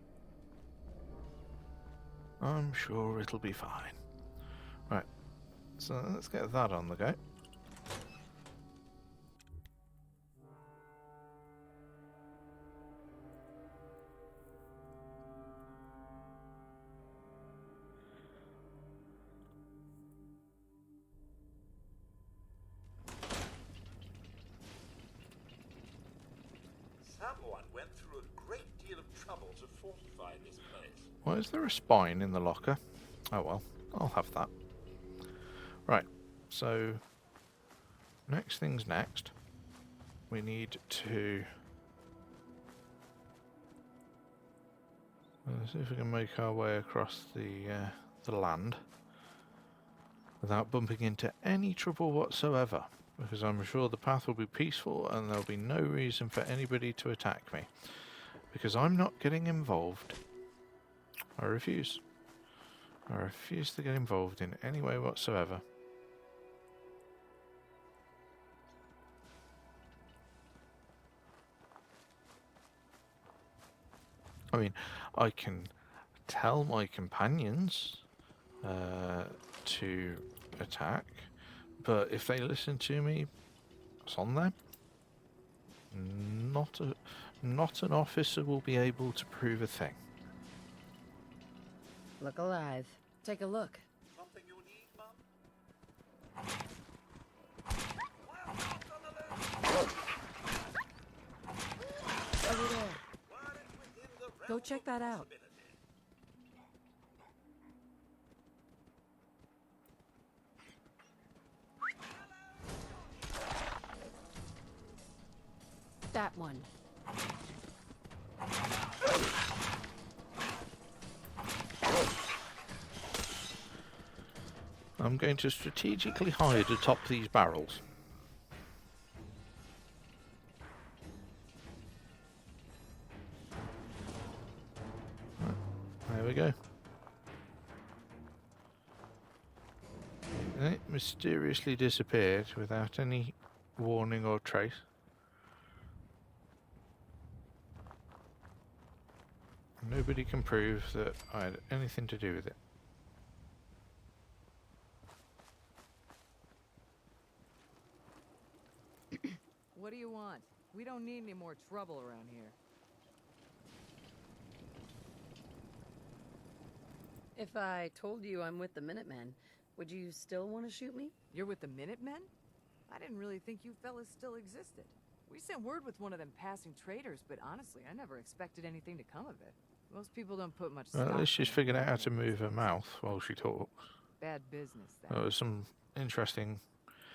I'm sure it'll be fine. Right, so let's get that on the go. Someone went through a great deal of trouble to fortify this place. Why is there a spine in the locker? Oh well, I'll have that. Right, so next thing's next. We need to see if we can make our way across the land without bumping into any trouble whatsoever, because I'm sure the path will be peaceful and there'll be no reason for anybody to attack me, because I'm not getting involved. I refuse. I refuse to get involved in any way whatsoever. I mean, I can tell my companions to attack, but if they listen to me, it's on them. Not an officer will be able to prove a thing. Look alive. Take a look. Something you need, Mum? Over there. Go check that out. That one. I'm going to strategically hide atop these barrels. Right, there we go. And it mysteriously disappeared without any warning or trace. Nobody can prove that I had anything to do with it. What do you want? We don't need any more trouble around here. If I told you I'm with the Minutemen, would you still want to shoot me? You're with the Minutemen? I didn't really think you fellas still existed. We sent word with one of them passing traders, but honestly, I never expected anything to come of it. Most people don't put much stock. Well, at least she's figured out how to move her mouth while she talks. Bad business, that. There was some interesting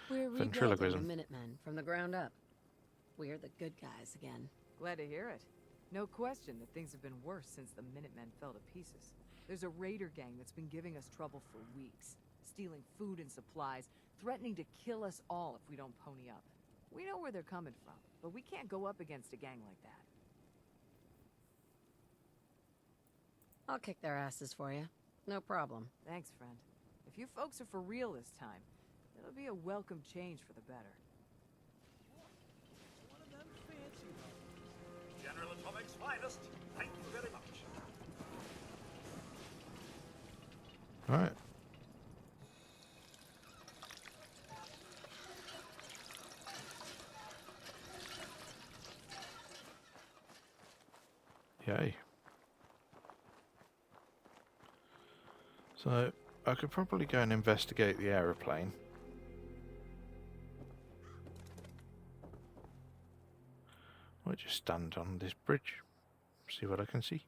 We're rebuilding the ventriloquism. Minutemen from the ground up. We're the good guys again. Glad to hear it. No question that things have been worse since the Minutemen fell to pieces. There's a raider gang that's been giving us trouble for weeks, stealing food and supplies, threatening to kill us all if we don't pony up. We know where they're coming from, but we can't go up against a gang like that. I'll kick their asses for you. No problem. Thanks, friend. If you folks are for real this time, it'll be a welcome change for the better. General Atomic's finest. Thank you very much. Right. Yay. So, I could probably go and investigate the aeroplane. I'll just stand on this bridge, see what I can see.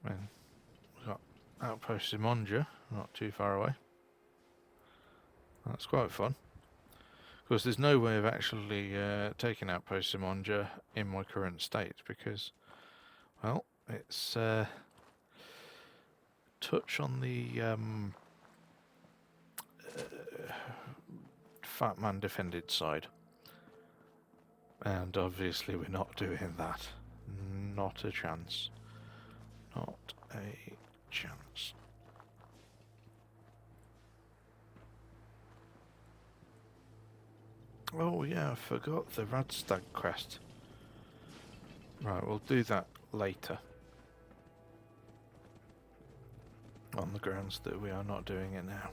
And we've got Outpost Simonja, not too far away. That's quite fun. Of course, there's no way of actually taking Outpost Simonja in my current state because, well, it's touch on the Fat Man Defended side. And obviously we're not doing that. Not a chance. Not a chance. Oh yeah, I forgot the Radstag quest. Right, we'll do that later. On the grounds that we are not doing it now.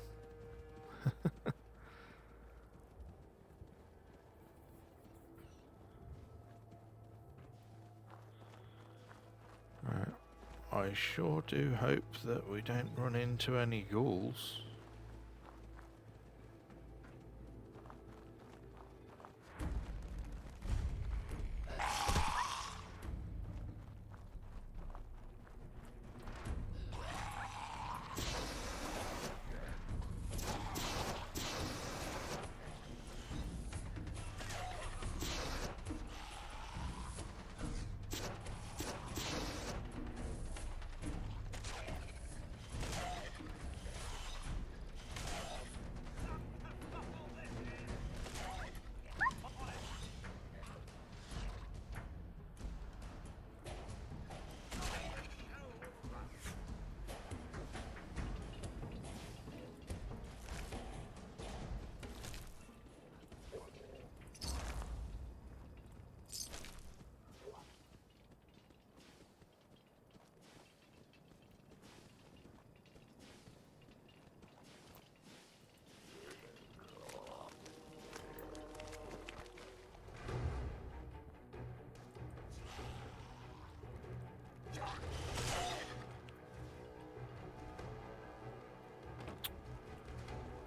Right. I sure do hope that we don't run into any ghouls.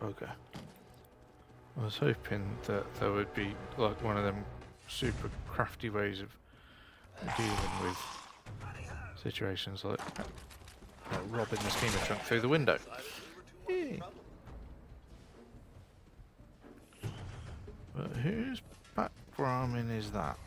Okay. I was hoping that there would be like one of them super crafty ways of dealing with situations like robbing the steamer trunk through the window. Yay. But whose background is that?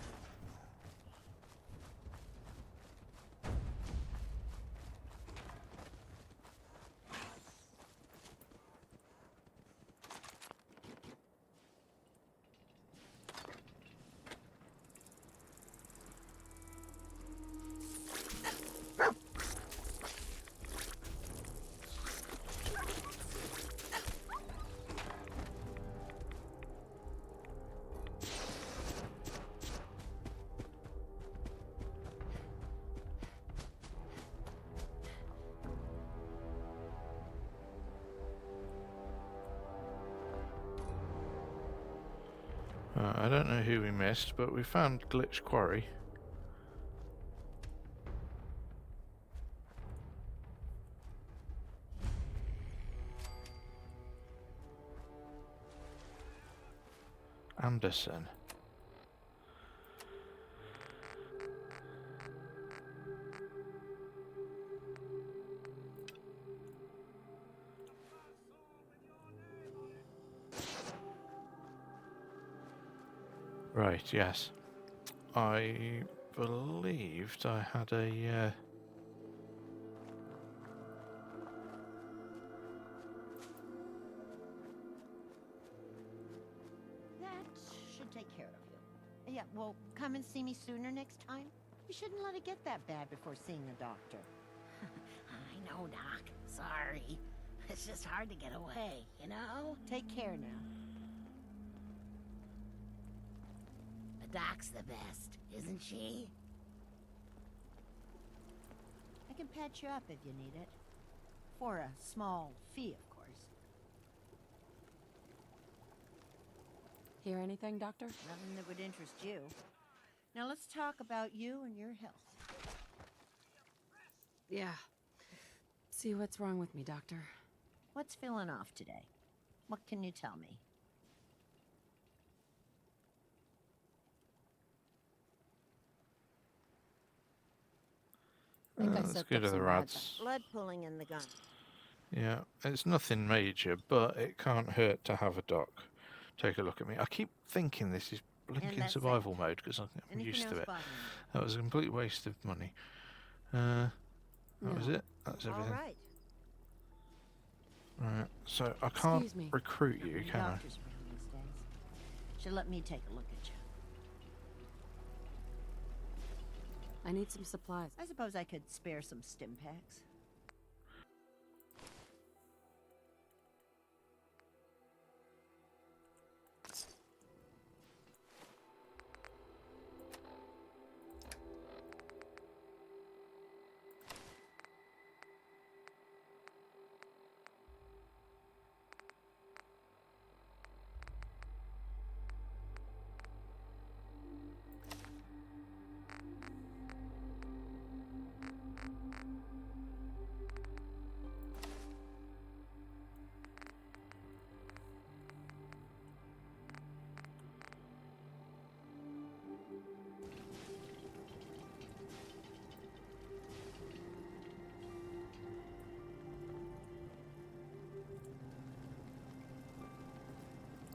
I don't know who we missed, but we found Glitch Quarry. Anderson. Right, yes. I believed I had a... That should take care of you. Yeah, well, come and see me sooner next time. You shouldn't let it get that bad before seeing a doctor. I know, Doc. Sorry. It's just hard to get away, you know? Take care now. The Doc's the best. isn't she? I can patch you up if you need it. For a small fee, of course. Hear anything, Doctor? Nothing that would interest you. Now let's talk about you and your health. Yeah. See what's wrong with me, Doctor. What's feeling off today? What can you tell me? Let's go to the rats. Blood pooling in the gun. Yeah, it's nothing major, but it can't hurt to have a doc. Take a look at me. I keep thinking this is blinking that's survival mode because I'm Anything used to else it. bothering you? That was a complete waste of money. That was it. That's everything. All right. Right, so I can't Excuse me. recruit you, can I? Doctors around these days. Should let me take a look at you. I need some supplies. I suppose I could spare some stim packs.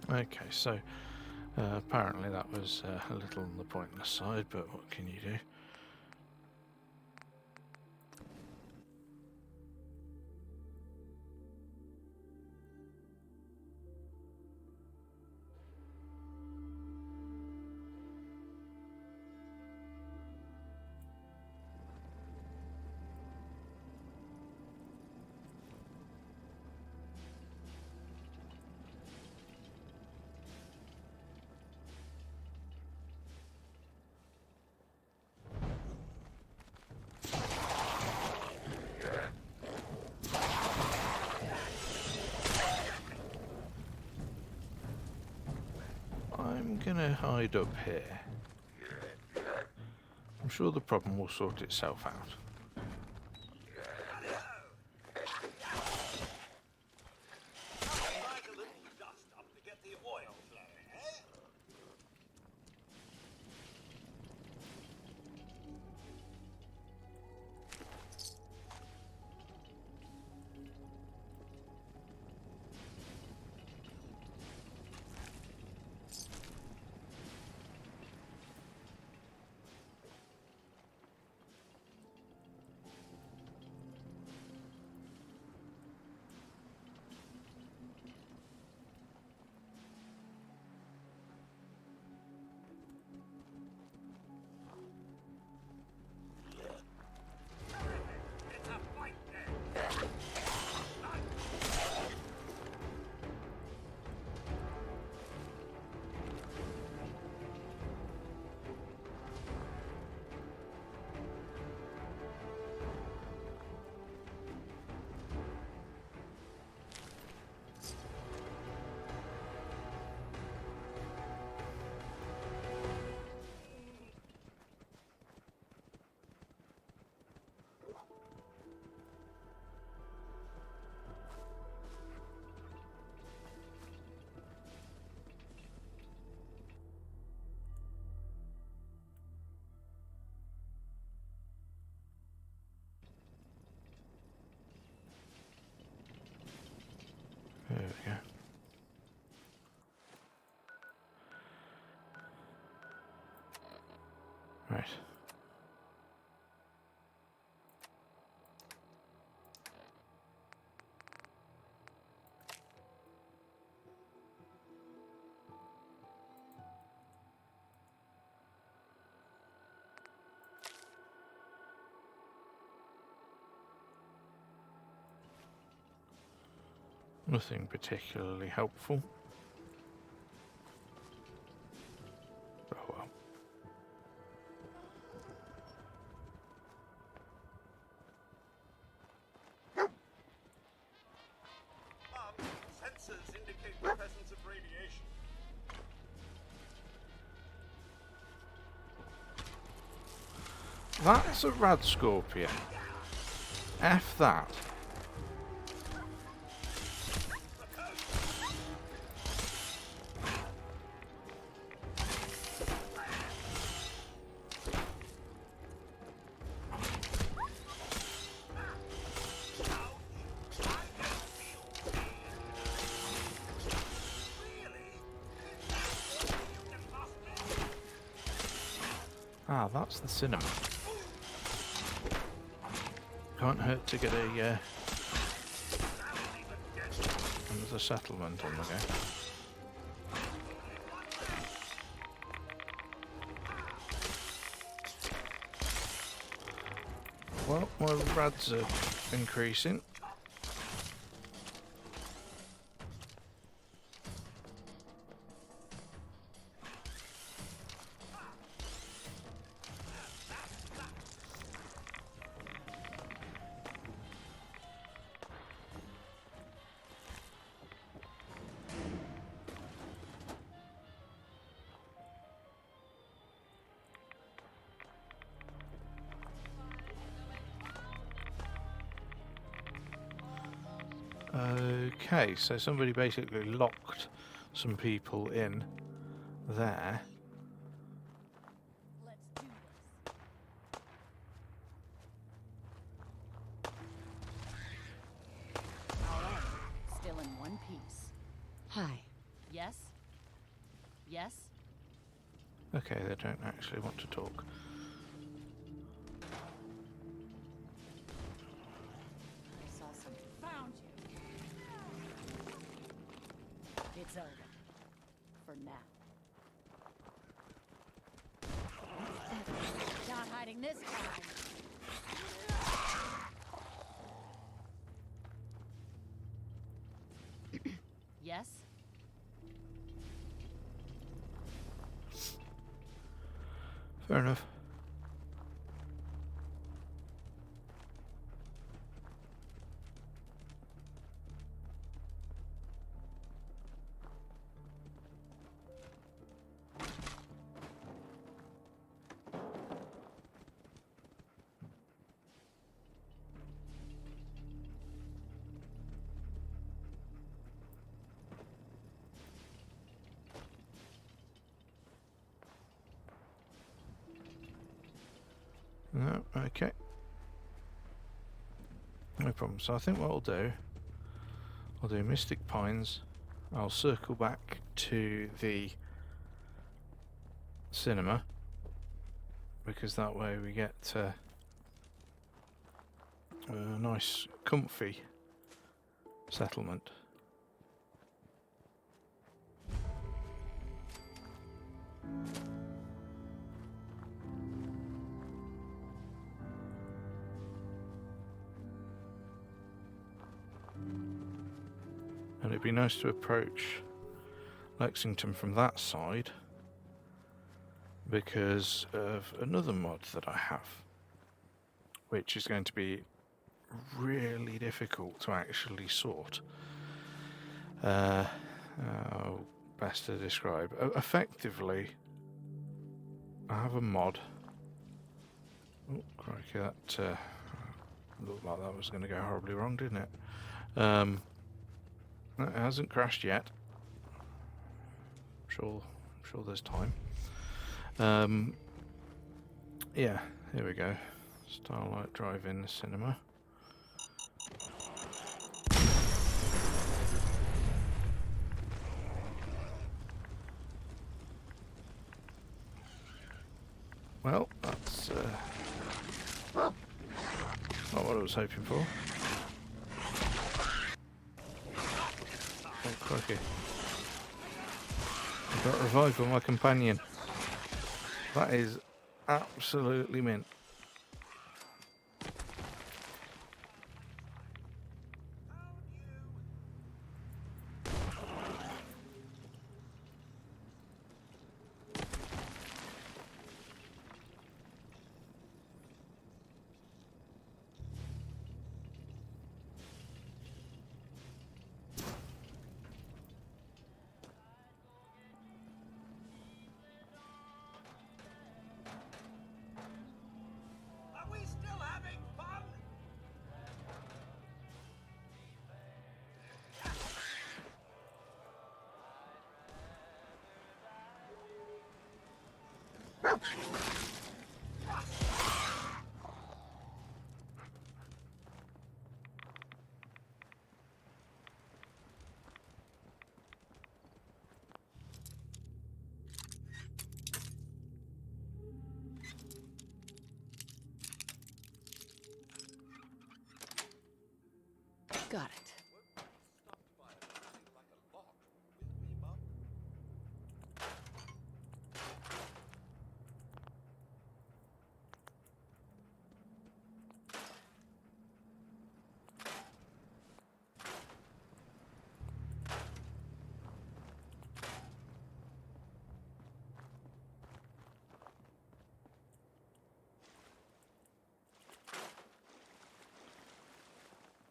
Okay, so apparently that was a little on the pointless side, but what can you do? I'm gonna hide up here. I'm sure the problem will sort itself out. Like a little dust up to get the oil flowing, eh? It's a fight day. There we go. Right. Nothing particularly helpful. Oh well. That's a rad scorpion. F that. Ah, that's the cinema. Can't hurt to get a another settlement on the go. Well, my rads are increasing. Okay, so somebody basically locked some people in there. Alright, still in one piece. Hi. Yes? Yes? Okay, they don't actually want to talk. I saw something. Found you. It's over. For now. Not hiding this time. Yes? Fair enough. No, okay. No problem. So I think what I'll do Mystic Pines. I'll circle back to the cinema because that way we get a nice, comfy settlement. And it'd be nice to approach Lexington from that side because of another mod that I have, which is going to be really difficult to actually sort. Best to describe. Effectively, I have a mod. Oh, crikey, that looked like that was going to go horribly wrong, didn't it? It hasn't crashed yet. I'm sure there's time. Yeah, here we go. Starlight Drive-In Cinema. Well, that's not what I was hoping for. Oh, crikey. I got revived by my companion. That is absolutely mint. Got it.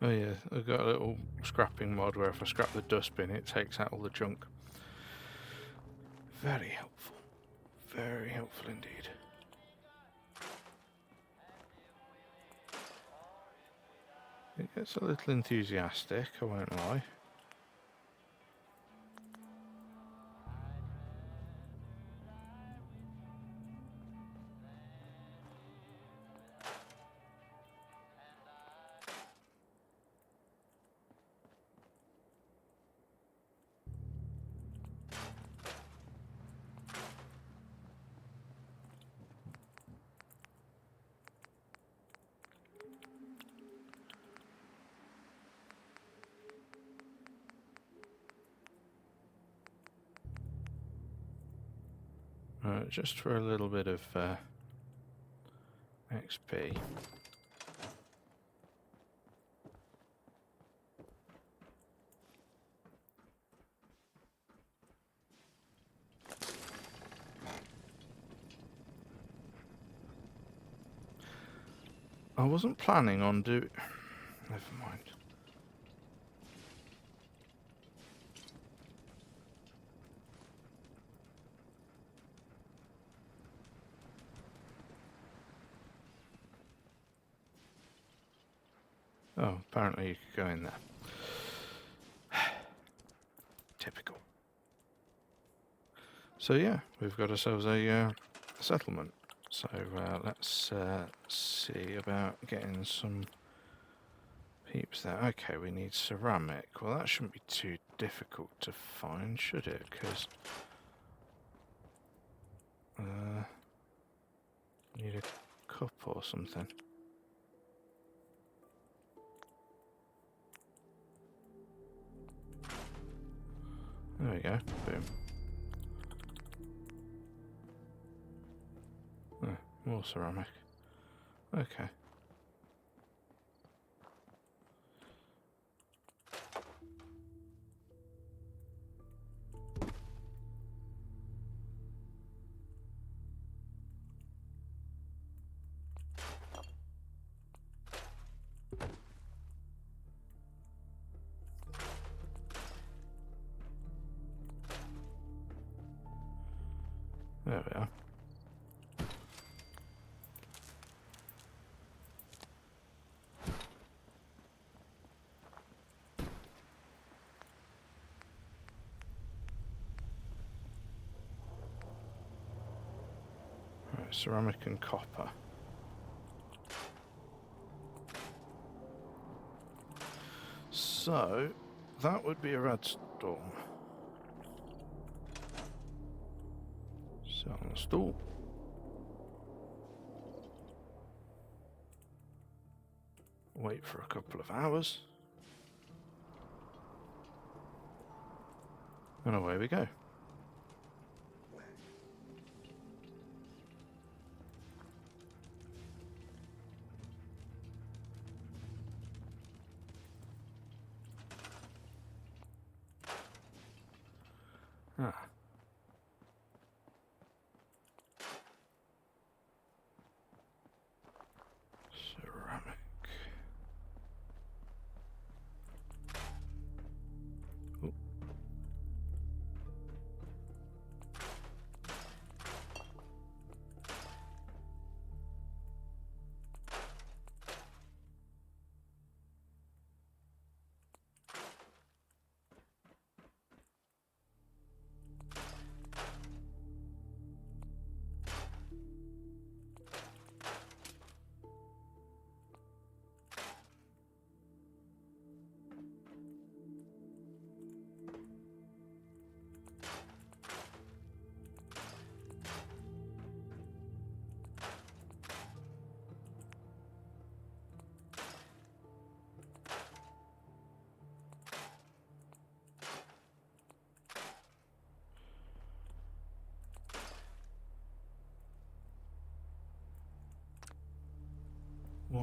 Oh yeah, I've got a little scrapping mod where if I scrap the dustbin it takes out all the junk. Very helpful. Very helpful indeed. It gets a little enthusiastic, I won't lie. Just for a little bit of XP. I wasn't planning on Never mind. Oh, apparently you could go in there. Typical. So yeah, we've got ourselves a settlement. So let's see about getting some peeps there. Okay, we need ceramic. Well, that shouldn't be too difficult to find, should it? Because need a cup or something. There we go. Boom. Oh, more ceramic. Okay. There we are. Right, ceramic and copper. So, that would be a redstone. Sit on the stool. Wait for a couple of hours. And away we go. Ah. Ceramic. Ooh.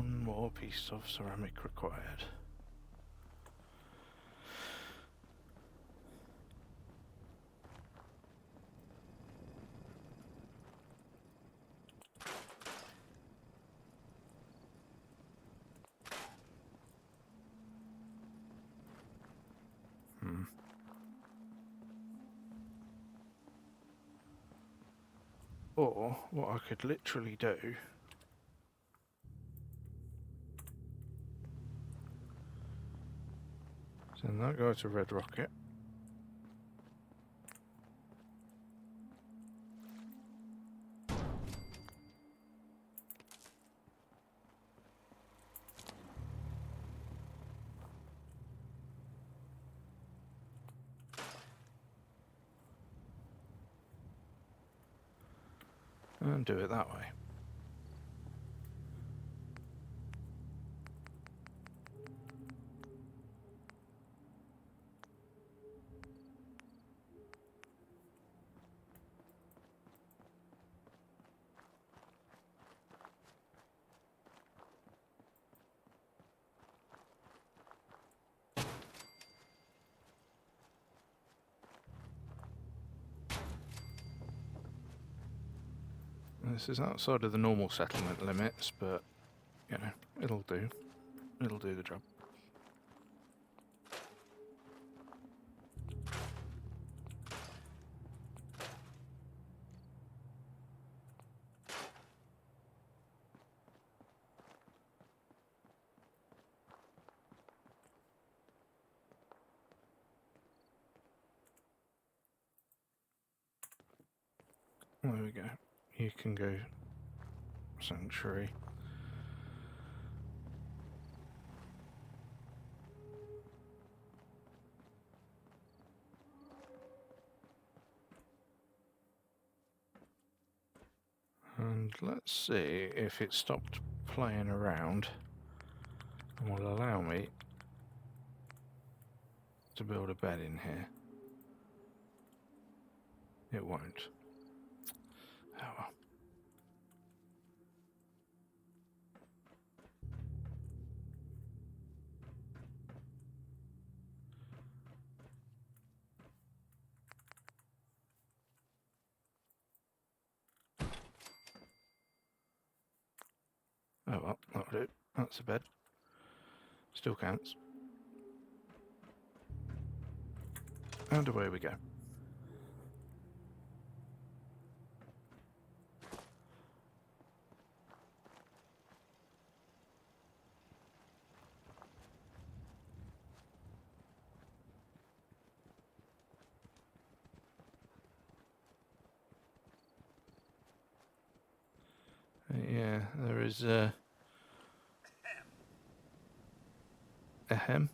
One more piece of ceramic required. Or what I could literally do send that guy to Red Rocket. And do it that way. This is outside of the normal settlement limits, but, you know, it'll do. It'll do the job. There we go. You can go sanctuary. And let's see if it stopped playing around and will allow me to build a bed in here. It won't. Oh well. Oh well, that'll do. That's a bed. Still counts. And away we go. Yeah, there is ahem.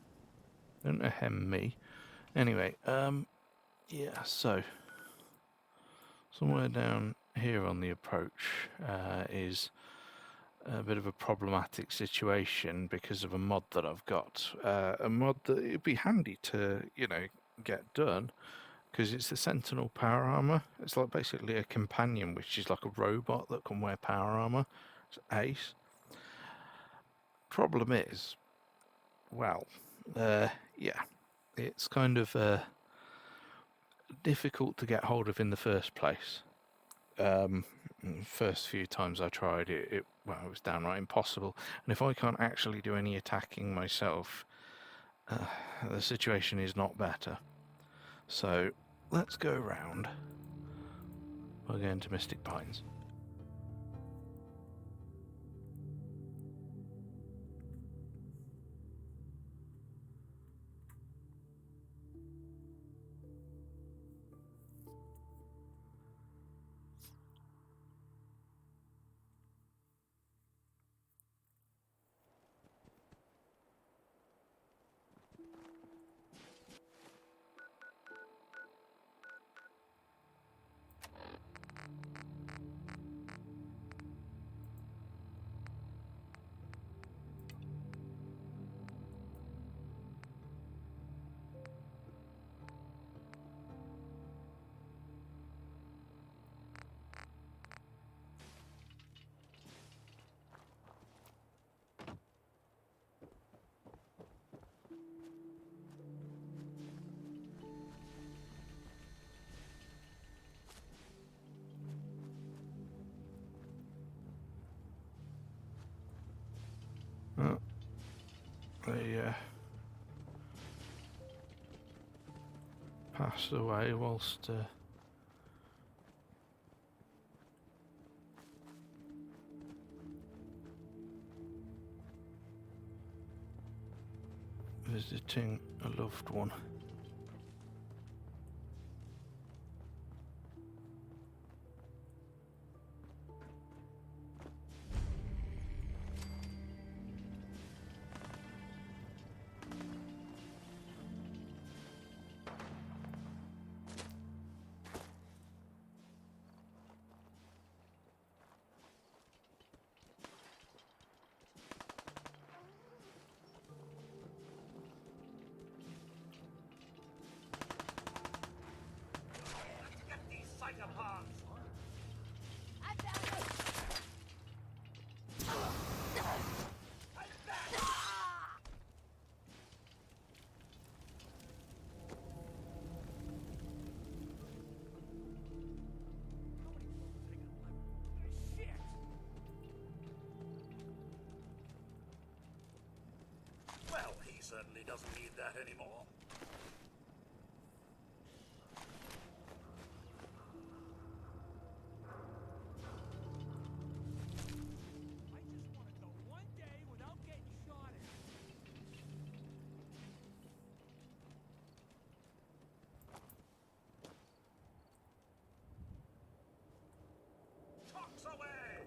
Don't ahem me. Anyway, yeah, so somewhere down here on the approach is a bit of a problematic situation because of a mod that I've got. A mod that it'd be handy to, you know, get done, because it's the Sentinel power armor. It's like basically a companion, which is like a robot that can wear power armor. It's ace. Problem is, well, yeah, it's kind of difficult to get hold of in the first place. First few times I tried it, well, it was downright impossible. And if I can't actually do any attacking myself, the situation is not better. So let's go around. We're going to Mystic Pines. They passed away whilst visiting a loved one. Get these psychopaths! Well, he certainly doesn't need that anymore.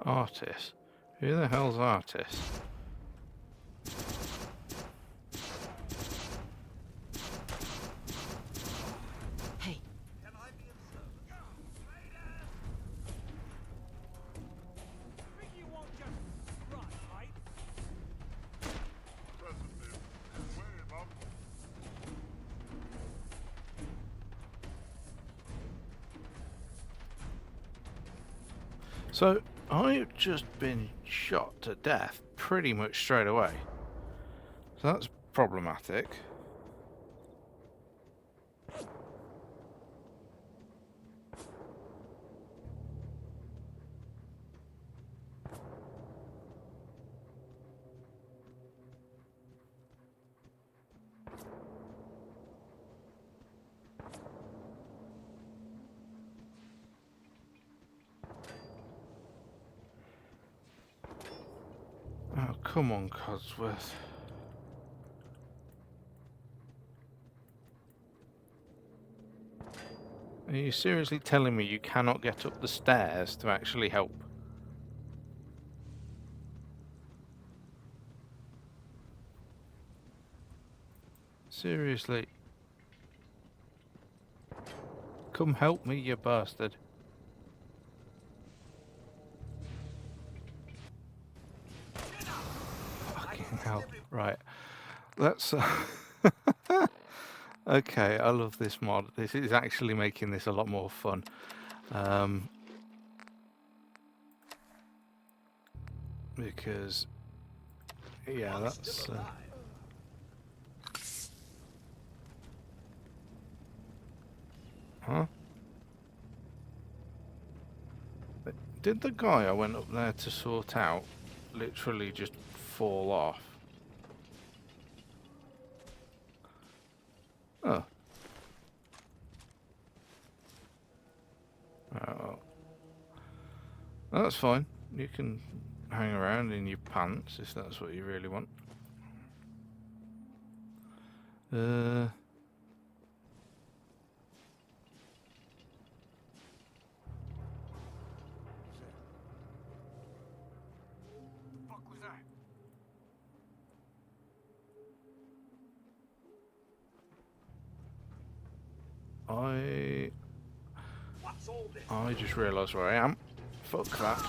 Artist. Who the hell's Artist? Hey. Can I be of service? Think you won't just run, right? Presently. Wave up. So, I've just been shot to death pretty much straight away. So that's problematic. Oh, come on, Codsworth. Are you seriously telling me you cannot get up the stairs to actually help? Seriously? Come help me, you bastard. Fucking hell. Right. Let's... Okay, I love this mod. This is actually making this a lot more fun. Because... Yeah, that's... Huh? Did the guy I went up there to sort out literally just fall off? Oh. Oh. That's fine. You can hang around in your pants if that's what you really want. I just realised where I am. Fuck that.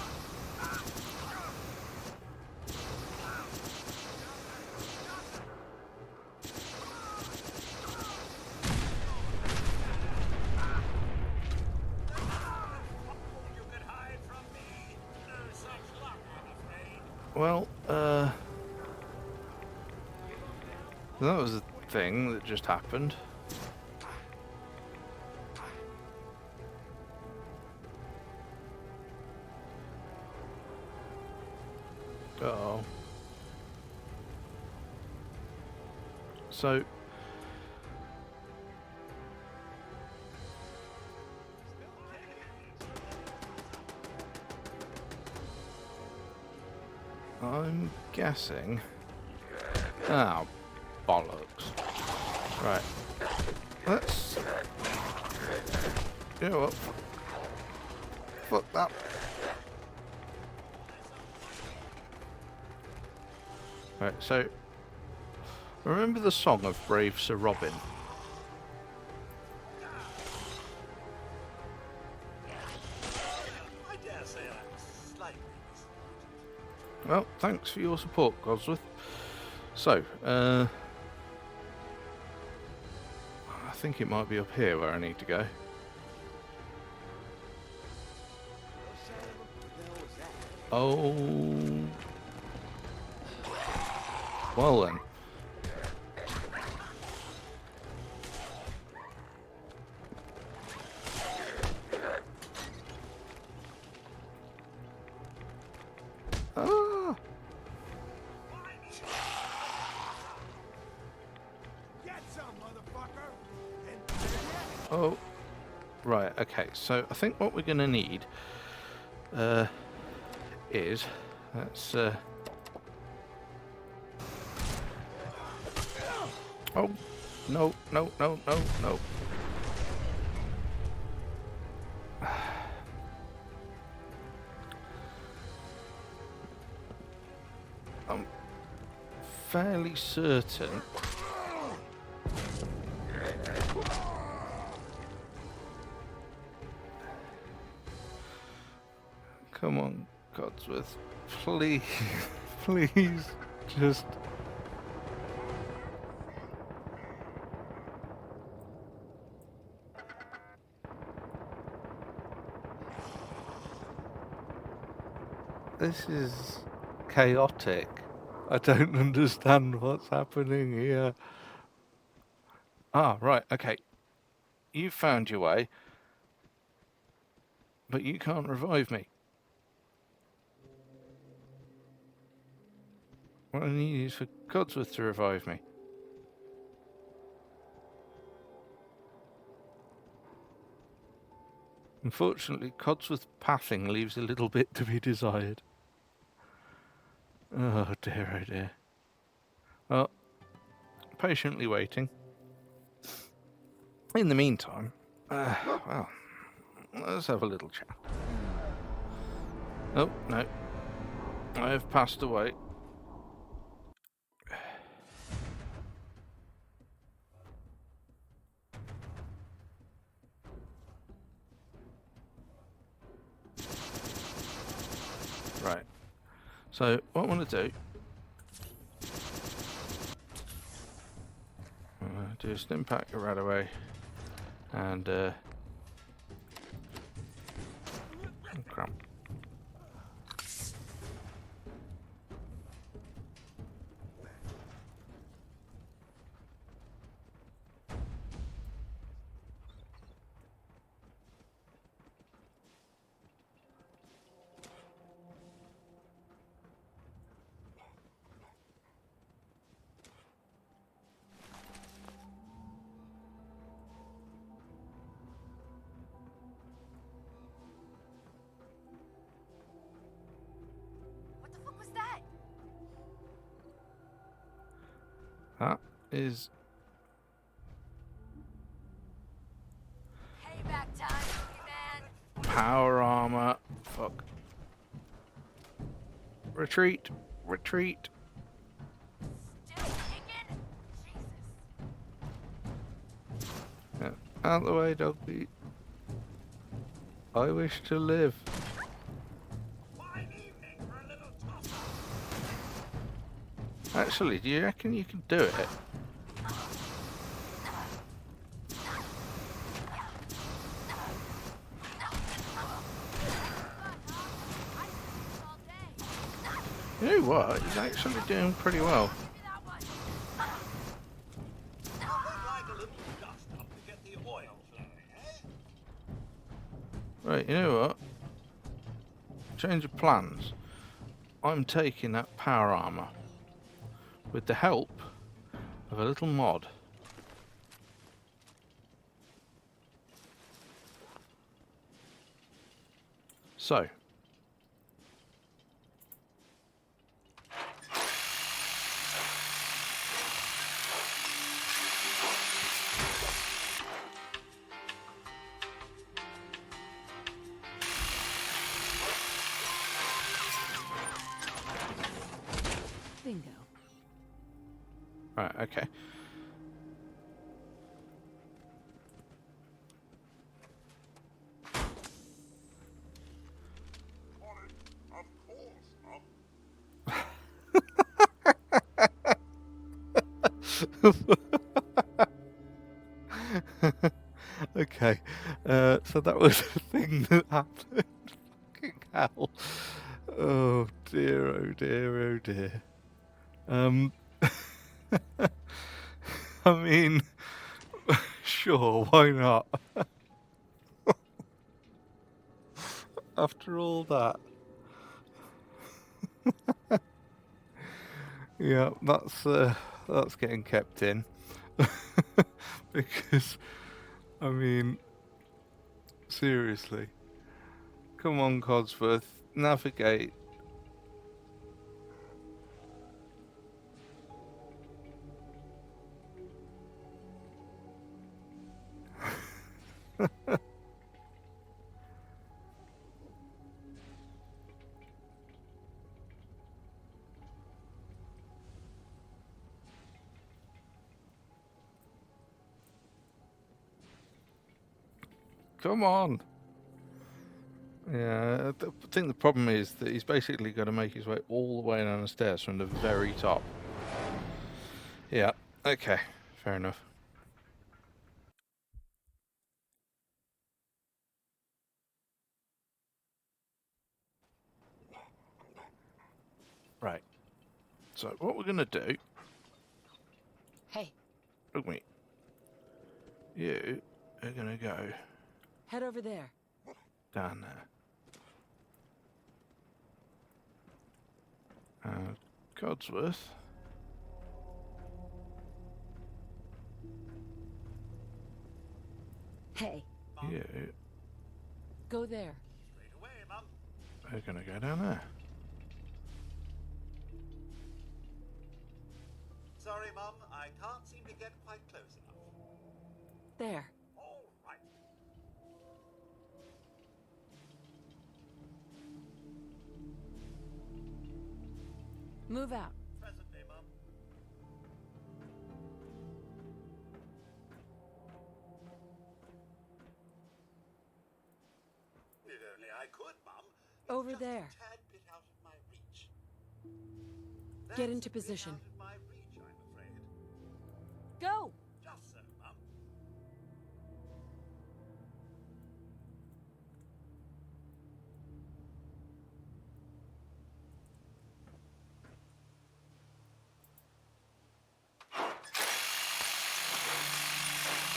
Well, that was a thing that just happened. Uh-oh. So I'm guessing. Oh, bollocks. Right. Let's. You know what? Fuck that. Right, so. Remember the song of Brave Sir Robin? I dare say I'm slightly disappointed. Well, thanks for your support, Gosworth. So, I think it might be up here where I need to go. Oh. Well then. Ah. Get some, motherfucker! Oh. Right, okay, so I think what we're going to need is, let's, oh, no, no, no, no, no. I'm fairly certain. Come on, Codsworth, please, please, just. This is chaotic. I don't understand what's happening here. Ah, right, okay. You found your way, but you can't revive me. What I need is for Codsworth to revive me. Unfortunately, Codsworth's pathing leaves a little bit to be desired. Oh dear, oh dear. Well, patiently waiting. In the meantime, well, let's have a little chat. Oh, no. I have passed away. Right. So, what I want to do... do a stim pack right away. And, oh, crap. What the fuck was that? That is... Payback time, boogeyman. power armor. Fuck. Retreat. Retreat. Still kicking? Jesus. Yeah. Out the way, Dogbeat. I wish to live. Actually, do you reckon you can do it? You know what? He's actually doing pretty well. Right, you know what? Change of plans. I'm taking that power armor. With the help of a little mod. So. Bingo. Right, okay. Okay, so that was the thing that happened. Fucking hell. Oh dear, oh dear, oh dear. I mean, sure, why not? After all that. Yeah, that's getting kept in. Because, I mean, seriously. Come on, Codsworth, navigate. Come on. Yeah, I think the problem is that he's basically got to make his way all the way down the stairs from the very top. Yeah, okay, fair enough. Right, so what we're going to do... Hey. Look me. You are going to go... Head over there. Down there. Codsworth. Hey. You Go there. Straight away, Mum. are going to go down there. Sorry, Mum. I can't seem to get quite close enough. There. All right. Move out. Presently, Mum. If only I could, Mum. It's Over just there. a tad bit out of my reach. Get That's into a bit position. out of my reach, I'm afraid. Go! Just so, Mum.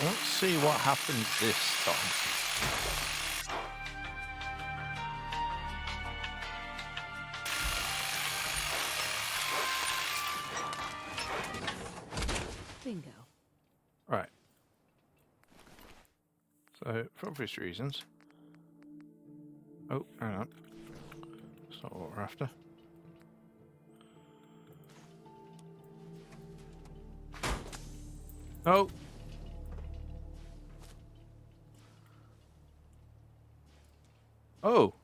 Let's see what happens this time. Bingo. Right. So, for obvious reasons... Oh, hang on. That's not what we're after. Oh! Oh!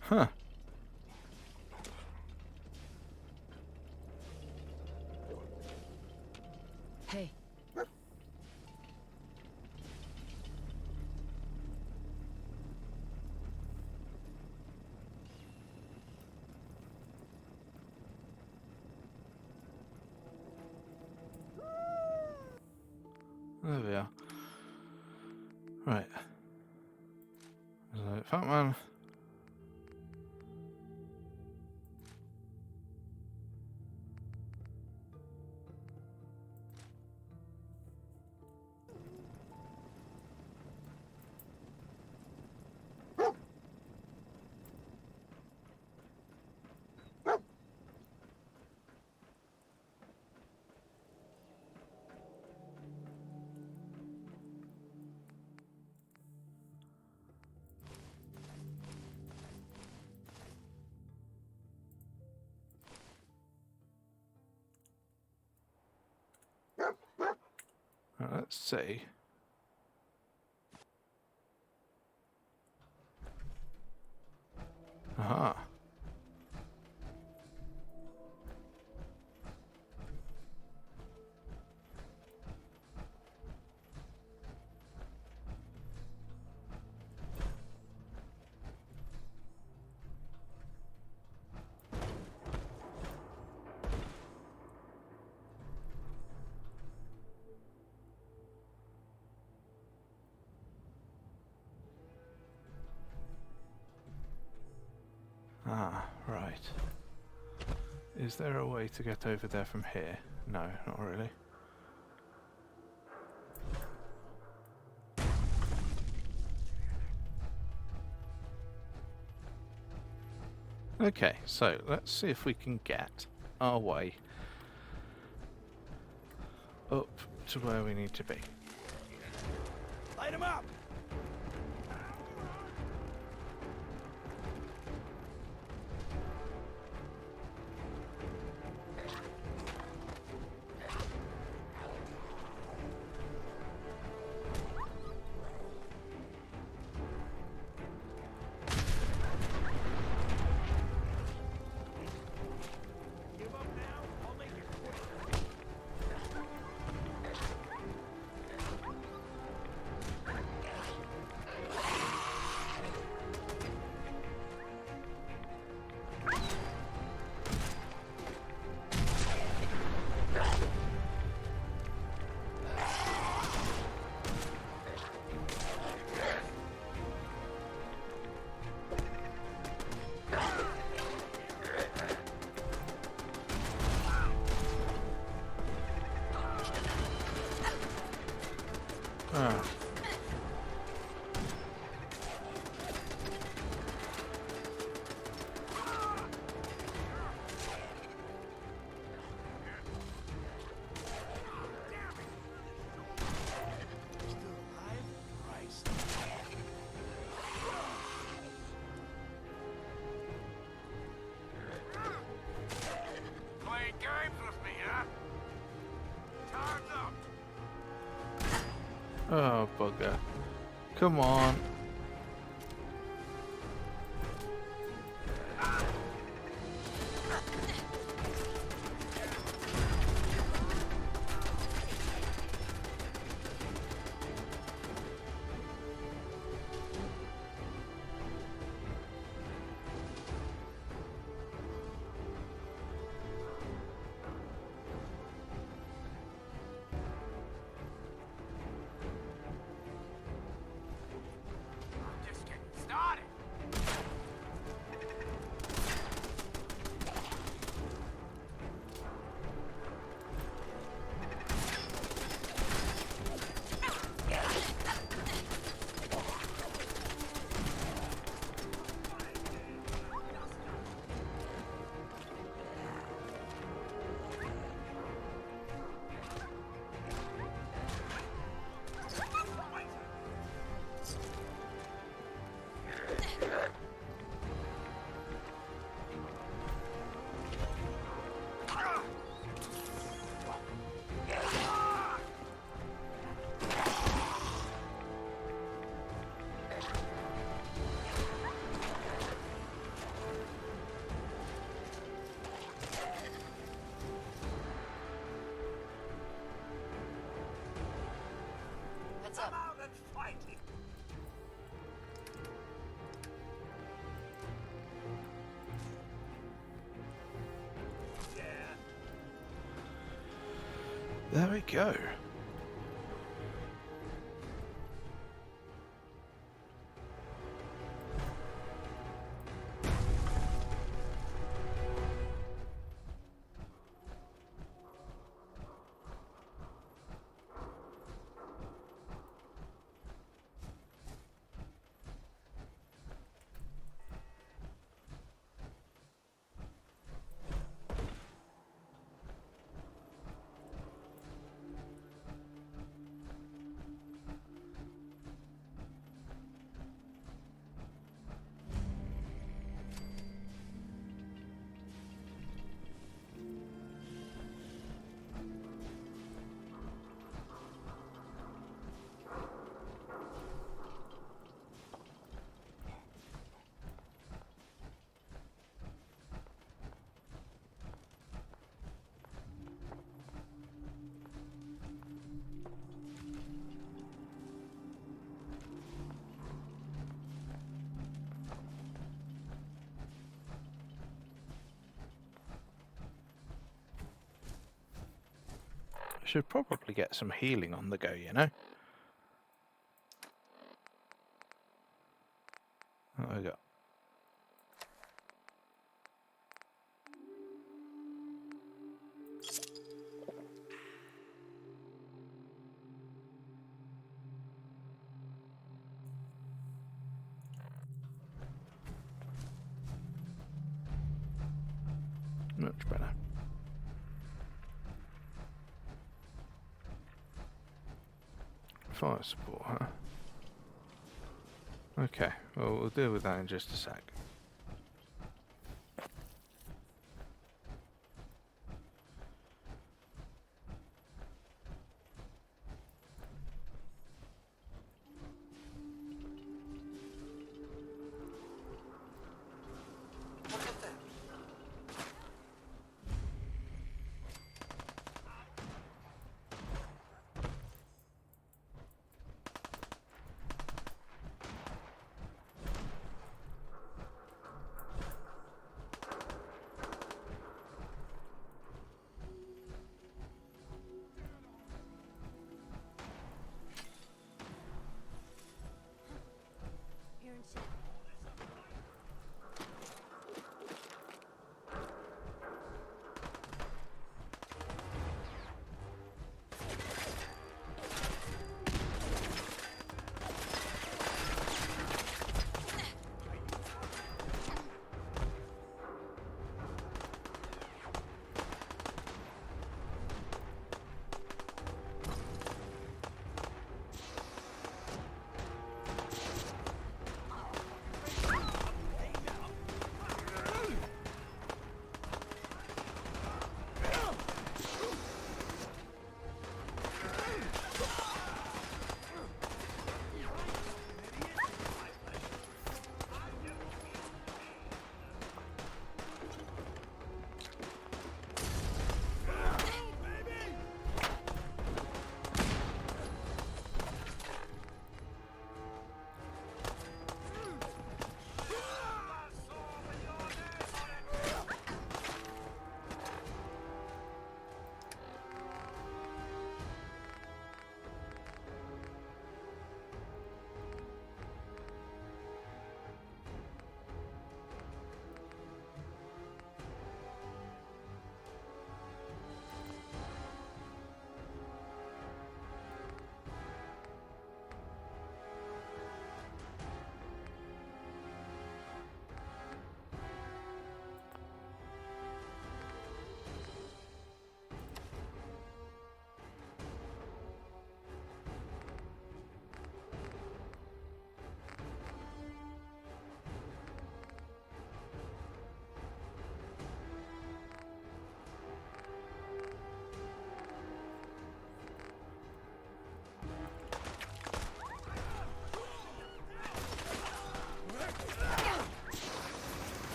Huh. Hey. There we are. Right. So, Fat Man. let's see. Aha. Ah, right. Is there a way to get over there from here? No, not really. Okay, so let's see if we can get our way up to where we need to be. Light him up! Ah. Playing games with me, huh? Time's up. Oh, bugger. Come on. Just getting started. What's Come up? out and fight it. Yeah. There we go. should probably get some healing on the go, you know? What we got? Much better. Fire support, huh? Okay, well, we'll deal with that in just a sec.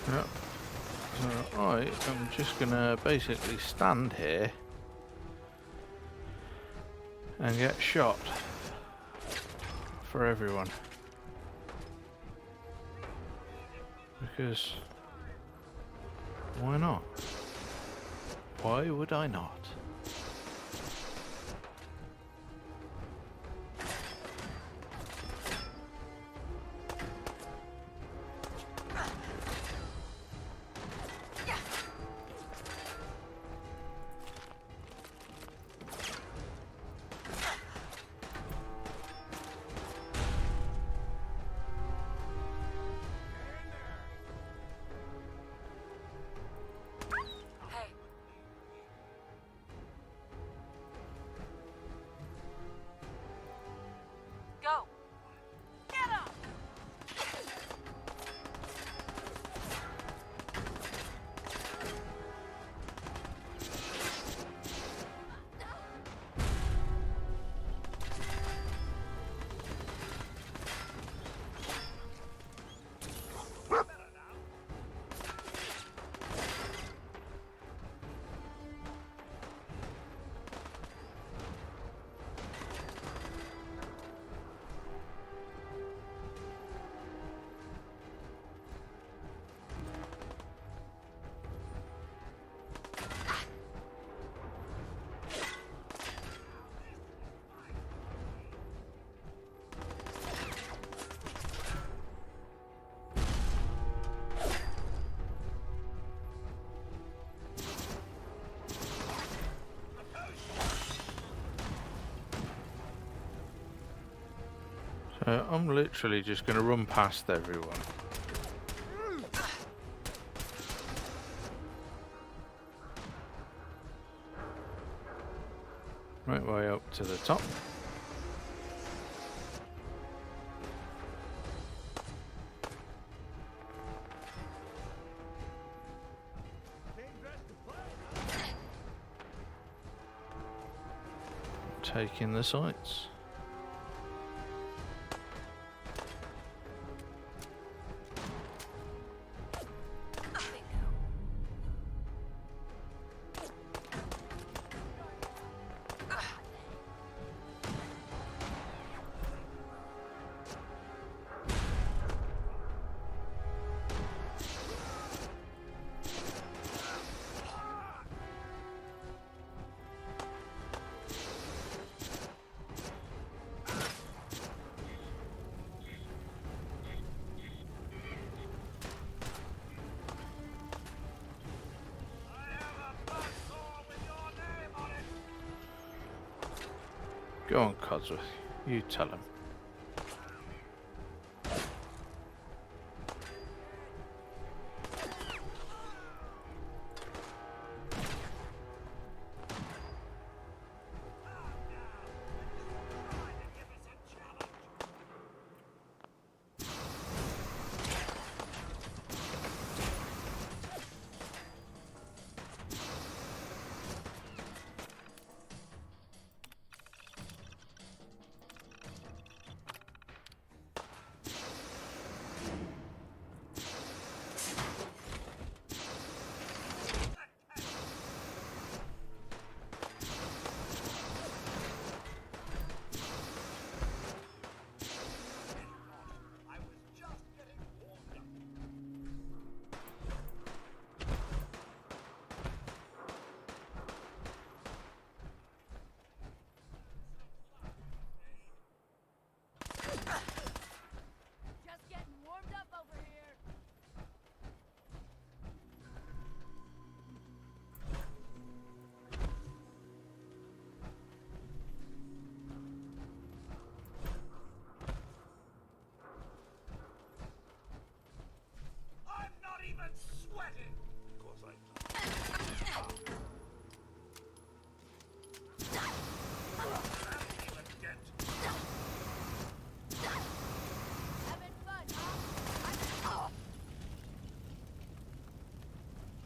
Yep. So I'm just gonna basically stand here and get shot for everyone. Because why not? Why would I not? So I'm literally just going to run past everyone. Right way up to the top. Taking the sights. Go on, Codsworth. You tell him.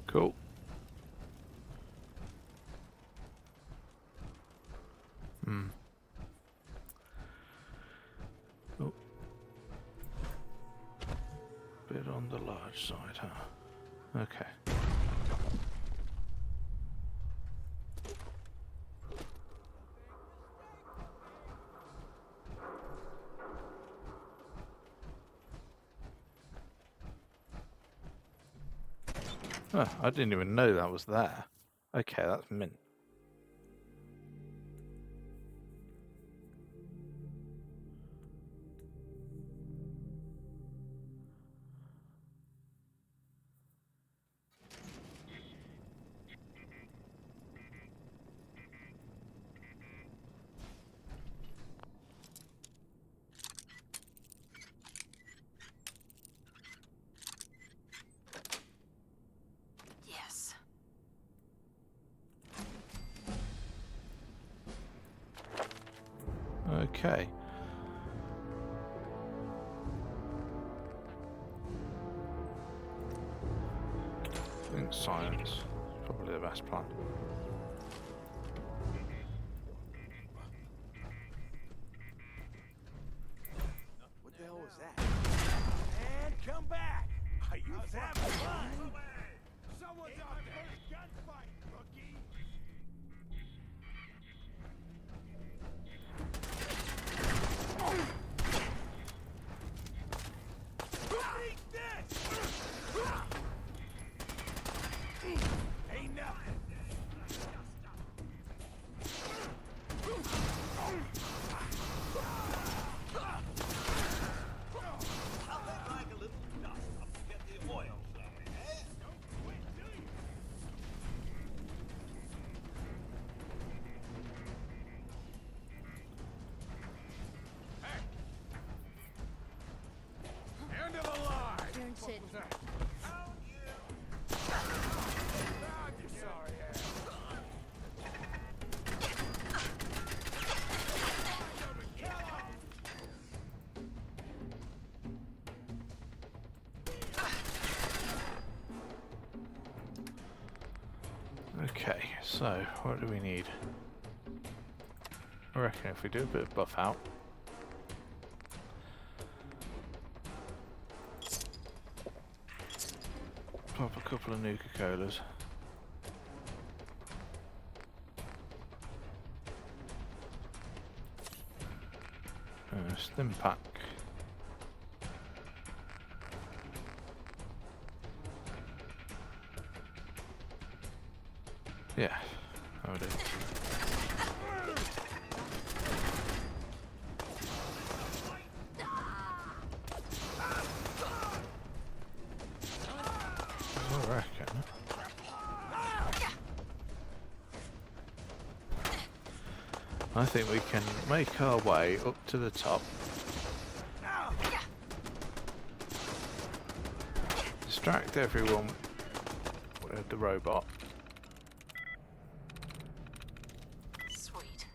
Cool. Oh. Bit on the large side, huh? Okay. Oh, I didn't even know that was there. Okay, that's mint. Yes. Okay. I think science is probably the best plan. What the hell was that? And come back! Are you having fun? Someone's out there! First gunfight, rookie! Eat this! Ain't nothing! Watch it. Okay, so what do we need? I reckon if we do a bit of buff out. Pop a couple of Nuka-Colas. Stim pack. Yeah, I would do. I reckon. I think we can make our way up to the top. Distract everyone with the robot. Sweet.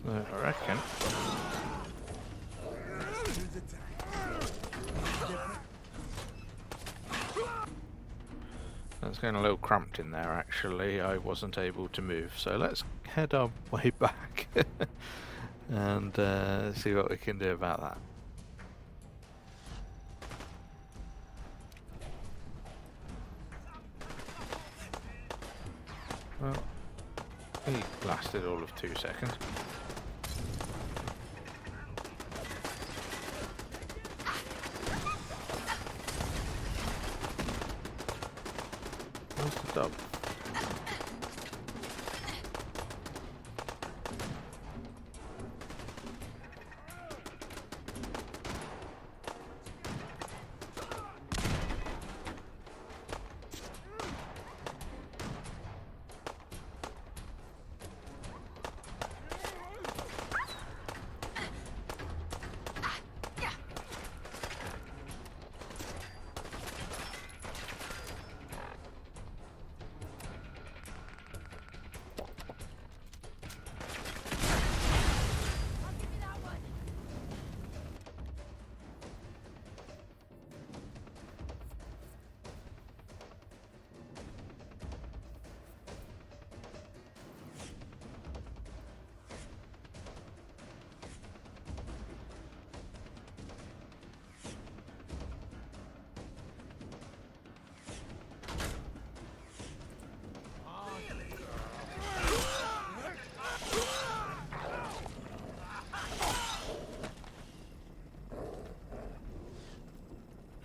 I reckon. That's getting a little cramped in there actually. I wasn't able to move, so let's head our way back and see what we can do about that. Well, he lasted all of 2 seconds. Where's the dog?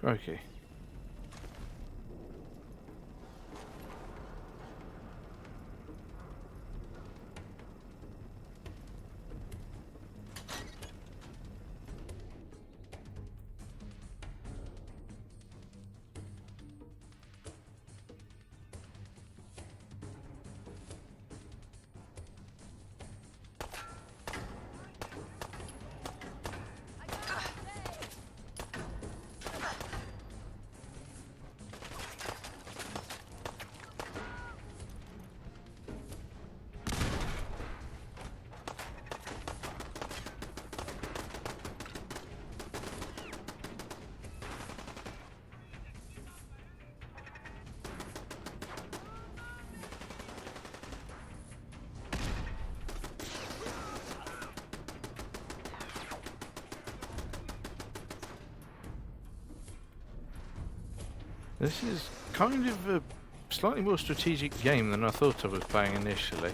Okay. This is kind of a slightly more strategic game than I thought I was playing initially.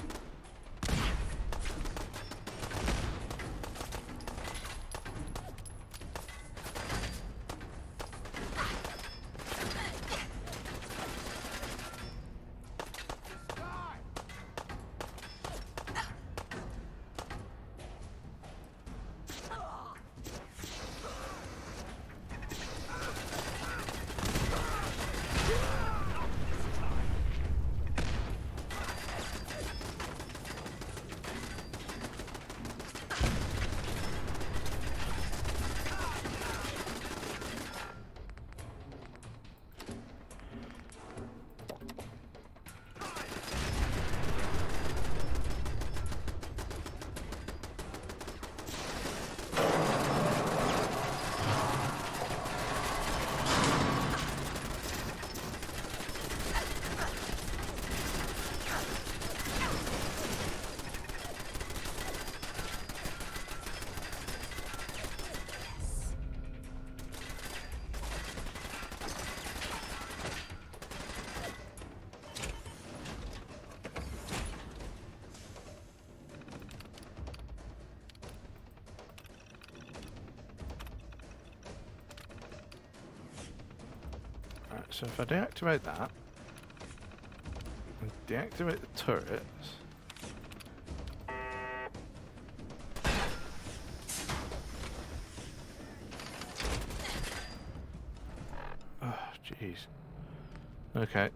So if I deactivate that, and deactivate the turrets, oh jeez, okay.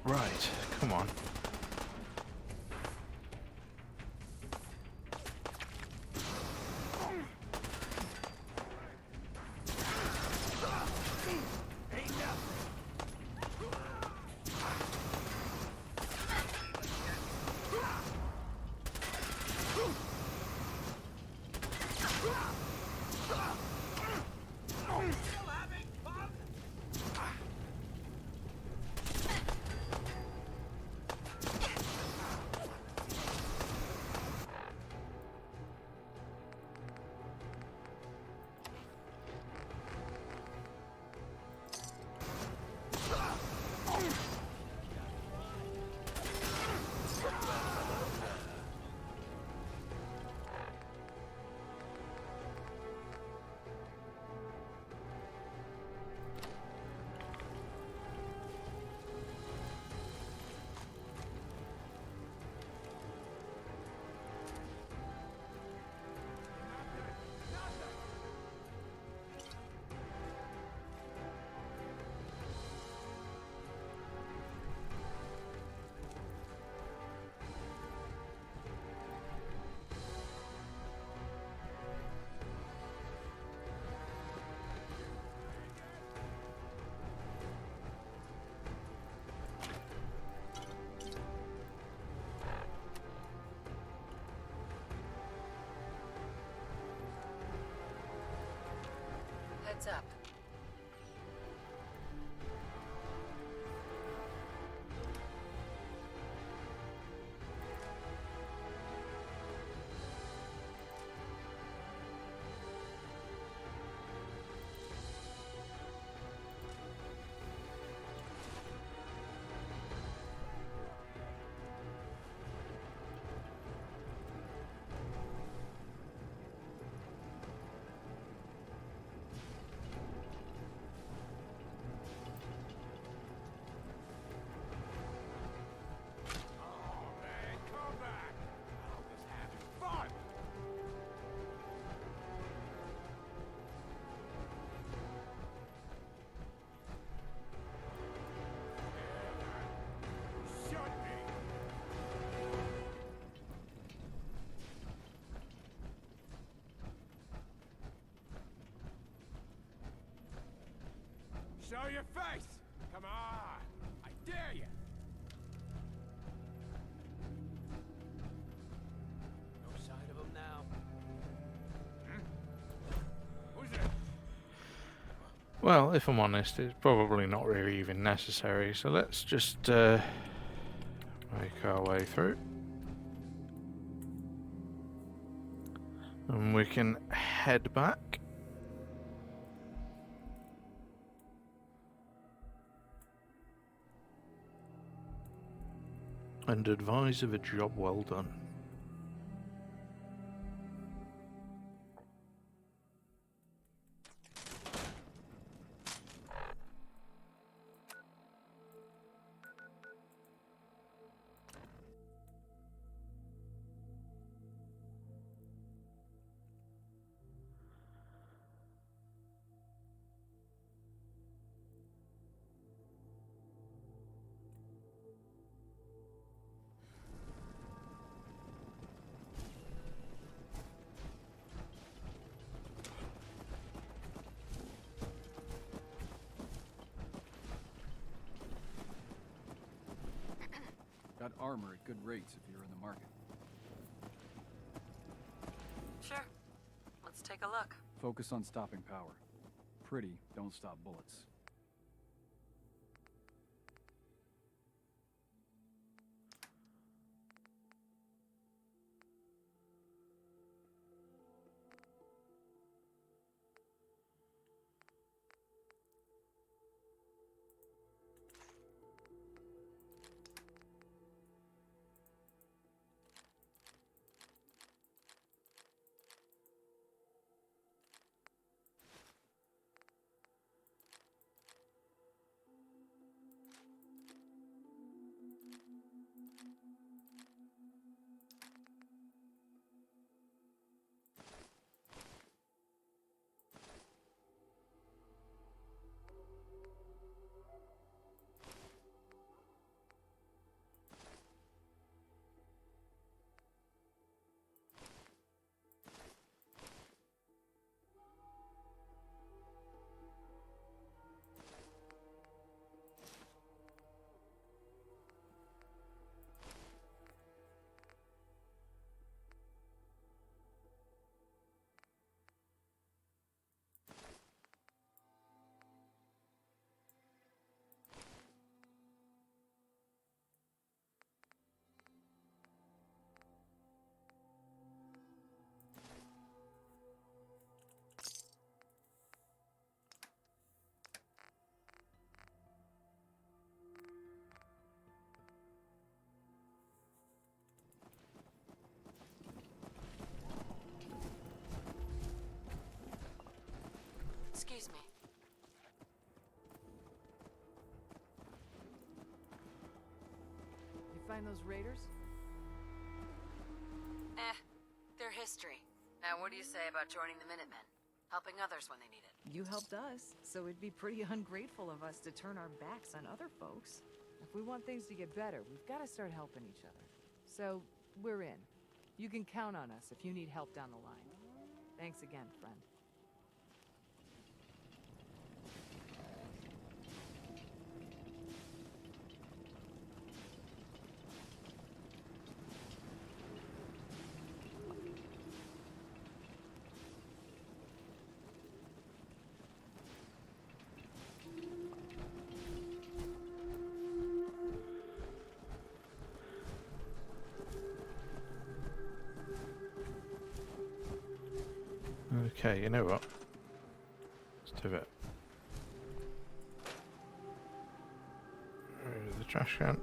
Right, come on. Heads up. Show your face! Come on! I dare you! No sign of him now. Who's it? Well, if I'm honest, it's probably not really even necessary, so let's just make our way through. And we can head back. And advise of a job well done. Got armor at good rates if you're in the market. Sure. Let's take a look. Focus on stopping power. Pretty, don't stop bullets. Excuse me. You find those raiders? They're history. Now, what do you say about joining the Minutemen? Helping others when they need it. You helped us, so it'd be pretty ungrateful of us to turn our backs on other folks. If we want things to get better, we've got to start helping each other. So, we're in. You can count on us if you need help down the line. Thanks again, friend. Okay, you know what? Let's do it. Where's the trash can?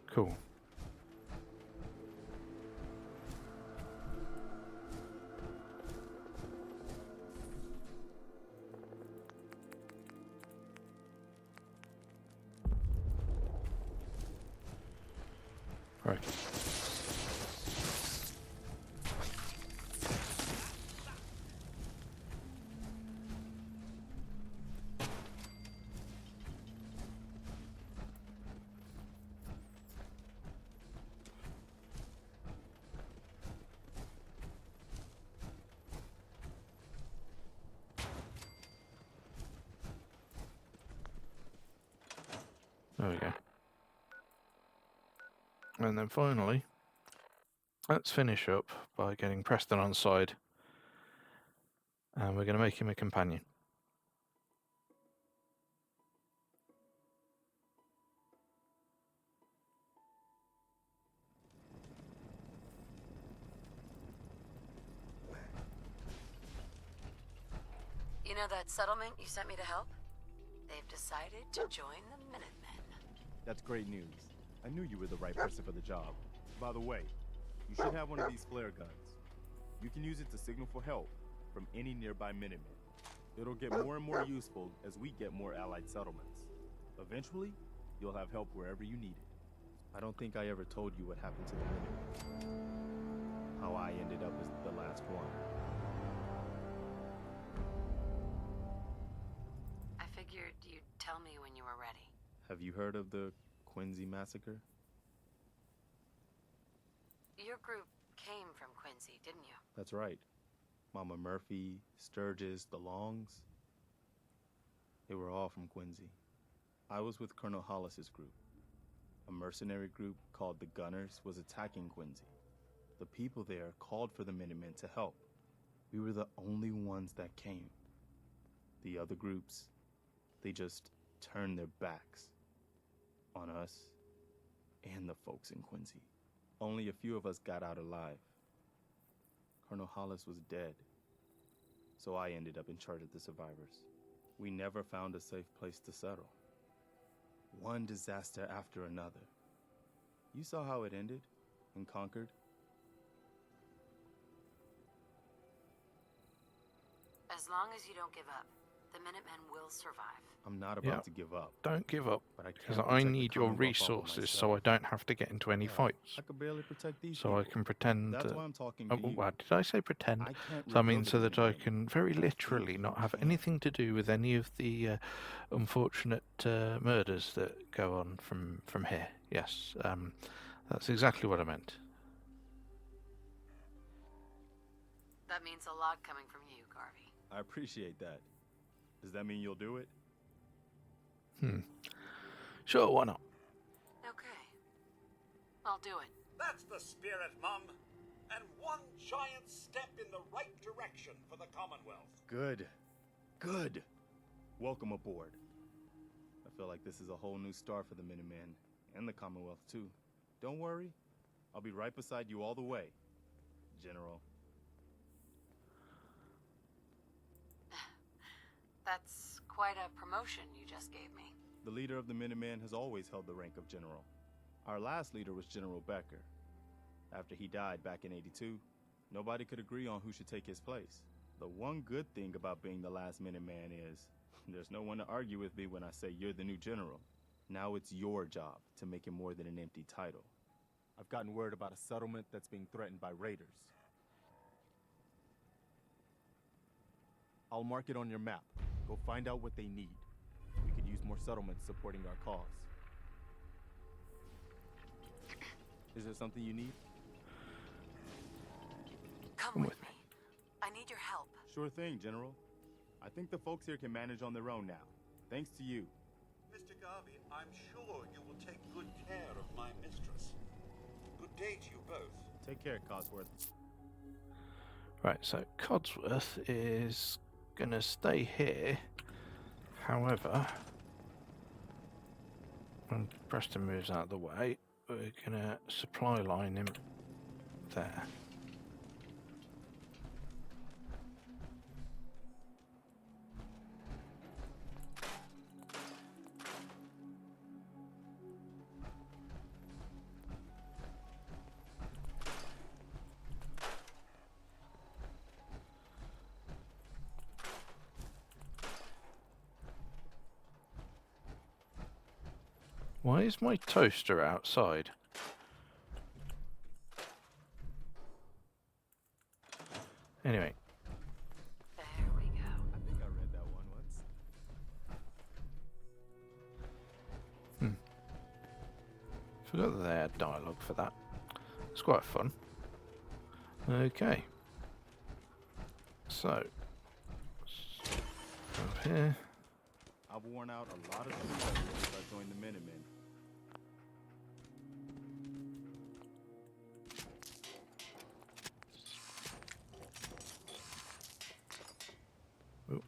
Cool. Right. There we go. And then finally, let's finish up by getting Preston on side. And we're going to make him a companion. You know that settlement you sent me to help? They've decided to join the Minutemen. That's great news. I knew you were the right person for the job. By the way, you should have one of these flare guns. You can use it to signal for help from any nearby Minutemen. It'll get more and more useful as we get more allied settlements. Eventually, you'll have help wherever you need it. I don't think I ever told you what happened to the Minutemen. How I ended up as the last one. I figured you'd tell me when you were ready. Have you heard of the Quincy massacre? Your group came from Quincy, didn't you? That's right. Mama Murphy, Sturgis, the Longs. They were all from Quincy. I was with Colonel Hollis's group. A mercenary group called the Gunners was attacking Quincy. The people there called for the Minutemen to help. We were the only ones that came. The other groups, they just turned their backs on us and the folks in Quincy. Only a few of us got out alive. Colonel Hollis was dead, so I ended up in charge of the survivors. We never found a safe place to settle. One disaster after another. You saw how it ended in Concord? As long as you don't give up, the Minutemen will survive. I'm not about to give up. Don't give up, but I because can't I protect the need your Commonwealth all by resources so I myself. don't have to get into any fights. I could barely protect these So I people. can pretend That's that... why I'm talking Oh, to you. what, did I say pretend? I can't So I mean rebuild so the that I Minutemen. can very literally not have anything to do with any of the unfortunate murders that go on from here. Yes, that's exactly what I meant. That means a lot coming from you, Garvey. I appreciate that. Does that mean you'll do it? Sure, why not? Okay. I'll do it. That's the spirit, Mum. And one giant step in the right direction for the Commonwealth. Good. Good. Welcome aboard. I feel like this is a whole new start for the Minutemen and the Commonwealth, too. Don't worry. I'll be right beside you all the way, General. That's quite a promotion you just gave me. The leader of the Minutemen has always held the rank of General. Our last leader was General Becker. After he died back in '82, nobody could agree on who should take his place. The one good thing about being the last Minuteman is there's no one to argue with me when I say you're the new general. Now it's your job to make it more than an empty title. I've gotten word about a settlement that's being threatened by raiders. I'll mark it on your map. Go find out what they need. We could use more settlements supporting our cause. Is there something you need? Come with me. I need your help. Sure thing, General. I think the folks here can manage on their own now. Thanks to you. Mr. Garvey, I'm sure you will take good care of my mistress. Good day to you both. Take care, Cosworth. Right, so Codsworth is going to stay here. However, when Preston moves out of the way, we're going to supply line him there. Why is my toaster outside? Anyway. There we go. I think I read that one once. Forgot that they had dialogue for that. It's quite fun. Okay. So, up here. I've worn out a lot of true veterans since I joined the Minutemen. Oop.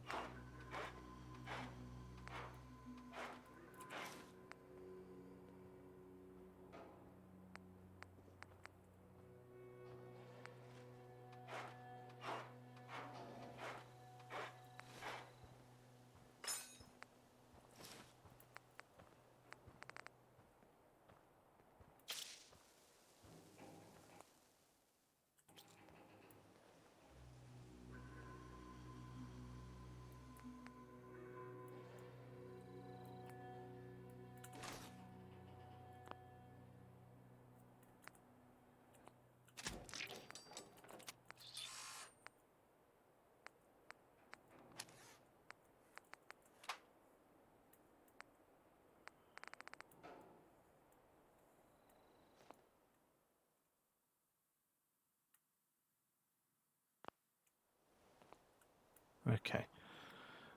Okay,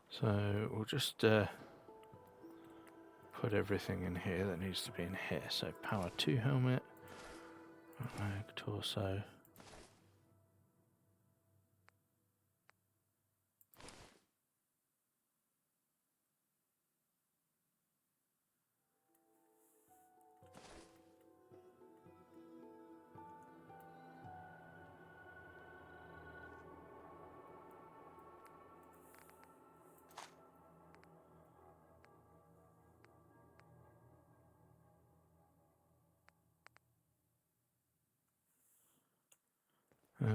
so we'll just put everything in here that needs to be in here. So power 2 helmet, leg, torso.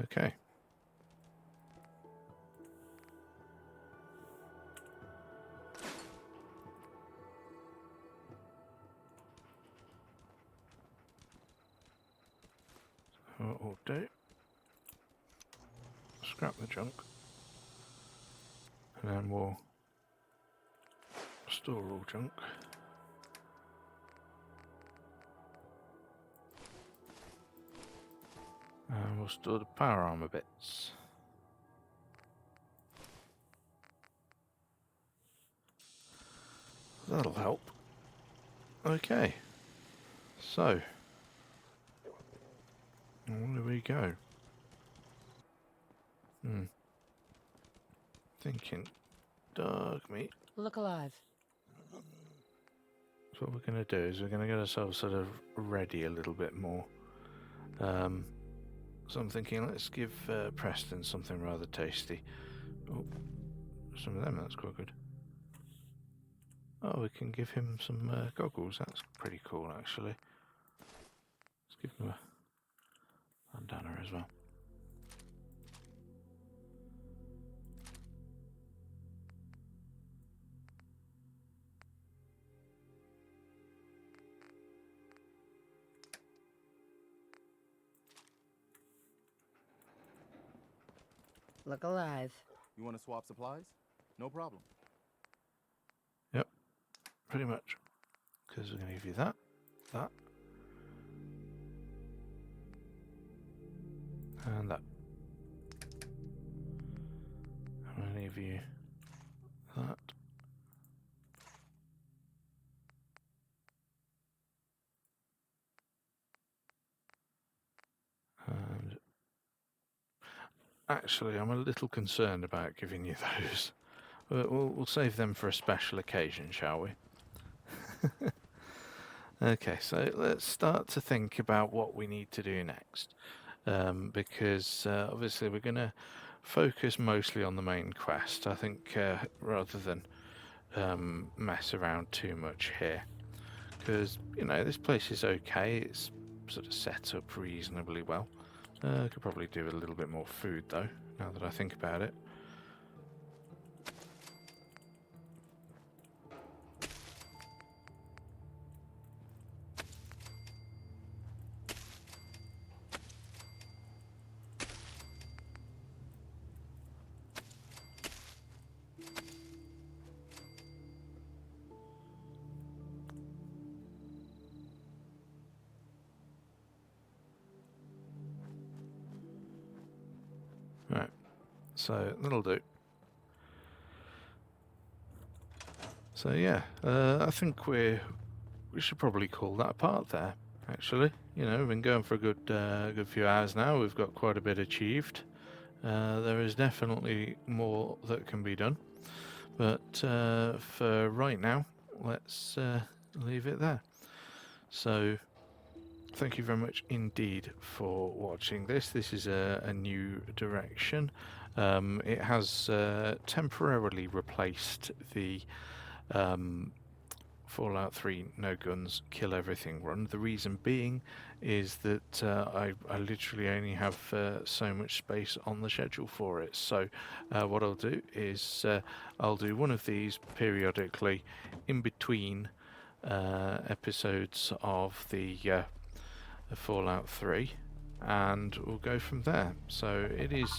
Okay. So what we'll do, scrap the junk, and then we'll store all junk. And we'll store the power armor bits. That'll help. Okay. So, where do we go? Thinking dog meat. Look alive. So what we're going to do is we're going to get ourselves sort of ready a little bit more. So I'm thinking, let's give Preston something rather tasty. Oh, some of them, that's quite good. Oh, we can give him some goggles. That's pretty cool, actually. Let's give him a bandana as well. Look alive. You want to swap supplies? No problem. Yep, pretty much. Because we're going to give you that, and that. I'm going to give you that. And actually, I'm a little concerned about giving you those. But we'll save them for a special occasion, shall we? Okay, so let's start to think about what we need to do next. Because obviously we're going to focus mostly on the main quest, I think, rather than mess around too much here. Because, you know, this place is okay, it's sort of set up reasonably well. I could probably do with a little bit more food though, now that I think about it. Right, so that'll do. So yeah, I think we should probably call that a part there. Actually, you know, we've been going for a good few hours now. We've got quite a bit achieved. There is definitely more that can be done, but for right now, let's leave it there. So, thank you very much indeed for watching this. This is a new direction. It has temporarily replaced the Fallout 3 No Guns Kill Everything run. The reason being is that I literally only have so much space on the schedule for it. So what I'll do is I'll do one of these periodically in between episodes of the Fallout 3, and we'll go from there. So it is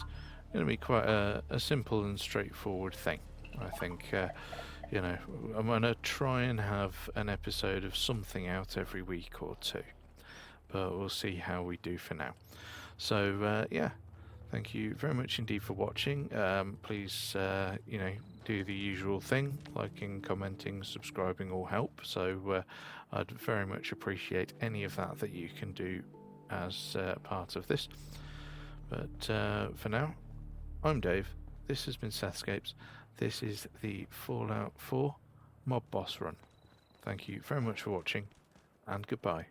going to be quite a simple and straightforward thing, I think. You know, I'm going to try and have an episode of something out every week or two, but we'll see how we do for now. So yeah, thank you very much indeed for watching. Please, you know, do the usual thing, liking, commenting, subscribing all help. So I'd very much appreciate any of that you can do as part of this. But for now, I'm Dave. This has been Sethscapes. This is the Fallout 4 Mob Boss run. Thank you very much for watching, and goodbye.